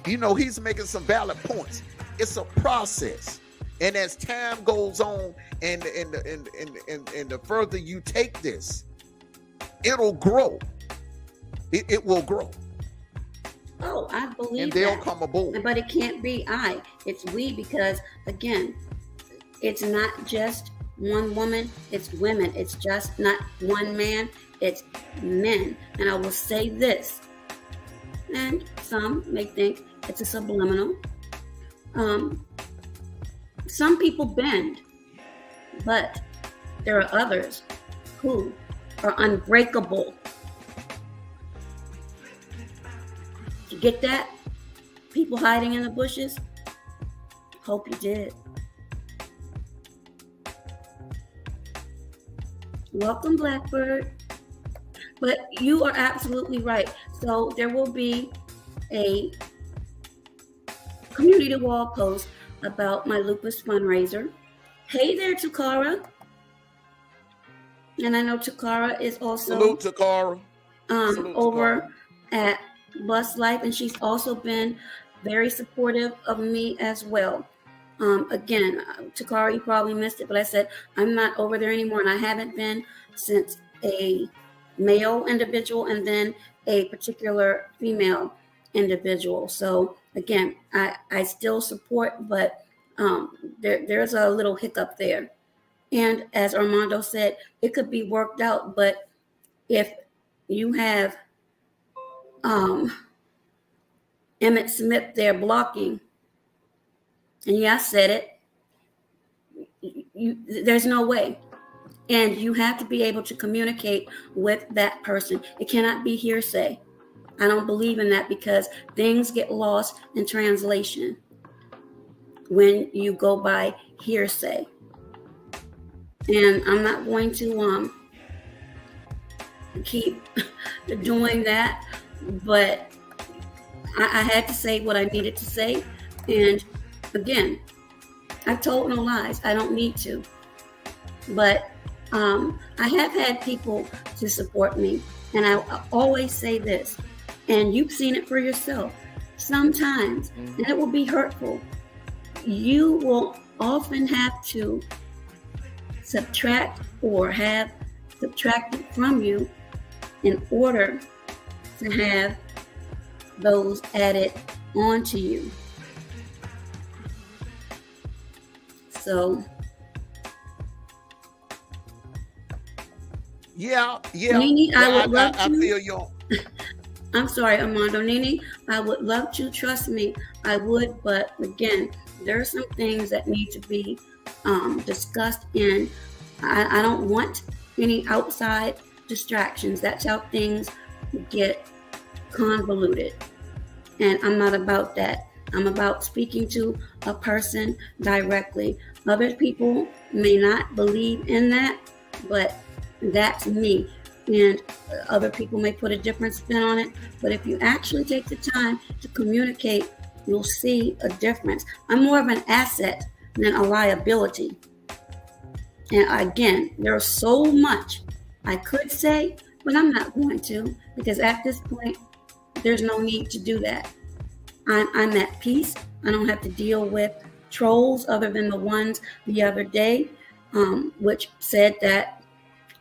he's making some valid points. It's a process. And as time goes on and the further you take this, it'll grow. It will grow. Oh, I believe and they'll come aboard. But it can't be it's we, because again, it's not just one woman, it's women. It's just not one man, it's men. And I will say this, and some may think it's a subliminal. Some people bend, but there are others who are unbreakable. You get that? People hiding in the bushes? Hope you did. Welcome, Blackbird. But you are absolutely right. So there will be a community wall post about my lupus fundraiser. Hey there, Takara. And I know Takara is also salute Takara. Over at BustLife, and she's also been very supportive of me as well. Again, Takara, you probably missed it, but I said I'm not over there anymore, and I haven't been since a male individual and then a particular female individual. So again, I still support, but there's a little hiccup there. And as Armando said, it could be worked out, but if you have Emmett Smith there blocking, and yeah, I said it, there's no way. And you have to be able to communicate with that person. It cannot be hearsay. I don't believe in that, because things get lost in translation when you go by hearsay. And I'm not going to keep doing that, but I had to say what I needed to say. And again, I've told no lies. I don't need to. But I have had people to support me. And I always say this, and you've seen it for yourself. Sometimes, and it will be hurtful, you will often have to subtract or have subtracted from you in order to have those added onto you. So Yeah. Nene, I would love I to. feel you. I'm sorry, Armando. Nene, I would love to. Trust me, I would. But again, there are some things that need to be discussed, and I don't want any outside distractions. That's how things get convoluted. And I'm not about that. I'm about speaking to a person directly. Other people may not believe in that, but that's me. And other people may put a different spin on it. But if you actually take the time to communicate, you'll see a difference. I'm more of an asset than a liability. And again, there's so much I could say, but I'm not going to, because at this point, there's no need to do that. I'm at peace. I don't have to deal with trolls other than the ones the other day, which said that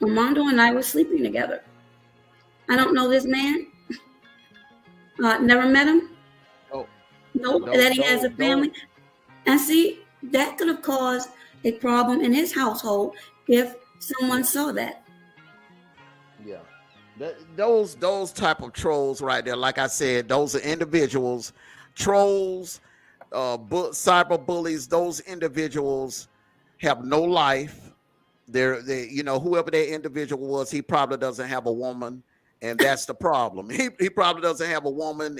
Armando and I were sleeping together. I don't know this man. Never met him. Oh, Nope, that he has a family. And see, that could have caused a problem in his household if someone saw that. Yeah. Those type of trolls right there, like I said, those are individuals, trolls, cyber bullies. Those individuals have no life. They whoever that individual was, he probably doesn't have a woman, and that's the problem. He probably doesn't have a woman,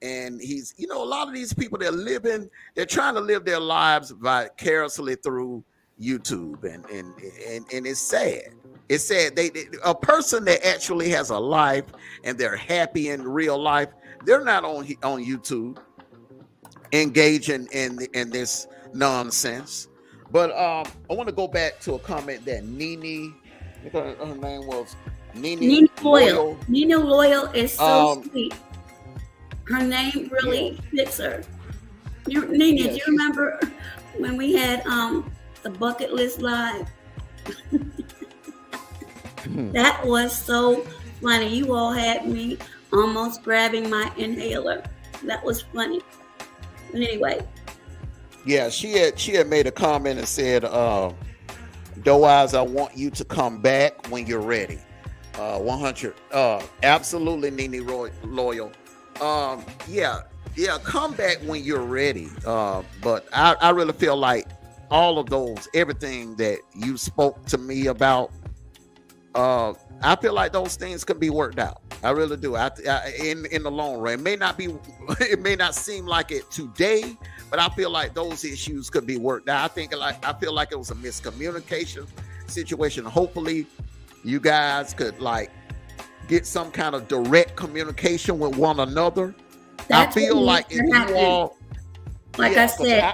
and he's, a lot of these people, they're trying to live their lives vicariously through YouTube, and it's sad. It's sad. A person that actually has a life and they're happy in real life, they're not on YouTube engaging in this nonsense. But I want to go back to a comment that Nene, her name was Nene Loyal. Nene Loyal is so sweet. Her name really fits her. Nene, do you remember when we had the Bucket List Live? That was so funny. You all had me almost grabbing my inhaler. That was funny. But anyway. Yeah, she had made a comment and said, Doe Eyes, I want you to come back when you're ready. 100. Absolutely, Nene Loyal. Come back when you're ready. But I really feel like all of those, everything that you spoke to me about, I feel like those things can be worked out. I really do. In the long run, it may not seem like it today, but I feel like those issues could be worked out. I feel like it was a miscommunication situation. Hopefully, you guys could get some kind of direct communication with one another. That's I feel like if you all, I said,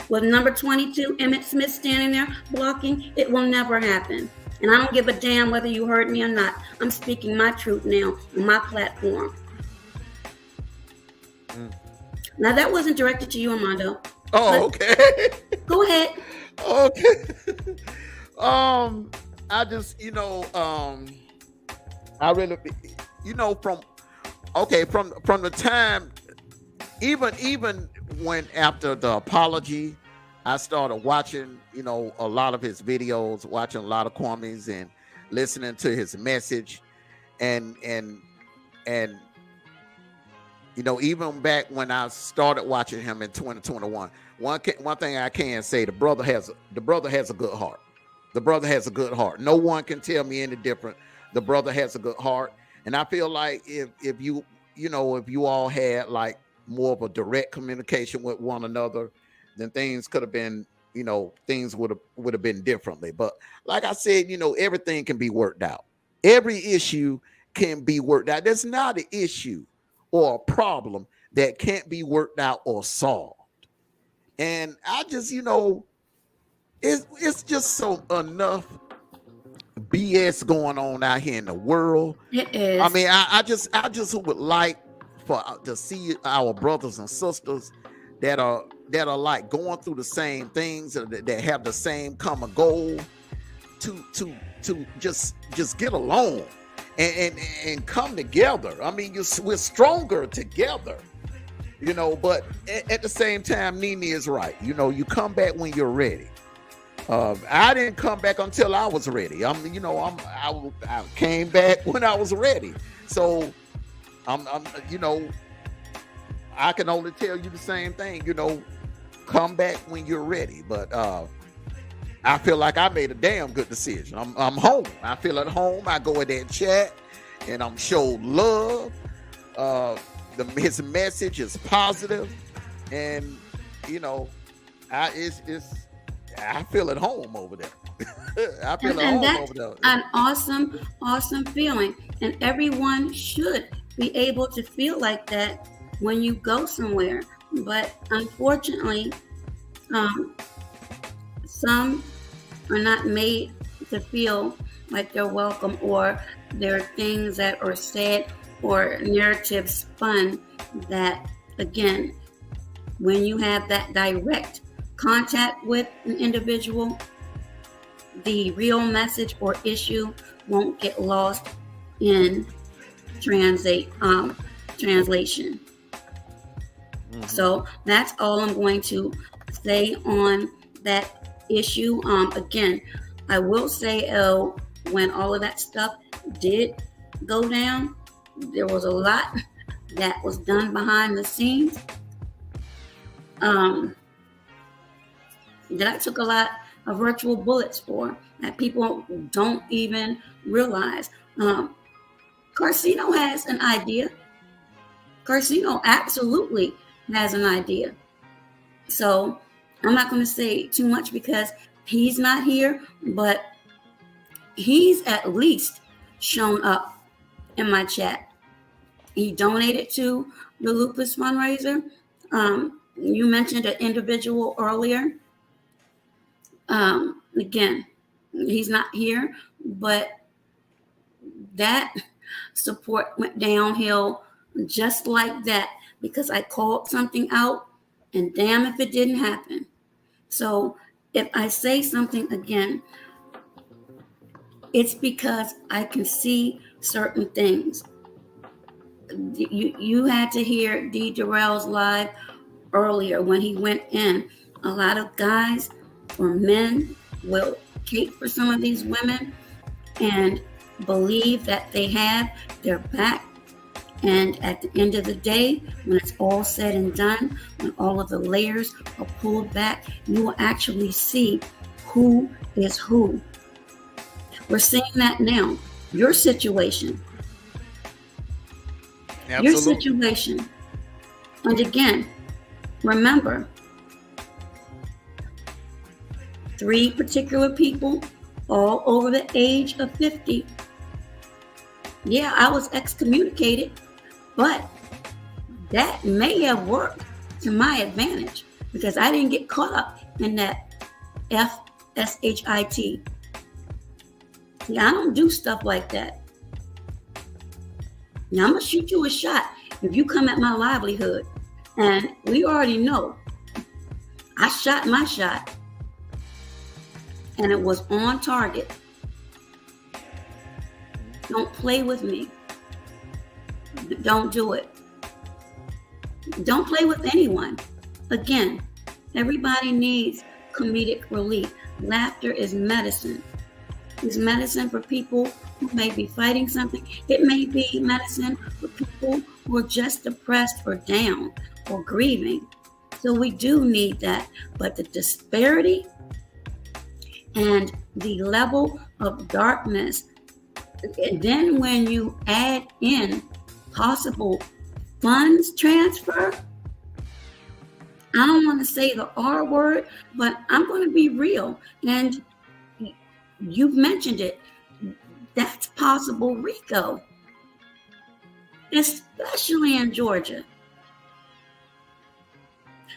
with number 22, Emmett Smith standing there blocking, it will never happen. And I don't give a damn whether you heard me or not. I'm speaking my truth now on my platform. Now that wasn't directed to you, Armando. Oh, okay. Go ahead. Okay. I just, I really, from the time, even when after the apology, I started watching, a lot of his videos, watching a lot of Kwame's and listening to his message, and even back when I started watching him in 2021, one thing I can say, the brother has a good heart. The brother has a good heart. No one can tell me any different. The brother has a good heart, and I feel like if you all had like more of a direct communication with one another, then things could have been, things would have been differently. But like I said, everything can be worked out. Every issue can be worked out. There's not an issue or a problem that can't be worked out or solved. And I just, it's just so enough BS going on out here in the world. It is. I mean, I just would like to see our brothers and sisters that are like going through the same things, that have the same common goal, to just get along and come together. I mean, we're stronger together. But at the same time, Nene is right. You come back when you're ready. I didn't come back until I was ready. I came back when I was ready. So I can only tell you the same thing. Come back when you're ready. But I feel like I made a damn good decision. I'm home. I feel at home. I go in there and chat, and I'm showed love. His message is positive, and I feel at home over there. I feel at home over there. An awesome feeling, and everyone should be able to feel like that when you go somewhere. But unfortunately, some are not made to feel like they're welcome, or there are things that are said or narratives spun that, again, when you have that direct contact with an individual, the real message or issue won't get lost in translation. Mm-hmm. So that's all I'm going to say on that issue. Again, I will say, when all of that stuff did go down, there was a lot that was done behind the scenes. That I took a lot of virtual bullets for, that people don't even realize. Carcino has an idea. Carcino absolutely has an idea. So I'm not going to say too much because he's not here, but he's at least shown up in my chat. He donated to the lupus fundraiser. You mentioned an individual earlier. Again, he's not here, but that support went downhill just like that because I called something out, and damn if it didn't happen. So if I say something again, it's because I can see certain things. You had to hear Derrell's live earlier when he went in. A lot of guys or men will cape for some of these women and believe that they have their back. And at the end of the day, when it's all said and done, when all of the layers are pulled back, you will actually see who is who. We're seeing that now. Your situation. Absolutely. Your situation. And again, remember, 3 particular people, all over the age of 50. Yeah, I was excommunicated, but that may have worked to my advantage because I didn't get caught up in that FSHIT. See, I don't do stuff like that. Now, I'm going to shoot you a shot if you come at my livelihood. And we already know I shot my shot and it was on target. Don't play with me. Don't do it. Don't play with anyone. Again, everybody needs comedic relief. Laughter is medicine. It's medicine for people who may be fighting something. It may be medicine for people who are just depressed or down or grieving. So we do need that. But the disparity and the level of darkness, and then when you add in possible funds transfer, I don't want to say the R word, but I'm going to be real. And you've mentioned it. That's possible RICO, especially in Georgia.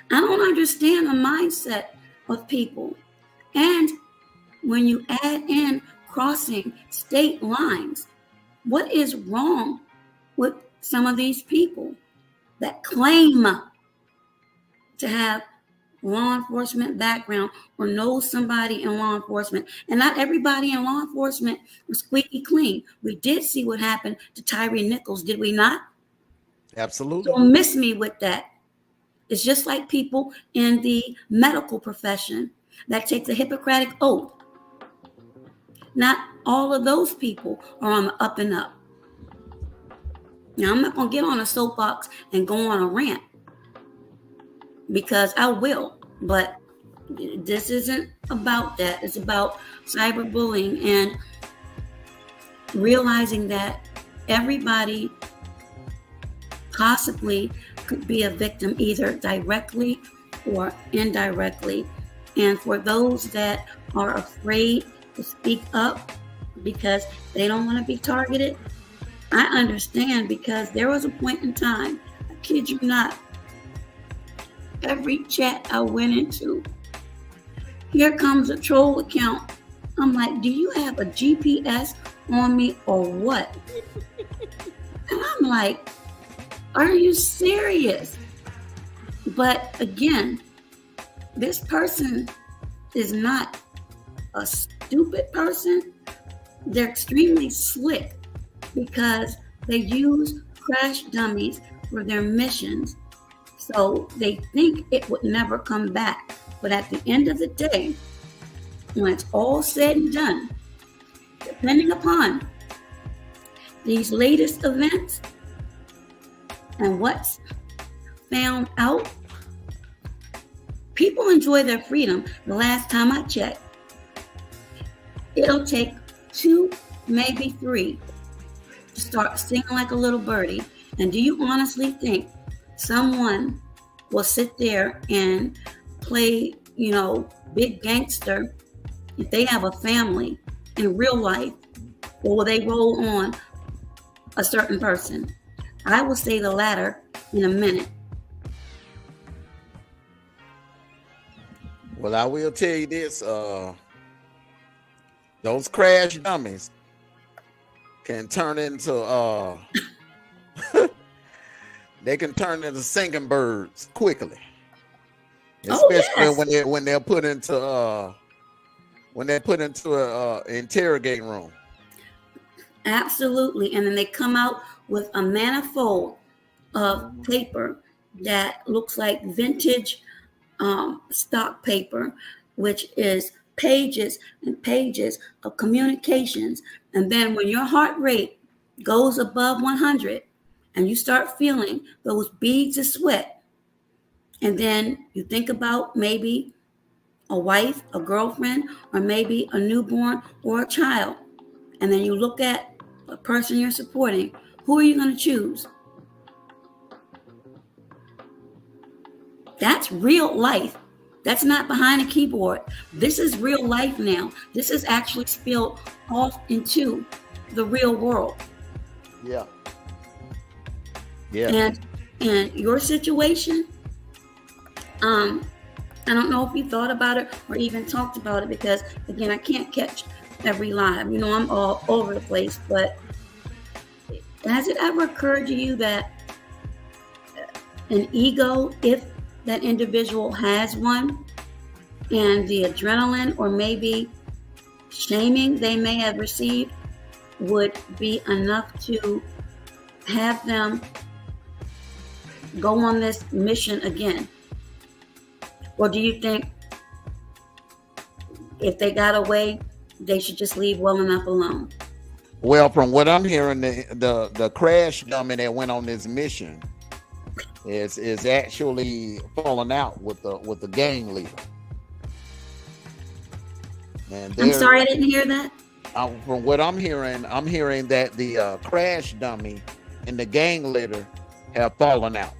I don't understand the mindset of people. And when you add in crossing state lines, what is wrong with some of these people that claim to have law enforcement background or know somebody in law enforcement? And not everybody in law enforcement was squeaky clean. We did see what happened to Tyree Nichols, did we not? Absolutely. Don't miss me with that. It's just like people in the medical profession that take the Hippocratic oath. Not all of those people are on the up and up. Now, I'm not going to get on a soapbox and go on a rant, because I will, but this isn't about that. It's about cyberbullying and realizing that everybody possibly could be a victim, either directly or indirectly. And for those that are afraid to speak up because they don't want to be targeted, I understand, because there was a point in time, I kid you not, every chat I went into, here comes a troll account. I'm like, do you have a GPS on me or what? And I'm like, are you serious? But again, this person is not a stupid person. They're extremely slick because they use crash dummies for their missions. So they think it would never come back. But at the end of the day, when it's all said and done, depending upon these latest events and what's found out, people enjoy their freedom. The last time I checked, it'll take 2, maybe 3 to start singing like a little birdie. And do you honestly think someone will sit there and play, big gangster if they have a family in real life, or will they roll on a certain person? I will say the latter in a minute. Well, I will tell you this, those crash dummies can turn into they can turn into singing birds quickly. Especially when they're put into a interrogating room. Absolutely. And then they come out with a manifold of paper that looks like vintage stock paper, which is pages and pages of communications. And then when your heart rate goes above 100 and you start feeling those beads of sweat, and then you think about maybe a wife, a girlfriend, or maybe a newborn or a child, and then you look at a person you're supporting, who are you going to choose? That's real life. That's not behind a keyboard. This is real life now. This is actually spilled off into the real world. Yeah. Yeah. And your situation, I don't know if you thought about it or even talked about it, because again, I can't catch every live. I'm all over the place, but has it ever occurred to you that an ego, if that individual has one, and the adrenaline or maybe shaming they may have received would be enough to have them go on this mission again? Or do you think if they got away, they should just leave well enough alone? Well, from what I'm hearing, the crash dummy that went on this mission is actually falling out with the gang leader. And I'm sorry, I didn't hear that. From what I'm hearing that the crash dummy and the gang leader have fallen out.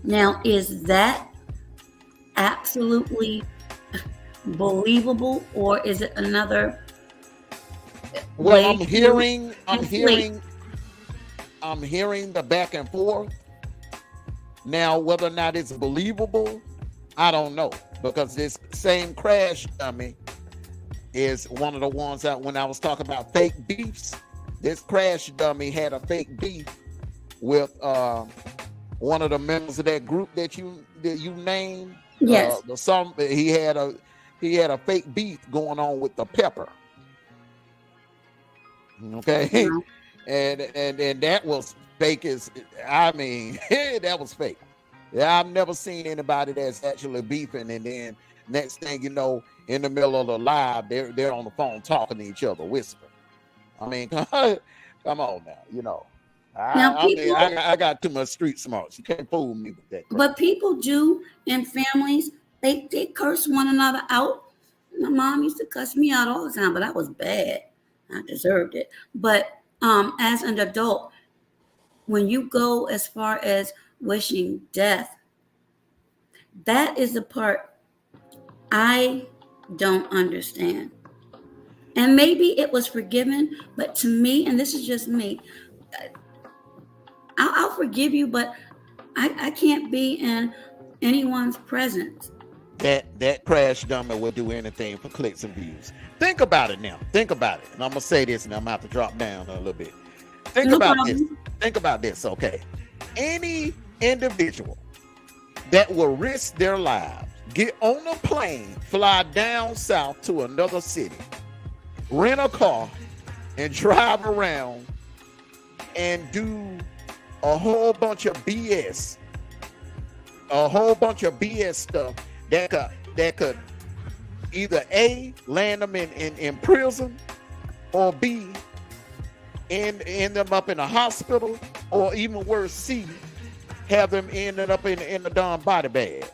Now, is that absolutely believable, or is it another? Well, I'm hearing the back and forth. Now, whether or not it's believable, I don't know, because this same crash dummy is one of the ones that, when I was talking about fake beefs, this crash dummy had a fake beef with one of the members of that group that you named. Yes. He had a fake beef going on with the Pepper. Okay. Yeah. And that was fake that was fake. Yeah, I've never seen anybody that's actually beefing, and then next thing you know, in the middle of the live, they're on the phone talking to each other, whispering. I mean, come on now, I got too much street smarts. You can't fool me with that crap. But people do in families, they curse one another out. My mom used to cuss me out all the time, but I was bad. I deserved it. But as an adult, when you go as far as wishing death, that is the part I don't understand. And maybe it was forgiven, but to me, and this is just me, I'll forgive you, but I can't be in anyone's presence. That crash dummy will do anything for clicks and views. Think about it now. Think about it. And I'm gonna say this, and I'm gonna have to drop down a little bit. Think about this. Think about this, okay? Any individual that will risk their lives, get on a plane, fly down south to another city, rent a car, and drive around and do a whole bunch of BS stuff that could either A, land them in prison, or B, end them up in a hospital, or even worse, C, have them ended up in the darn body bag.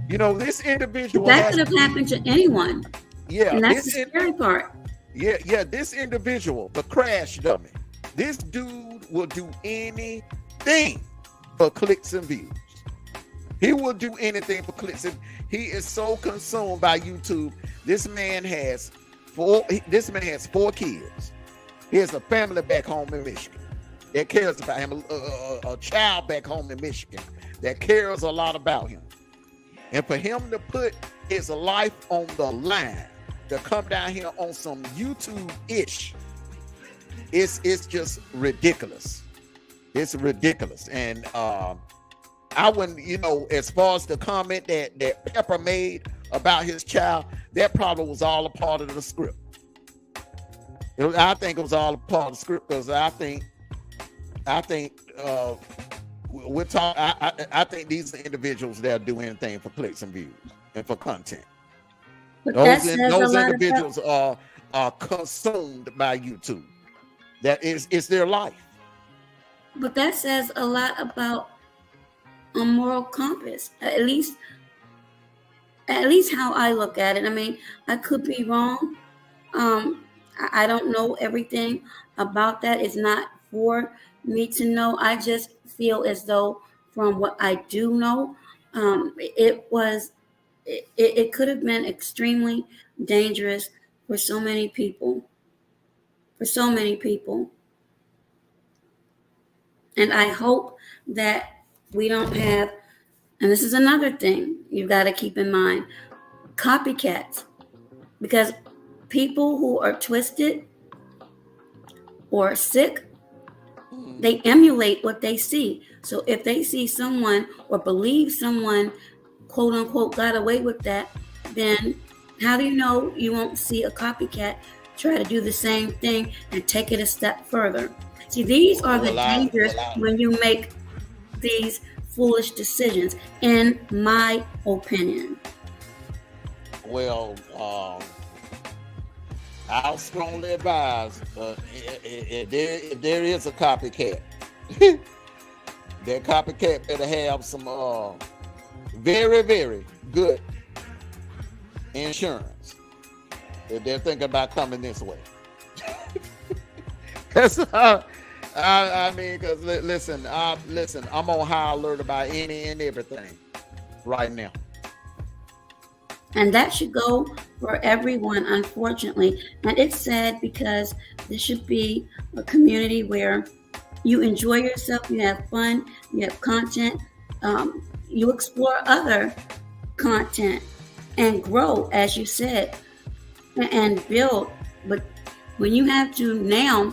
You know, this individual that could have happened to anyone. Yeah, and that's the scary part. Yeah, this individual, the crash dummy, this dude will do anything for clicks and views. He will do anything for clicks, and he is so consumed by YouTube. This man has 4 kids. He has a family back home in Michigan that cares about him, a child back home in Michigan that cares a lot about him. And for him to put his life on the line, to come down here on some YouTube-ish, it's just ridiculous. It's ridiculous. And I wouldn't, as far as the comment that Pepper made about his child, that probably was all a part of the script. I think it was all a part of the script, because I think we're talking. I think these are individuals that do anything for clicks and views and for content. But those individuals are consumed by YouTube. That is their life. But that says a lot about a moral compass. At least how I look at it. I mean, I could be wrong. I don't know everything about that. It's not for me to know. I just feel as though, from what I do know, it could have been extremely dangerous for so many people. And I hope that we don't have, and this is another thing you've got to keep in mind, copycats. Because people who are twisted or sick, they emulate what they see. So if they see someone or believe someone, quote unquote, got away with that, then how do you know you won't see a copycat try to do the same thing and take it a step further? See, these are the dangers when you make these foolish decisions, in my opinion. Well, I'll strongly advise if there is a copycat, that copycat better have some very, very good insurance if they're thinking about coming this way. That's I mean, because listen, I'm on high alert about any and everything right now. And that should go for everyone, unfortunately. And it's sad because this should be a community where you enjoy yourself, you have fun, you have content, you explore other content and grow, as you said, and build. But when you have to now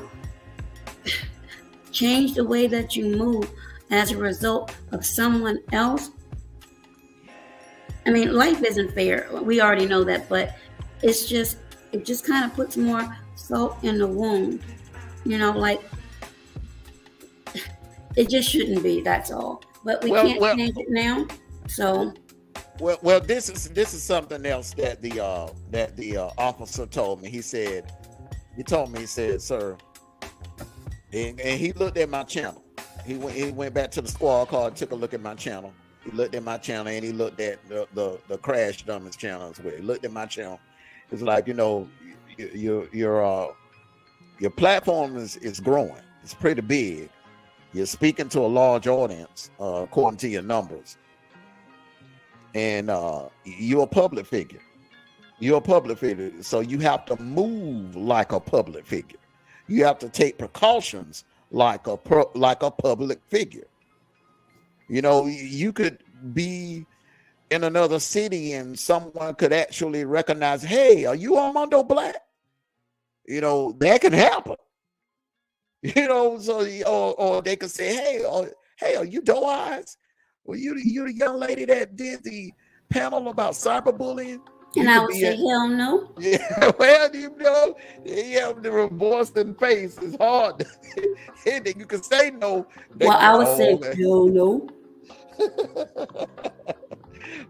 change the way that you move as a result of someone else, I mean, life isn't fair. We already know that, but it just kind of puts more salt in the wound. You know, like it just shouldn't be. That's all. But we can't change it now. So. Well, this is something else that the officer told me. He said, sir, and he looked at my channel. He went back to the squad car and took a look at my channel. He looked at my channel and he looked at the Crash Dummies channel as well. He looked at my channel. It's like, you know, your platform is growing. It's pretty big. You're speaking to a large audience, according to your numbers. And you're a public figure. You're a public figure. So you have to move like a public figure. You have to take precautions like a public figure. You know, you could be in another city and someone could actually recognize, hey, are you Armando Black? You know, that can happen. You know, so or they could say, hey, are you Doe Eyes? Well, you the young lady that did the panel about cyberbullying? And I would say, hell no. Yeah, well, you know, yeah, the remorse and face is hard. And you can say no. Well, I would say, hell no.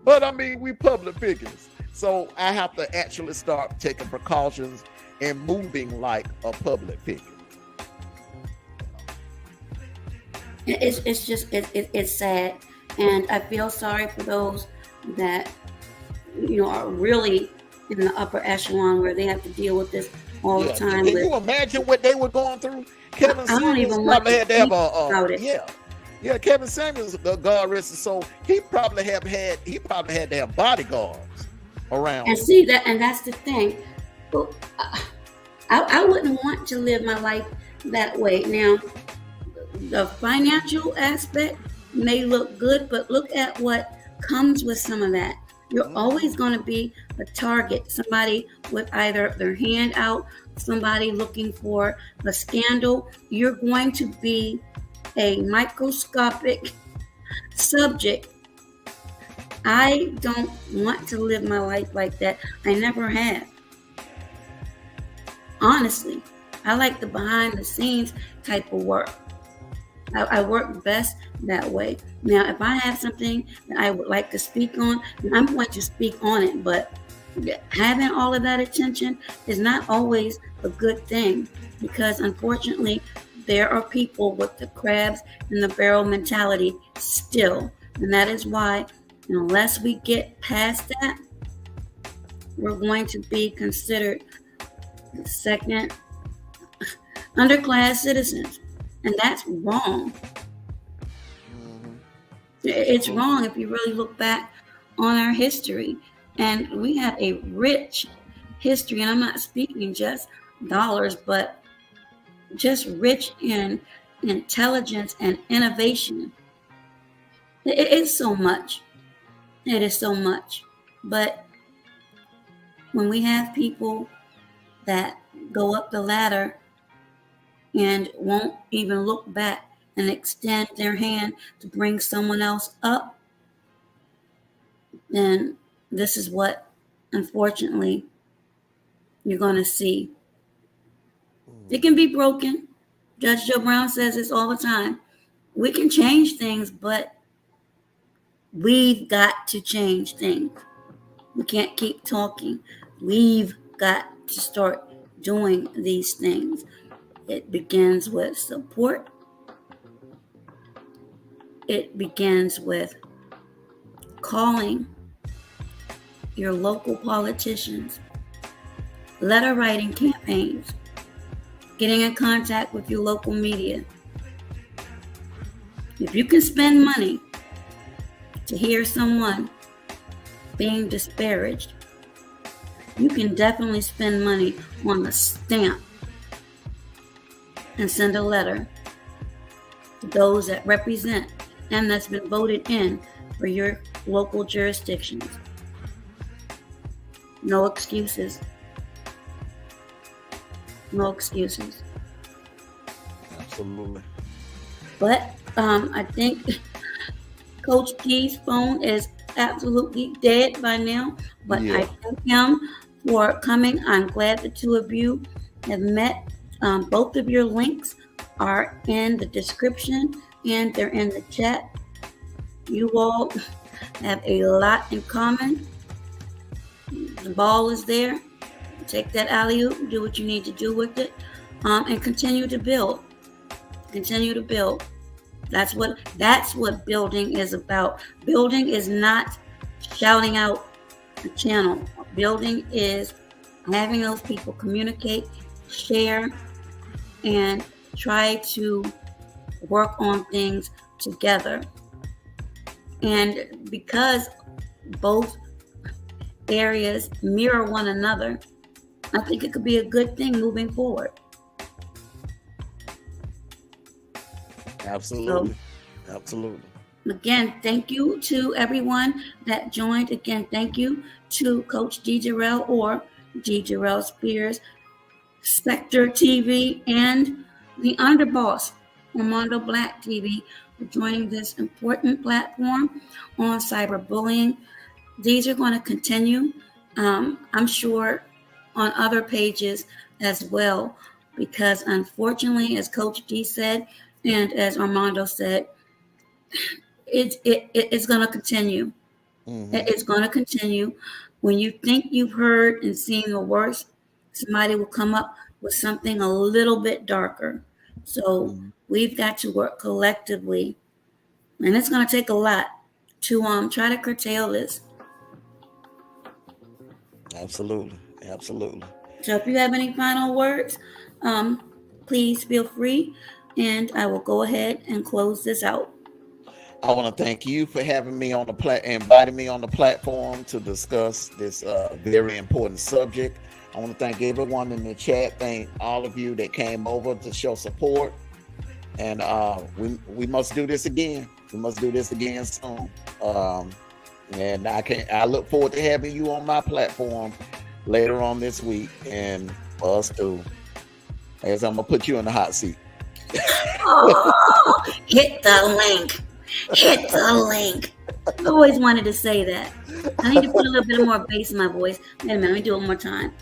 But I mean, we public figures, so I have to actually start taking precautions and moving like a public figure. It's just it's sad, and I feel sorry for those that, you know, are really in the upper echelon where they have to deal with this all the time. Can you imagine what they were going through? Kevin Samuels probably had to have a Kevin Samuels, God rest his soul, he probably had to have bodyguards around. And see that, and that's the thing. I wouldn't want to live my life that way. Now, the financial aspect may look good, but look at what comes with some of that. You're always going to be a target, somebody with either their hand out, somebody looking for a scandal. You're going to be a microscopic subject. I don't want to live my life like that. I never have. Honestly, I like the behind the scenes type of work. I work best that way. Now, if I have something that I would like to speak on, then I'm going to speak on it. But having all of that attention is not always a good thing, because unfortunately, there are people with the crabs in the barrel mentality still. And that is why, unless we get past that, we're going to be considered second underclass citizens. And that's wrong. It's wrong if you really look back on our history. And we have a rich history. And I'm not speaking just dollars, but just rich in intelligence and innovation. It is so much. It is so much. But when we have people that go up the ladder and won't even look back and extend their hand to bring someone else up, then this is what, unfortunately, you're going to see. It can be broken. Judge Joe Brown says this all the time. We can change things, but we've got to change things. We can't keep talking. We've got to start doing these things. It begins with support. It begins with calling your local politicians, letter writing campaigns, getting in contact with your local media. If you can spend money to hear someone being disparaged, you can definitely spend money on a stamp and send a letter to those that represent and that's been voted in for your local jurisdictions. No excuses. No excuses. Absolutely. But I think Coach G's phone is absolutely dead by now. But Yeah. I thank him for coming. I'm glad the two of you have met. Both of your links are in the description and they're in the chat. You all have a lot in common. The ball is there. Take that alley-oop, do what you need to do with it, and continue to build. Continue to build. That's what building is about. Building is not shouting out the channel. Building is having those people communicate, share, and try to work on things together. And because both areas mirror one another, I think it could be a good thing moving forward. Absolutely. Absolutely. Again, thank you to everyone that joined. Again, thank you to Coach D. Derrell or D. Derrell Spears, Sector TV, and the Underboss, Armando Black TV, for joining this important platform on cyberbullying. These are going to continue, I'm sure, on other pages as well, because unfortunately, as Coach D said, and as Armando said, it's going to continue. Mhm. It's going to continue. When you think you've heard and seen the worst, somebody will come up with something a little bit darker. So we've got to work collectively, and it's going to take a lot to try to curtail this. Absolutely. Absolutely. So if you have any final words, please feel free, and I will go ahead and close this out. I want to thank you for having me on the inviting me on the platform to discuss this very important subject. I want to thank everyone in the chat. Thank all of you that came over to show support. And we must do this again. We must do this again soon. And I look forward to having you on my platform later on this week, and for us too. As I'm gonna put you in the hot seat. Oh, hit the link. Hit the link. I always wanted to say that. I need to put a little bit more bass in my voice. Wait a minute, let me do it one more time.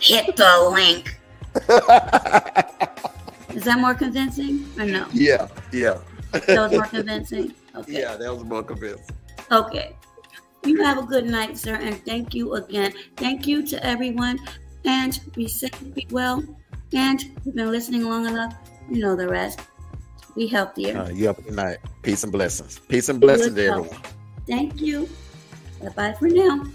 Hit the link. Is that more convincing or no? Yeah. That was more convincing? Okay. Yeah, that was more convincing. Okay. You have a good night, sir, and thank you again. Thank you to everyone, and be safe, be well, and you've been listening long enough, you know the rest. Be healthier. You have a good night. Peace and blessings. Peace and blessings to everyone. Thank you. Bye-bye for now.